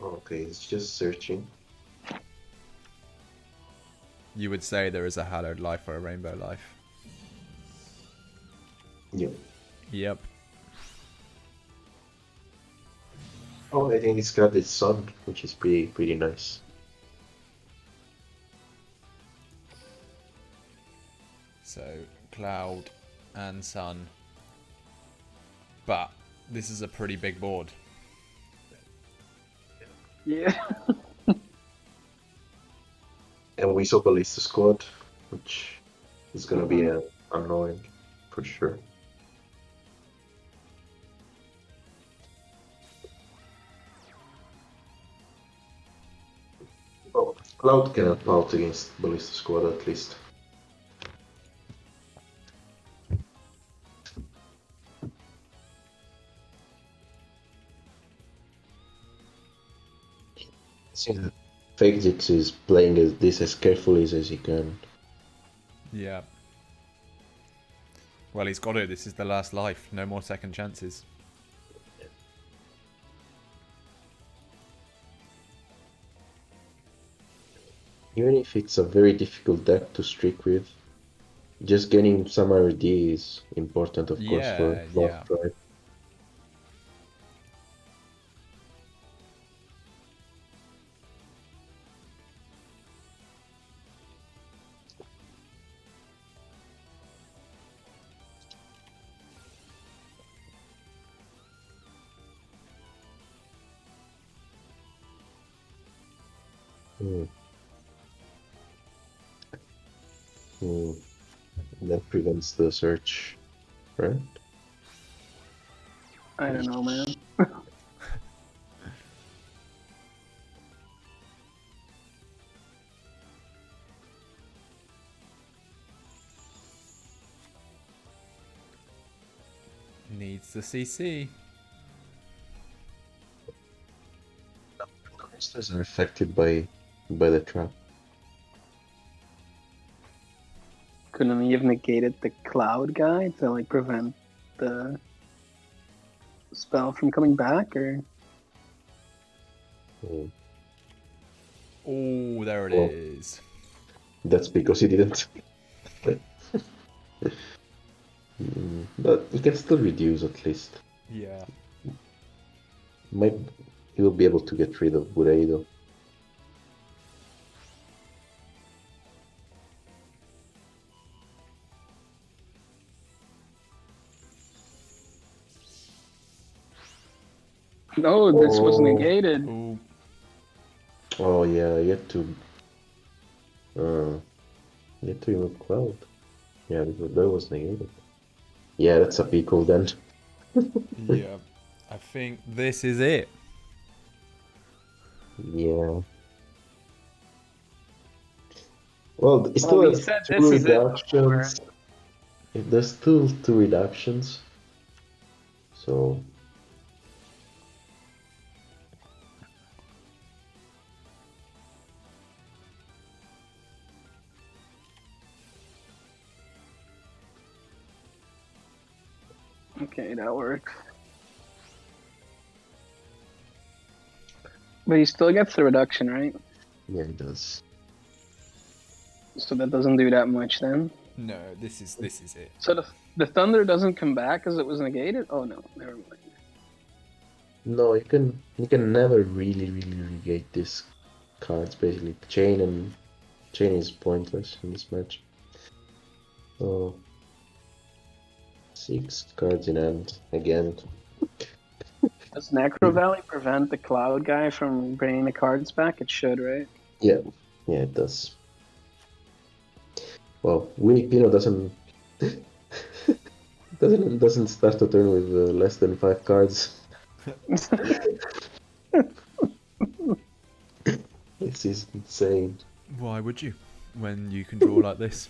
Okay, it's just searching. You would say there is a hallowed life or a rainbow life. Yep. Yep. Oh, I think it's got its sun, which is pretty nice. So, cloud and sun. But this is a pretty big board. Yeah. And we saw Ballista Squad, which is gonna be annoying for sure. Oh, Cloud cannot out against Ballista Squad at least. Yeah. Fake Jix is playing this as carefully as he can. Yeah. Well, he's got it. This is the last life. No more second chances. Even if it's a very difficult deck to streak with, just getting some RD is important, of course, for both tribes. Hmm. That prevents the search, right? I don't know, man. Needs the CC. Monsters are affected by the trap. Couldn't he have negated the cloud guy to like prevent the spell from coming back, or Hmm. Oh, there it Well, is. That's because he didn't. But he can still reduce at least. Yeah. Might he will be able to get rid of Bureido. no? This was Oh. negated. Oh, Oh yeah, you had to remove Cloud. Yeah, because that was negated. Yeah, that's a pickle then. yeah. I think this is it. Yeah. Well, it Well, still we has said two this is it before. reductions. There's still two reductions. So Okay, that works. But he still gets the reduction, right? yeah, it does. So that doesn't do that much then. No, this is it. So the thunder doesn't come back because it was negated. Oh no, never mind. No, you can never really negate these cards. Basically, chain is pointless in this match. So 6 cards in hand again. Does Necro Valley prevent the cloud guy from bringing the cards back? It should, right? Yeah, it does. Well, Winnie Pino doesn't start the turn with less than 5 cards. This is insane. Why would you? When you can draw like this.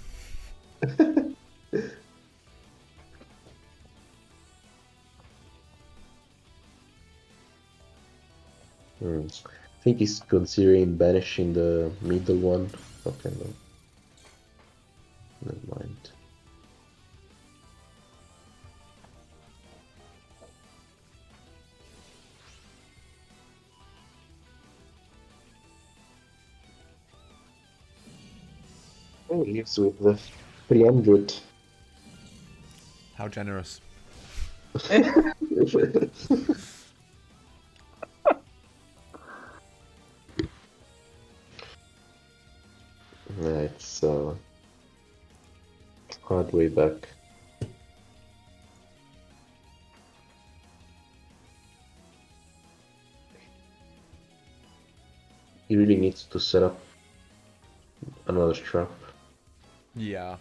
I think he's considering banishing the middle one. Okay, no. Never mind. He lives with the 300. How generous. It's hard way back. He really needs to set up another trap. Yeah.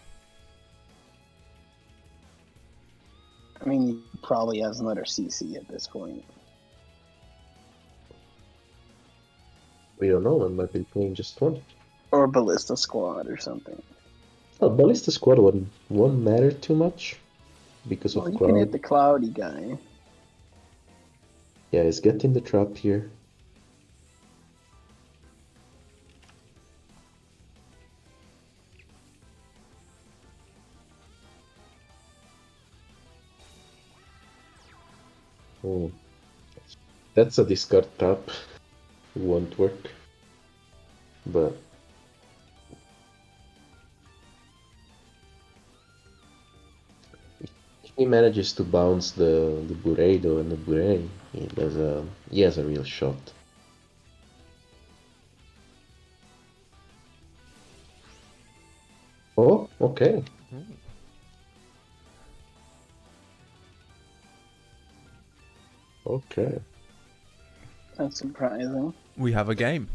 I mean, he probably has another CC at this point. We don't know, I might be playing just one. Or Ballista Squad or something. Oh, Ballista Squad won't matter too much because Well, of you Cloud. can hit the cloudy guy. Yeah, he's getting the trap here. Oh, that's a discard trap. It won't work. But if he manages to bounce the Bureido and the Burei, he has a real shot. Oh, okay. Okay. That's surprising. We have a game.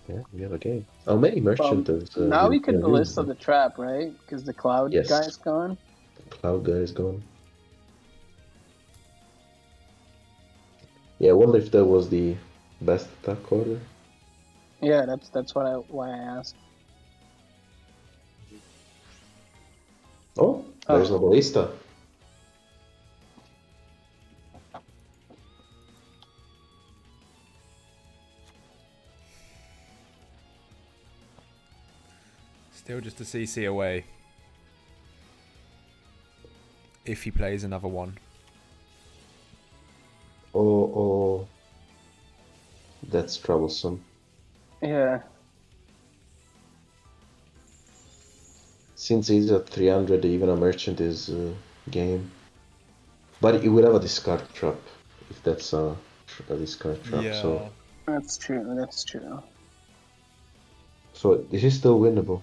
Yeah, we have a game. How many merchant does now we could European use, ballista the trap, right? Because the cloud Yes. guy's gone. Cloud guy is gone. Yeah, I wonder if that was the best attack order. Yeah, that's why I asked. Oh, there's no ballista. Still just a CC away. If he plays another one. Oh, that's troublesome. Yeah. Since he's at 300, even a merchant is game. But he would have a discard trap, if that's a discard trap. Yeah. So That's true. That's true. this is still winnable.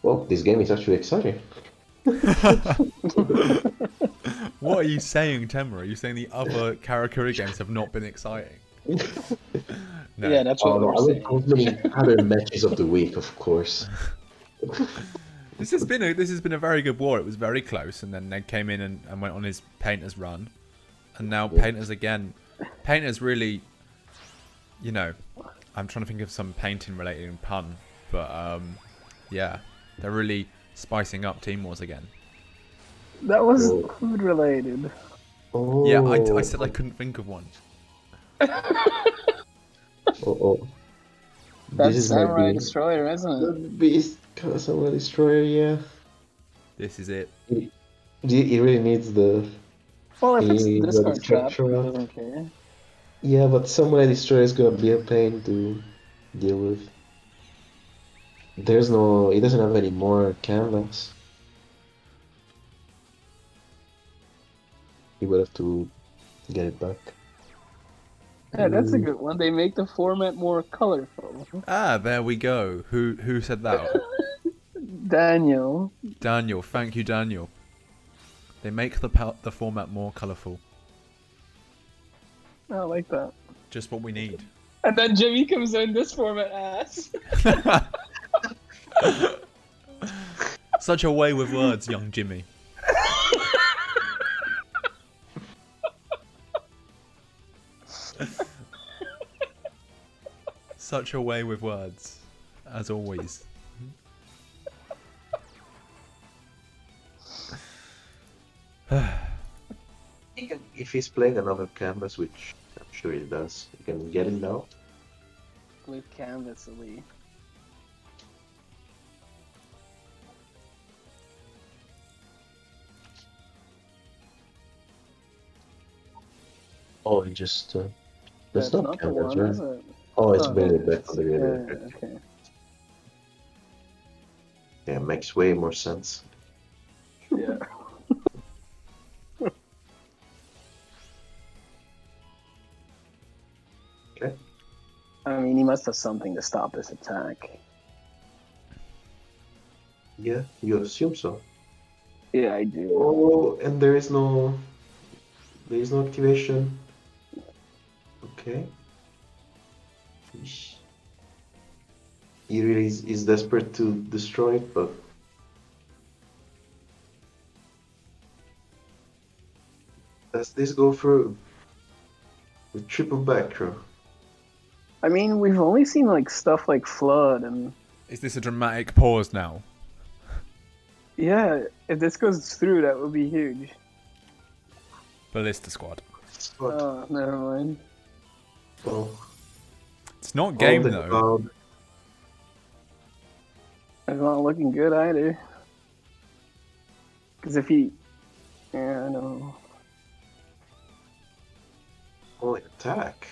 Well, this game is actually exciting. What are you saying, Tenma? Are you saying the other Karakuri games have not been exciting? No. Yeah, that's what I we're would saying. compliment other matches of the week, of course. This has been a very good war. It was very close, and then Ned came in and went on his Painters run, and now Painters again. Painters really, you know, I'm trying to think of some painting related pun, but yeah, they're really spicing up Team Wars again. That was food related. Oh. Yeah, I said I couldn't think of one. Oh. That's This is Samurai my Destroyer, isn't the it? beast Samurai Destroyer, yeah. This is it. He really needs the. Well, if he it's the needs a discard trap, he trap. doesn't care. Yeah, but Samurai Destroyer is gonna be a pain to deal with. He doesn't have any more canvas. He would have to get it back. Yeah, that's a good one. They make the format more colorful. Ah, there we go. Who said that? Daniel. Daniel. Thank you, Daniel. They make the format more colourful. I like that. Just what we need. And then Jimmy comes in this format ass. Such a way with words, young Jimmy. Such a way with words, as always. If he's playing another canvas, which I'm sure he does, he can get it now. With canvas elite. Oh, he just. That's not the canvas, one, right? is it? Oh, it's Oh, really it back is. on the radar. Yeah, okay. Yeah, makes way more sense. Yeah. Okay. I mean, he must have something to stop this attack. Yeah, you assume so. Yeah, I do. Oh, and there is no activation. Okay. Yeesh. He really is desperate to destroy it, but does this go through? With triple back row. I mean, we've only seen like stuff like Flood and Is this a dramatic pause now? yeah, if this goes through, that would be huge. Ballista Squad. Oh, never mind. Oh, It's not game the though. cloud. It's not looking good either. Because if he, yeah, I know. Holy attack.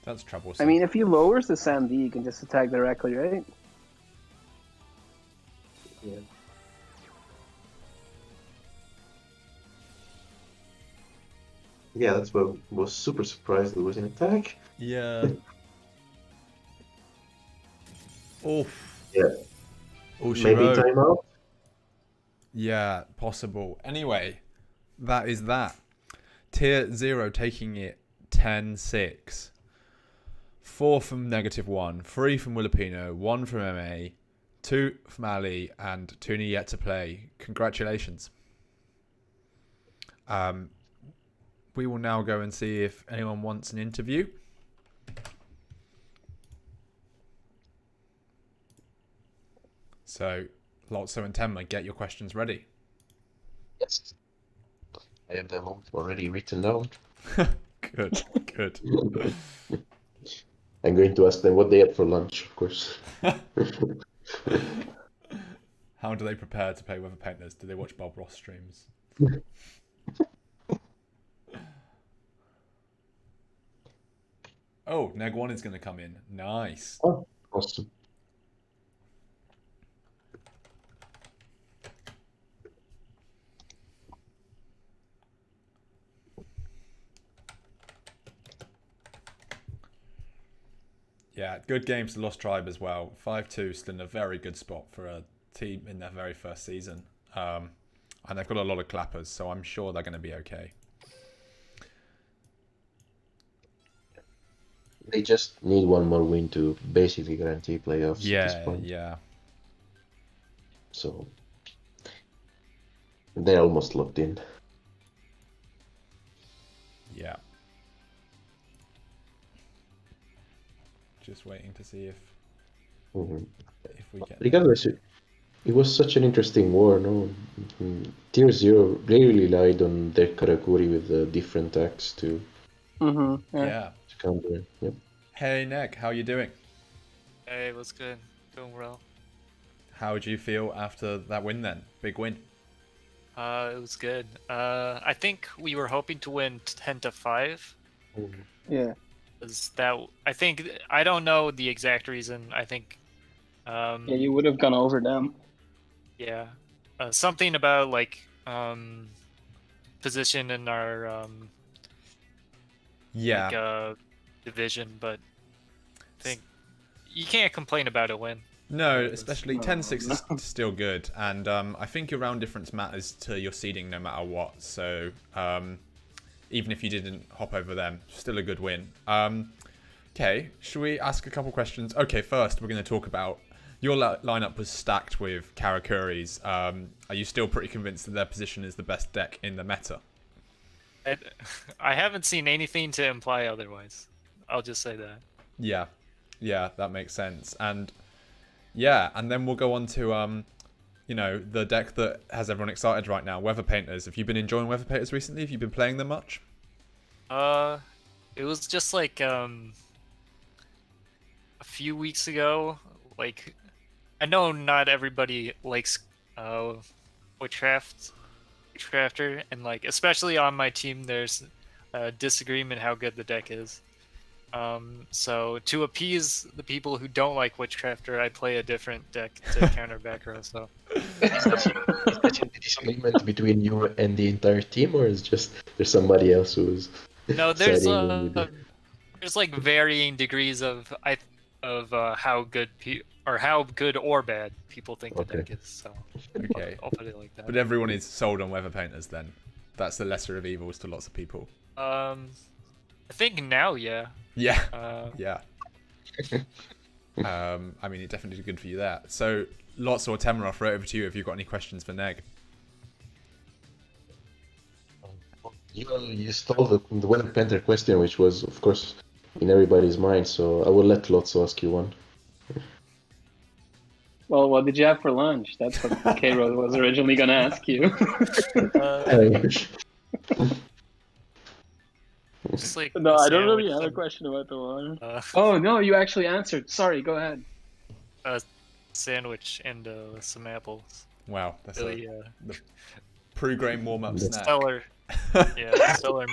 That's troublesome. I mean, if he lowers the Sam D, you can just attack directly, right? Yeah. Yeah, that's what I was super surprised it was an attack. yeah. Oof. Yeah. Oh, she Maybe wrote. timeout. Yeah, possible. Anyway, that is that. Tier 0 taking it 10-6. 4 from -1, 3 from Willapino, 1 from MA, 2 from Ali, and Tuni yet to play. Congratulations. We will now go and see if anyone wants an interview. So, Lotso and Tenma, get your questions ready. Yes. I have them already written down. Good, good. I'm going to ask them what they had for lunch, of course. How do they prepare to play Weather Painters? Do they watch Bob Ross streams? Oh, Neg 1 is going to come in. Nice. Oh, awesome. Yeah, good games to Lost Tribe as well. 5-2, still in a very good spot for a team in their very first season. And they've got a lot of clappers, so I'm sure they're going to be okay. They just need one more win to basically guarantee playoffs at this point. Yeah. So they're almost locked in. Yeah. Just waiting to see if we get... Regardless, it was such an interesting war, no? Tier 0 really relied on their Karakuri with the different attacks to Yeah. counter. Yep. Hey, Neg, how you doing? Hey, what's good? Doing well. How do you feel after that win then? Big win. It was good. I think we were hoping to win 10-5. Yeah. I don't know the exact reason. I think Yeah, you would have gone over them. yeah. Something about like position in our division, but I think you can't complain about a win. No, especially 10-6 is still good, and I think your round difference matters to your seeding no matter what, so even if you didn't hop over them, still a good win. Okay, should we ask a couple questions? Okay, first we're going to talk about your lineup was stacked with Karakuris. Are you still pretty convinced that their position is the best deck in the meta? I haven't seen anything to imply otherwise. I'll just say that. Yeah, that makes sense. And yeah, and then we'll go on to the deck that has everyone excited right now, Weather Painters. Have you been enjoying Weather Painters recently? Have you been playing them much? It was just like a few weeks ago. Like, I know not everybody likes Witchcrafter, and like especially on my team, there's a disagreement how good the deck is. So to appease the people who don't like Witchcrafter, I play a different deck to counter back row. So Is that a disagreement between you and the entire team, or is just there's somebody else who's no, there's siding with you? there's like varying degrees of how good how good or bad people think the deck is. So Okay. I'll put it like that. But everyone is sold on Weather Painters then. That's the lesser of evils to lots of people. I think now, yeah. Yeah. Yeah. I mean, it definitely did good for you there. So, Lotso or Tenma, I'll throw it over to you if you've got any questions for Neg. You stole the Weather Panther question, which was, of course, in everybody's mind, so I will let Lotso ask you one. Well, what did you have for lunch? That's what K-Rose was originally going to ask you. Just like No, I don't really sandwich have a and, question about the one. Oh, no, you actually answered. Sorry, go ahead. sandwich and some apples. Wow, that's Really, the pre-game warm-up snack. Stellar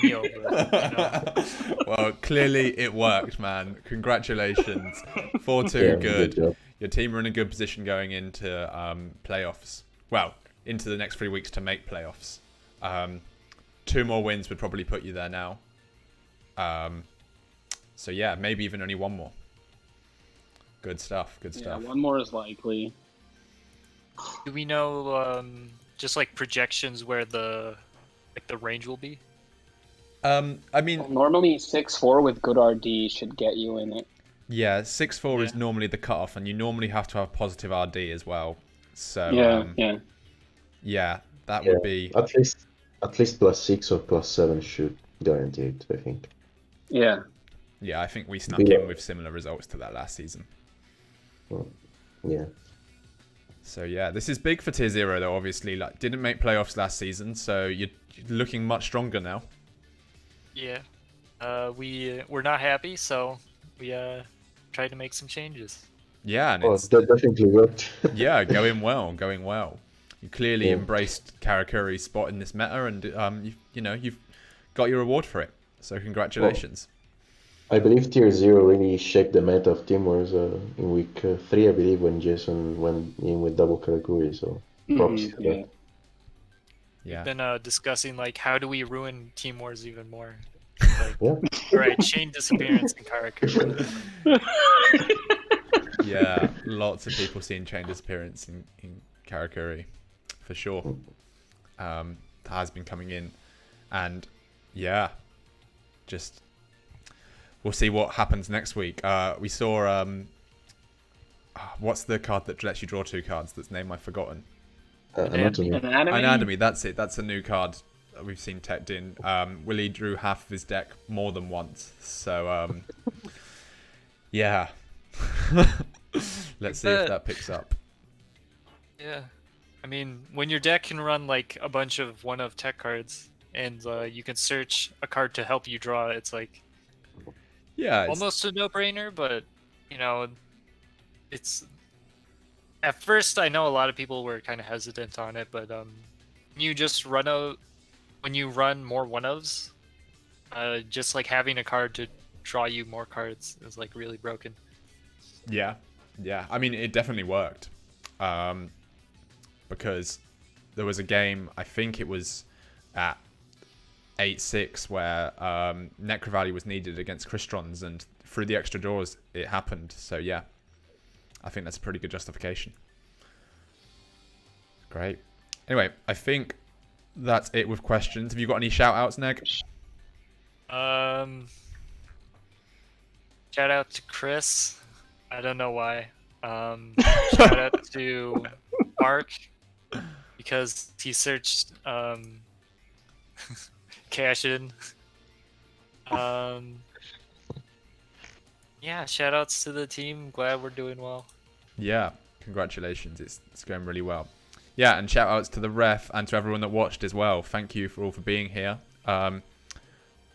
meal. But, Well, clearly it worked, man. Congratulations. 4-2, good. Job. Your team are in a good position going into playoffs. Well, into the next 3 weeks to make playoffs. 2 more wins would probably put you there now. So yeah, maybe even only 1 more. Good stuff. Yeah, 1 more is likely. do we know just like projections where the like the range will be? I mean, Well, normally 6-4 with good RD should get you in it. yeah, 6-4 is Yeah. normally the cutoff, and you normally have to have positive RD as well. So Yeah. yeah, that Yeah, would be at least +6 or +7 should guarantee it, I think. Yeah. yeah. I think we snuck Yeah. in with similar results to that last season. Well, yeah. So yeah, this is big for Tier 0 though. Obviously, like didn't make playoffs last season, so you're looking much stronger now. Yeah. We're not happy, so we tried to make some changes. Yeah, and Oh, it's that definitely worked. yeah going well, going well. You clearly Yeah. embraced Karakuri's spot in this meta, and you've got your reward for it. So congratulations. I believe Tier 0 really shaped the meta of Team Wars in week 3, I believe, when Jason went in with double Karakuri, so props to Yeah. that. Yeah. Been discussing like how do we ruin Team Wars even more? Like, Yeah. all right, chain disappearance in Karakuri. Yeah, lots of people seeing chain disappearance in Karakuri, for sure. Has been coming in, and yeah, just we'll see what happens next week. We saw what's the card that lets you draw 2 cards? That's name I've forgotten. Anatomy. Anatomy. That's it. That's a new card that we've seen teched in. Willie drew half of his deck more than once, so yeah. Let's see if that picks up. Yeah. I mean, when your deck can run like a bunch of one-of tech cards, and you can search a card to help you draw, it's like Yeah, almost a no-brainer. But you know, it's at first I know a lot of people were kind of hesitant on it, but you just when you run more one-ofs, just like having a card to draw you more cards is like really broken. yeah. I mean, it definitely worked, because there was a game, I think it was at 8-6, where Necro Valley was needed against Cristrons, and through the extra draws, it happened. So yeah, I think that's a pretty good justification. Great. Anyway, I think that's it with questions. Have you got any shout-outs, Neg? Shout out to Chris. I don't know why. Shout out to Mark because he searched cash in. Yeah, shout outs to the team. Glad we're doing well. Yeah, congratulations. It's going really well. Yeah, and shout outs to the ref and to everyone that watched as well. Thank you for being here. I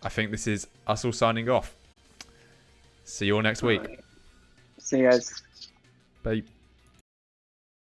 think this is us all signing off. See you all next week. See you guys. Bye.